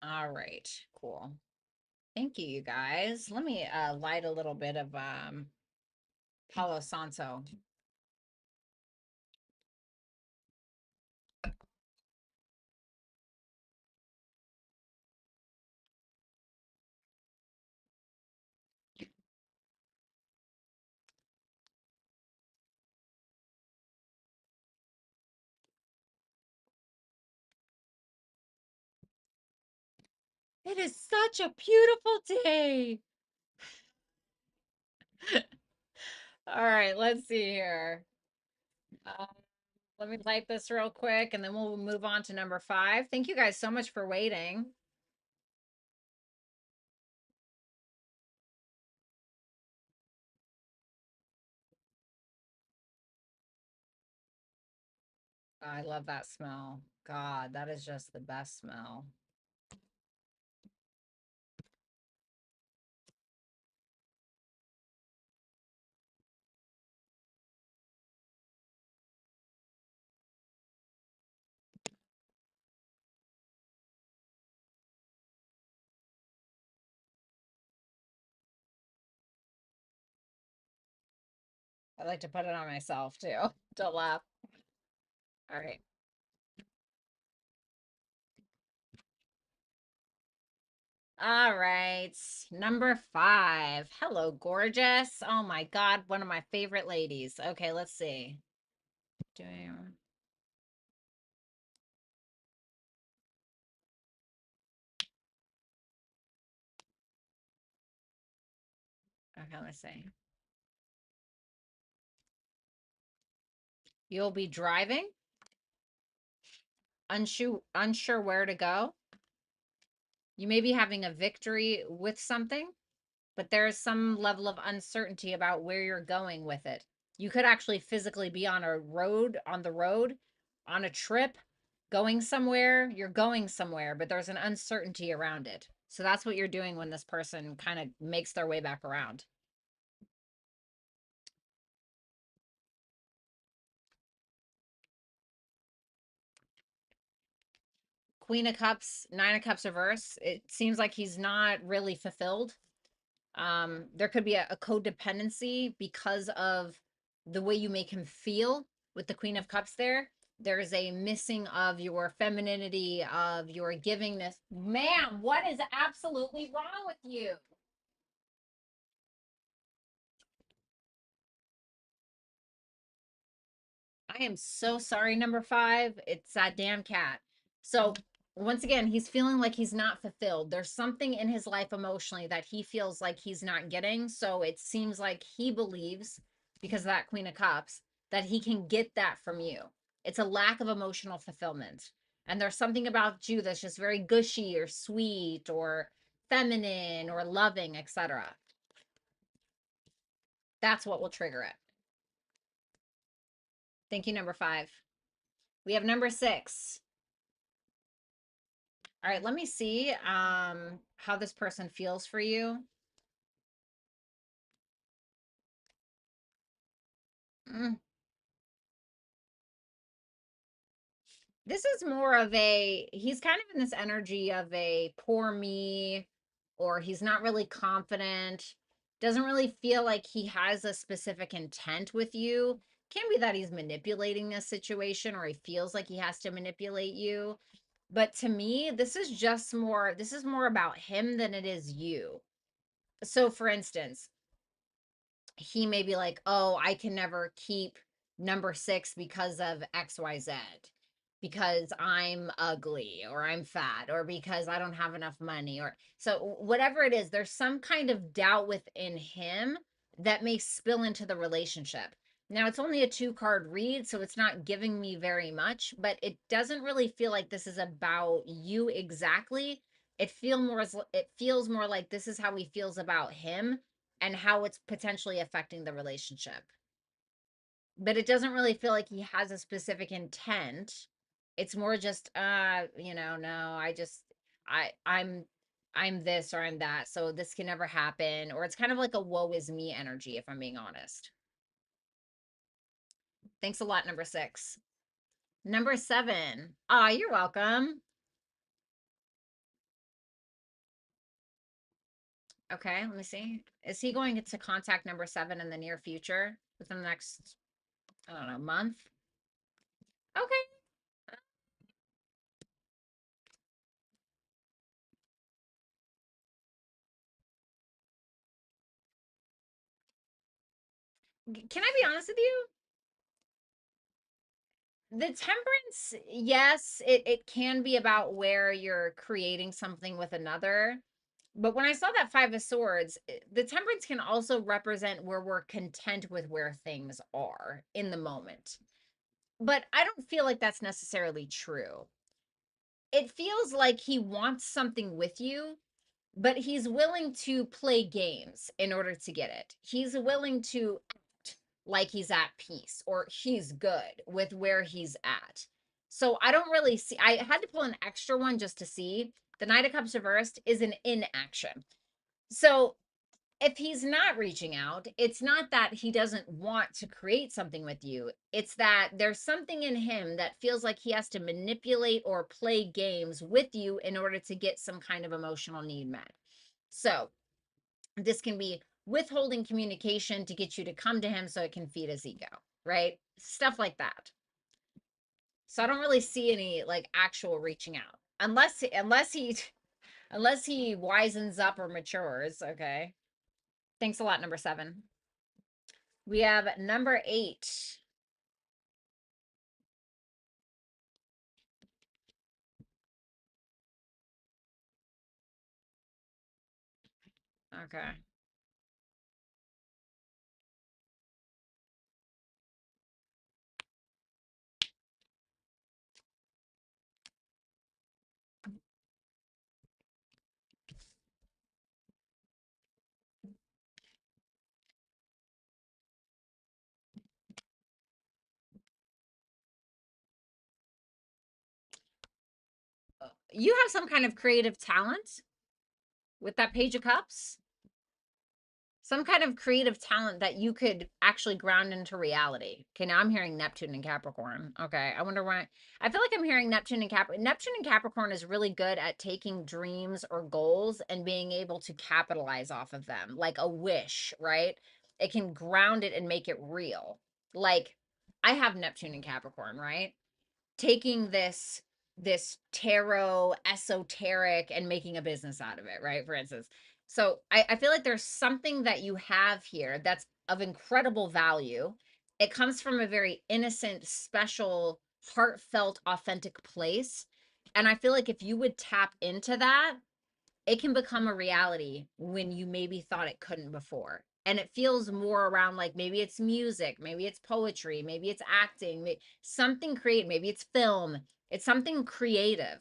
All right, cool. Thank you, you guys. Let me light a little bit of Palo Santo. It is such a beautiful day. All right, let's see here. Uh, let me type this real quick and then we'll move on to number 5. Thank you guys so much for waiting. I love that smell. God, that is just the best smell. I like to put it on myself too. Don't laugh. All right. All right. Number 5. Hello, gorgeous. Oh my God. One of my favorite ladies. Okay, let's see. Doing. Okay, let's see. You'll be driving, unsure where to go. You may be having a victory with something, but there is some level of uncertainty about where you're going with it. You could actually physically be on a road, on the road, on a trip, going somewhere. You're going somewhere, but there's an uncertainty around it. So that's what you're doing when this person kind of makes their way back around. Queen of Cups, Nine of Cups reverse. It seems like he's not really fulfilled. There could be a codependency because of the way you make him feel with the Queen of Cups there. There's a missing of your femininity, of your givingness. Ma'am, what is absolutely wrong with you? I am so sorry, number 5. It's that damn cat. So, once again, he's feeling like he's not fulfilled. There's something in his life emotionally that he feels like he's not getting. So, it seems like he believes, because of that Queen of Cups, that he can get that from you. It's a lack of emotional fulfillment. And there's something about you that's just very gushy or sweet or feminine or loving, etc. That's what will trigger it. Thank you, number 5. We have number 6. All right, let me see how this person feels for you. Mm. This is more of a, he's kind of in this energy of a poor me, or he's not really confident, doesn't really feel like he has a specific intent with you. Can be that he's manipulating this situation or he feels like he has to manipulate you. But to me, this is more about him than it is you. So for instance, he may be like, oh, I can never keep number 6 because of XYZ, because I'm ugly or I'm fat or because I don't have enough money, or so whatever it is, there's some kind of doubt within him that may spill into the relationship. Now, it's only a 2 card read, so it's not giving me very much, but it doesn't really feel like this is about you exactly. It feels more like this is how he feels about him and how it's potentially affecting the relationship. But it doesn't really feel like he has a specific intent. It's more just no, I'm I'm this or I'm that, so this can never happen, or it's kind of like a woe is me energy, if I'm being honest. Thanks a lot, number 6. Number 7. Ah, you're welcome. Okay, let me see. Is he going to contact number 7 in the near future within the next, I don't know, month? Okay. Can I be honest with you? The temperance, yes, it can be about where you're creating something with another. But when I saw that 5 of Swords, the temperance can also represent where we're content with where things are in the moment. But I don't feel like that's necessarily true. It feels like he wants something with you, but he's willing to play games in order to get it. He's willing to act like he's at peace or he's good with where he's at. So I don't really see, I had to pull an extra one just to see. The Knight of Cups reversed is an inaction. So if he's not reaching out, it's not that he doesn't want to create something with you. It's that there's something in him that feels like he has to manipulate or play games with you in order to get some kind of emotional need met. So this can be withholding communication to get you to come to him so it can feed his ego, right? Stuff like that. So I don't really see any like actual reaching out unless he wisens up or matures. Okay. Thanks a lot, number 7. We have number 8. Okay. You have some kind of creative talent with that Page of Cups. Some kind of creative talent that you could actually ground into reality. Okay, now I'm hearing Neptune and Capricorn. Okay, I wonder why. I feel like I'm hearing Neptune and Capricorn. Neptune and Capricorn is really good at taking dreams or goals and being able to capitalize off of them, like a wish, right? It can ground it and make it real. Like I have Neptune and Capricorn, right? Taking this tarot esoteric and making a business out of it, right? For instance. So I feel like there's something that you have here that's of incredible value. It comes from a very innocent, special, heartfelt, authentic place. And I feel like if you would tap into that, it can become a reality when you maybe thought it couldn't before. And it feels more around like maybe it's music, maybe it's poetry, maybe it's acting, something creative, maybe it's film. It's something creative.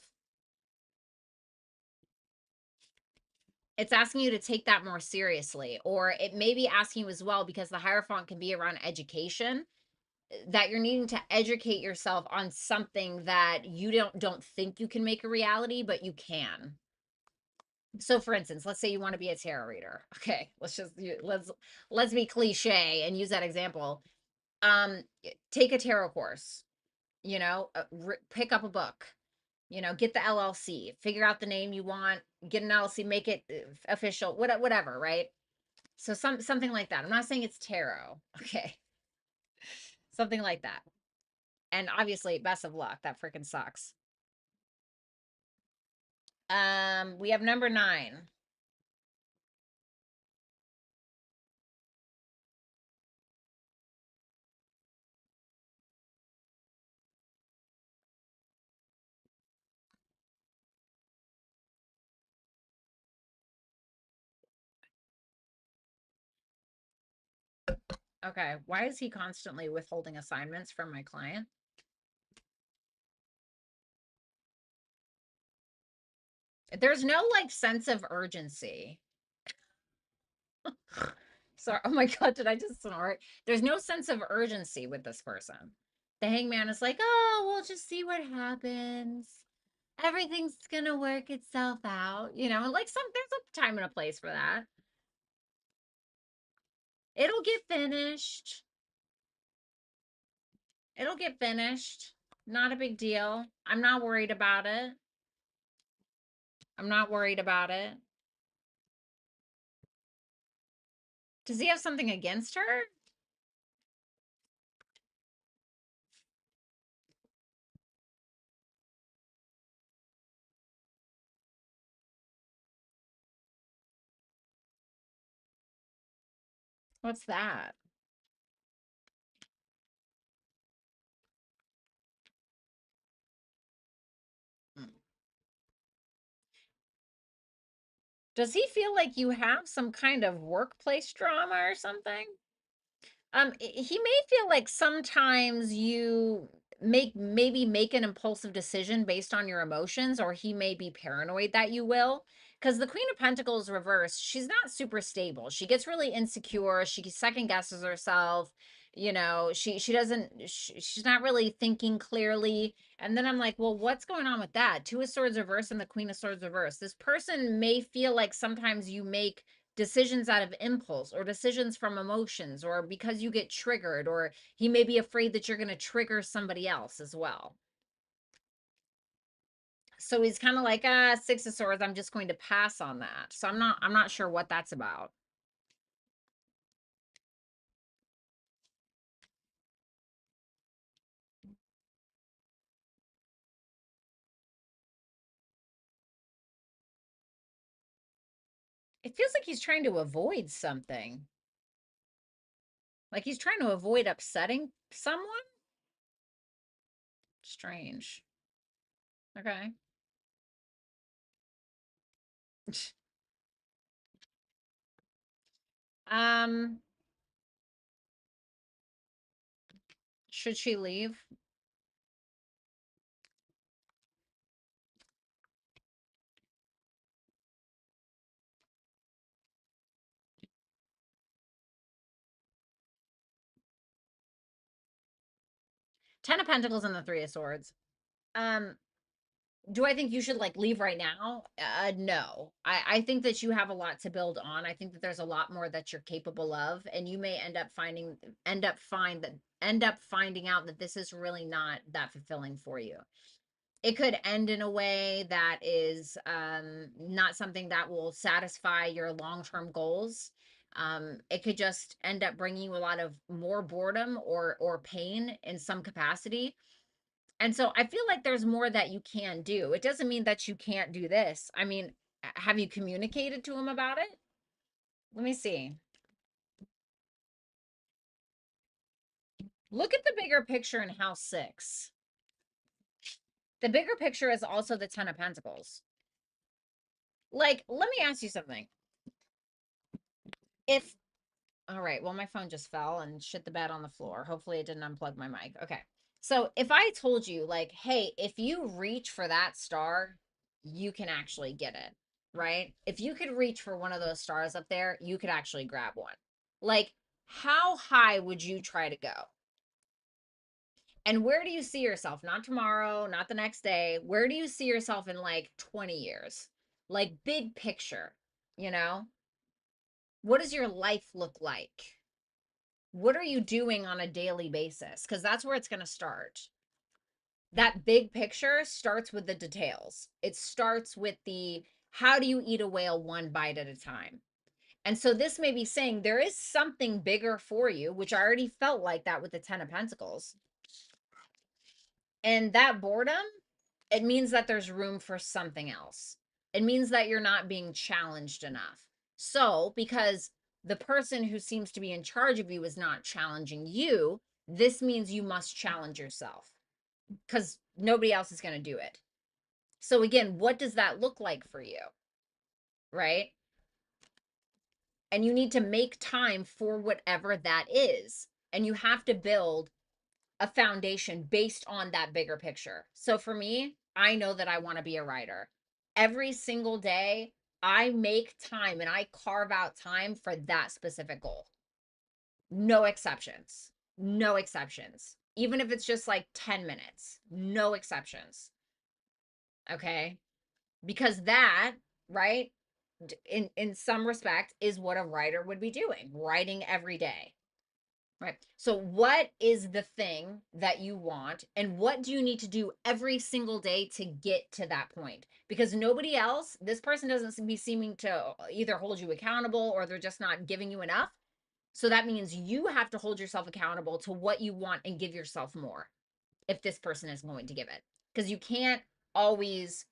It's asking you to take that more seriously, or it may be asking you as well, because the Hierophant can be around education, that you're needing to educate yourself on something that you don't think you can make a reality, but you can. So for instance, let's say you want to be a tarot reader. Okay, let's be cliche and use that example. Take a tarot course, pick up a book, get the LLC, figure out the name you want, get an LLC, make it official, whatever, right? So something like that. I'm not saying it's tarot. Okay. Something like that. And obviously, best of luck. That freaking sucks. We have number 9. Okay. Why is he constantly withholding assignments from my client? There's no like sense of urgency. Sorry. Oh my God, did I just snort? There's no sense of urgency with this person. The hangman is like, oh, we'll just see what happens. Everything's gonna work itself out. Like there's a time and a place for that. It'll get finished. It'll get finished. Not a big deal. I'm not worried about it. I'm not worried about it. Does he have something against her? What's that? Mm. Does he feel like you have some kind of workplace drama or something? He may feel like sometimes you maybe make an impulsive decision based on your emotions, or he may be paranoid that you will. Because the Queen of Pentacles reverse, she's not super stable. She gets really insecure. She second guesses herself. You know, she doesn't. She's not really thinking clearly. And then I'm like, well, what's going on with that? Two of Swords reverse and the Queen of Swords reverse. This person may feel like sometimes you make decisions out of impulse or decisions from emotions or because you get triggered, or he may be afraid that you're going to trigger somebody else as well. So he's kind of like, Six of Swords, I'm just going to pass on that. So I'm not sure what that's about. It feels like he's trying to avoid something. Like he's trying to avoid upsetting someone. Strange. Okay. Um, should she leave? Ten of Pentacles and the Three of Swords. Um, do I think you should like leave right now? No. I think that you have a lot to build on. I think that there's a lot more that you're capable of, and you may end up finding out that this is really not that fulfilling for you. It could end in a way that is not something that will satisfy your long-term goals. It could just end up bringing you a lot of more boredom or pain in some capacity. And so I feel like there's more that you can do. It doesn't mean that you can't do this. I mean, have you communicated to him about it? Let me see. Look at the bigger picture in house 6. The bigger picture is also the 10 of Pentacles. Like, let me ask you something. If, all right, well, my phone just fell and shit the bed on the floor. Hopefully it didn't unplug my mic. Okay. So if I told you, like, hey, if you reach for that star, you can actually get it, right? If you could reach for one of those stars up there, you could actually grab one. Like, how high would you try to go? And where do you see yourself? Not tomorrow, not the next day. Where do you see yourself in like 20 years? Like, big picture, you know? What does your life look like? What are you doing on a daily basis? Because that's where it's going to start. That big picture starts with the details. It starts with the how do you eat a whale one bite at a time? And so this may be saying there is something bigger for you, which I already felt like that with the 10 of Pentacles. And that boredom, it means that there's room for something else. It means that you're not being challenged enough. So, because the person who seems to be in charge of you is not challenging you, this means you must challenge yourself because nobody else is going to do it. So, again, what does that look like for you? Right? And you need to make time for whatever that is. And you have to build a foundation based on that bigger picture. So for me, I know that I want to be a writer. Every single day, I make time and I carve out time for that specific goal. No exceptions. No exceptions. Even if it's just like 10 minutes, no exceptions. Okay? Because that, right? In some respect is what a writer would be doing, writing every day. Right. So, what is the thing that you want, and what do you need to do every single day to get to that point? Because nobody else, this person doesn't be seeming to either hold you accountable or they're just not giving you enough. So that means you have to hold yourself accountable to what you want and give yourself more if this person is going to give it. Because you can't always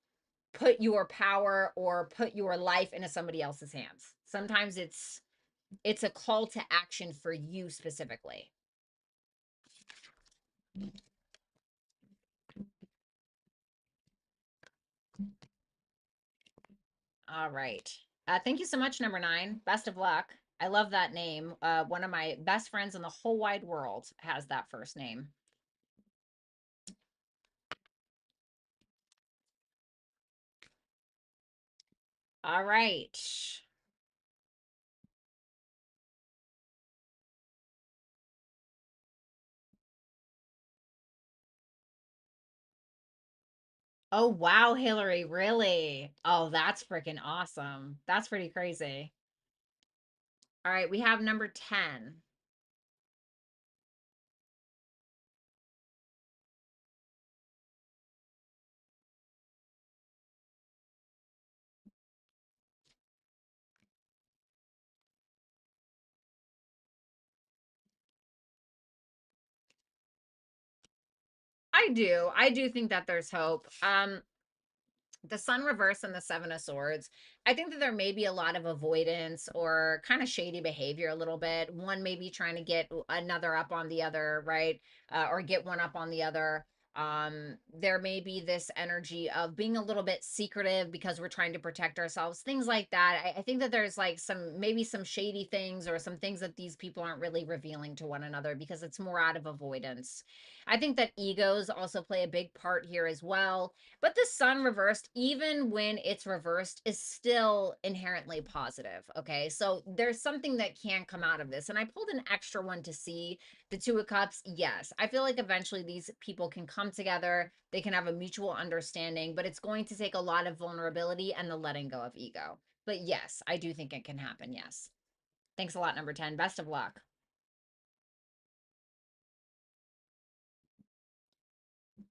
put your power or put your life into somebody else's hands. Sometimes it's a call to action for you specifically. All right. Thank you so much, number 9. Best of luck. I love that name. One of my best friends in the whole wide world has that first name. All right. Oh, wow, Hillary, really? Oh, that's freaking awesome. That's pretty crazy. All right, we have number 10. I do. I do think that there's hope. The sun reverse and the 7 of swords, I think that there may be a lot of avoidance or kind of shady behavior a little bit. One may be trying to get another up on the other, right? Or get one up on the other. There may be this energy of being a little bit secretive because we're trying to protect ourselves, things like that. I think that there's like maybe some shady things or some things that these people aren't really revealing to one another because it's more out of avoidance. I think that egos also play a big part here as well, but the sun reversed, even when it's reversed, is still inherently positive. Okay. So there's something that can come out of this. And I pulled an extra one to see the 2 of Cups. Yes. I feel like eventually these people can come together. They can have a mutual understanding, but it's going to take a lot of vulnerability and the letting go of ego. But yes, I do think it can happen. Yes. Thanks a lot, number 10. Best of luck.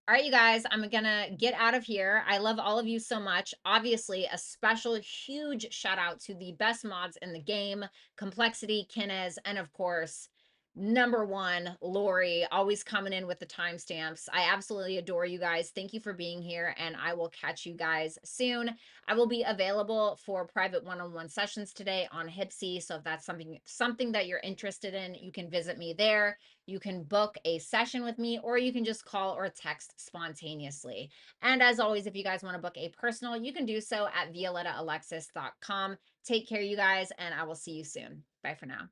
All right, you guys, I'm gonna get out of here. I love all of you so much. Obviously, a special huge shout out to the best mods in the game, Complexity, Kinez, and of course, number 1, Lori, always coming in with the timestamps. I absolutely adore you guys. Thank you for being here, and I will catch you guys soon. I will be available for private one-on-one sessions today on Hipsy, so if that's something that you're interested in, you can visit me there. You can book a session with me, or you can just call or text spontaneously. And as always, if you guys want to book a personal, you can do so at violettaalexis.com. Take care, you guys, and I will see you soon. Bye for now.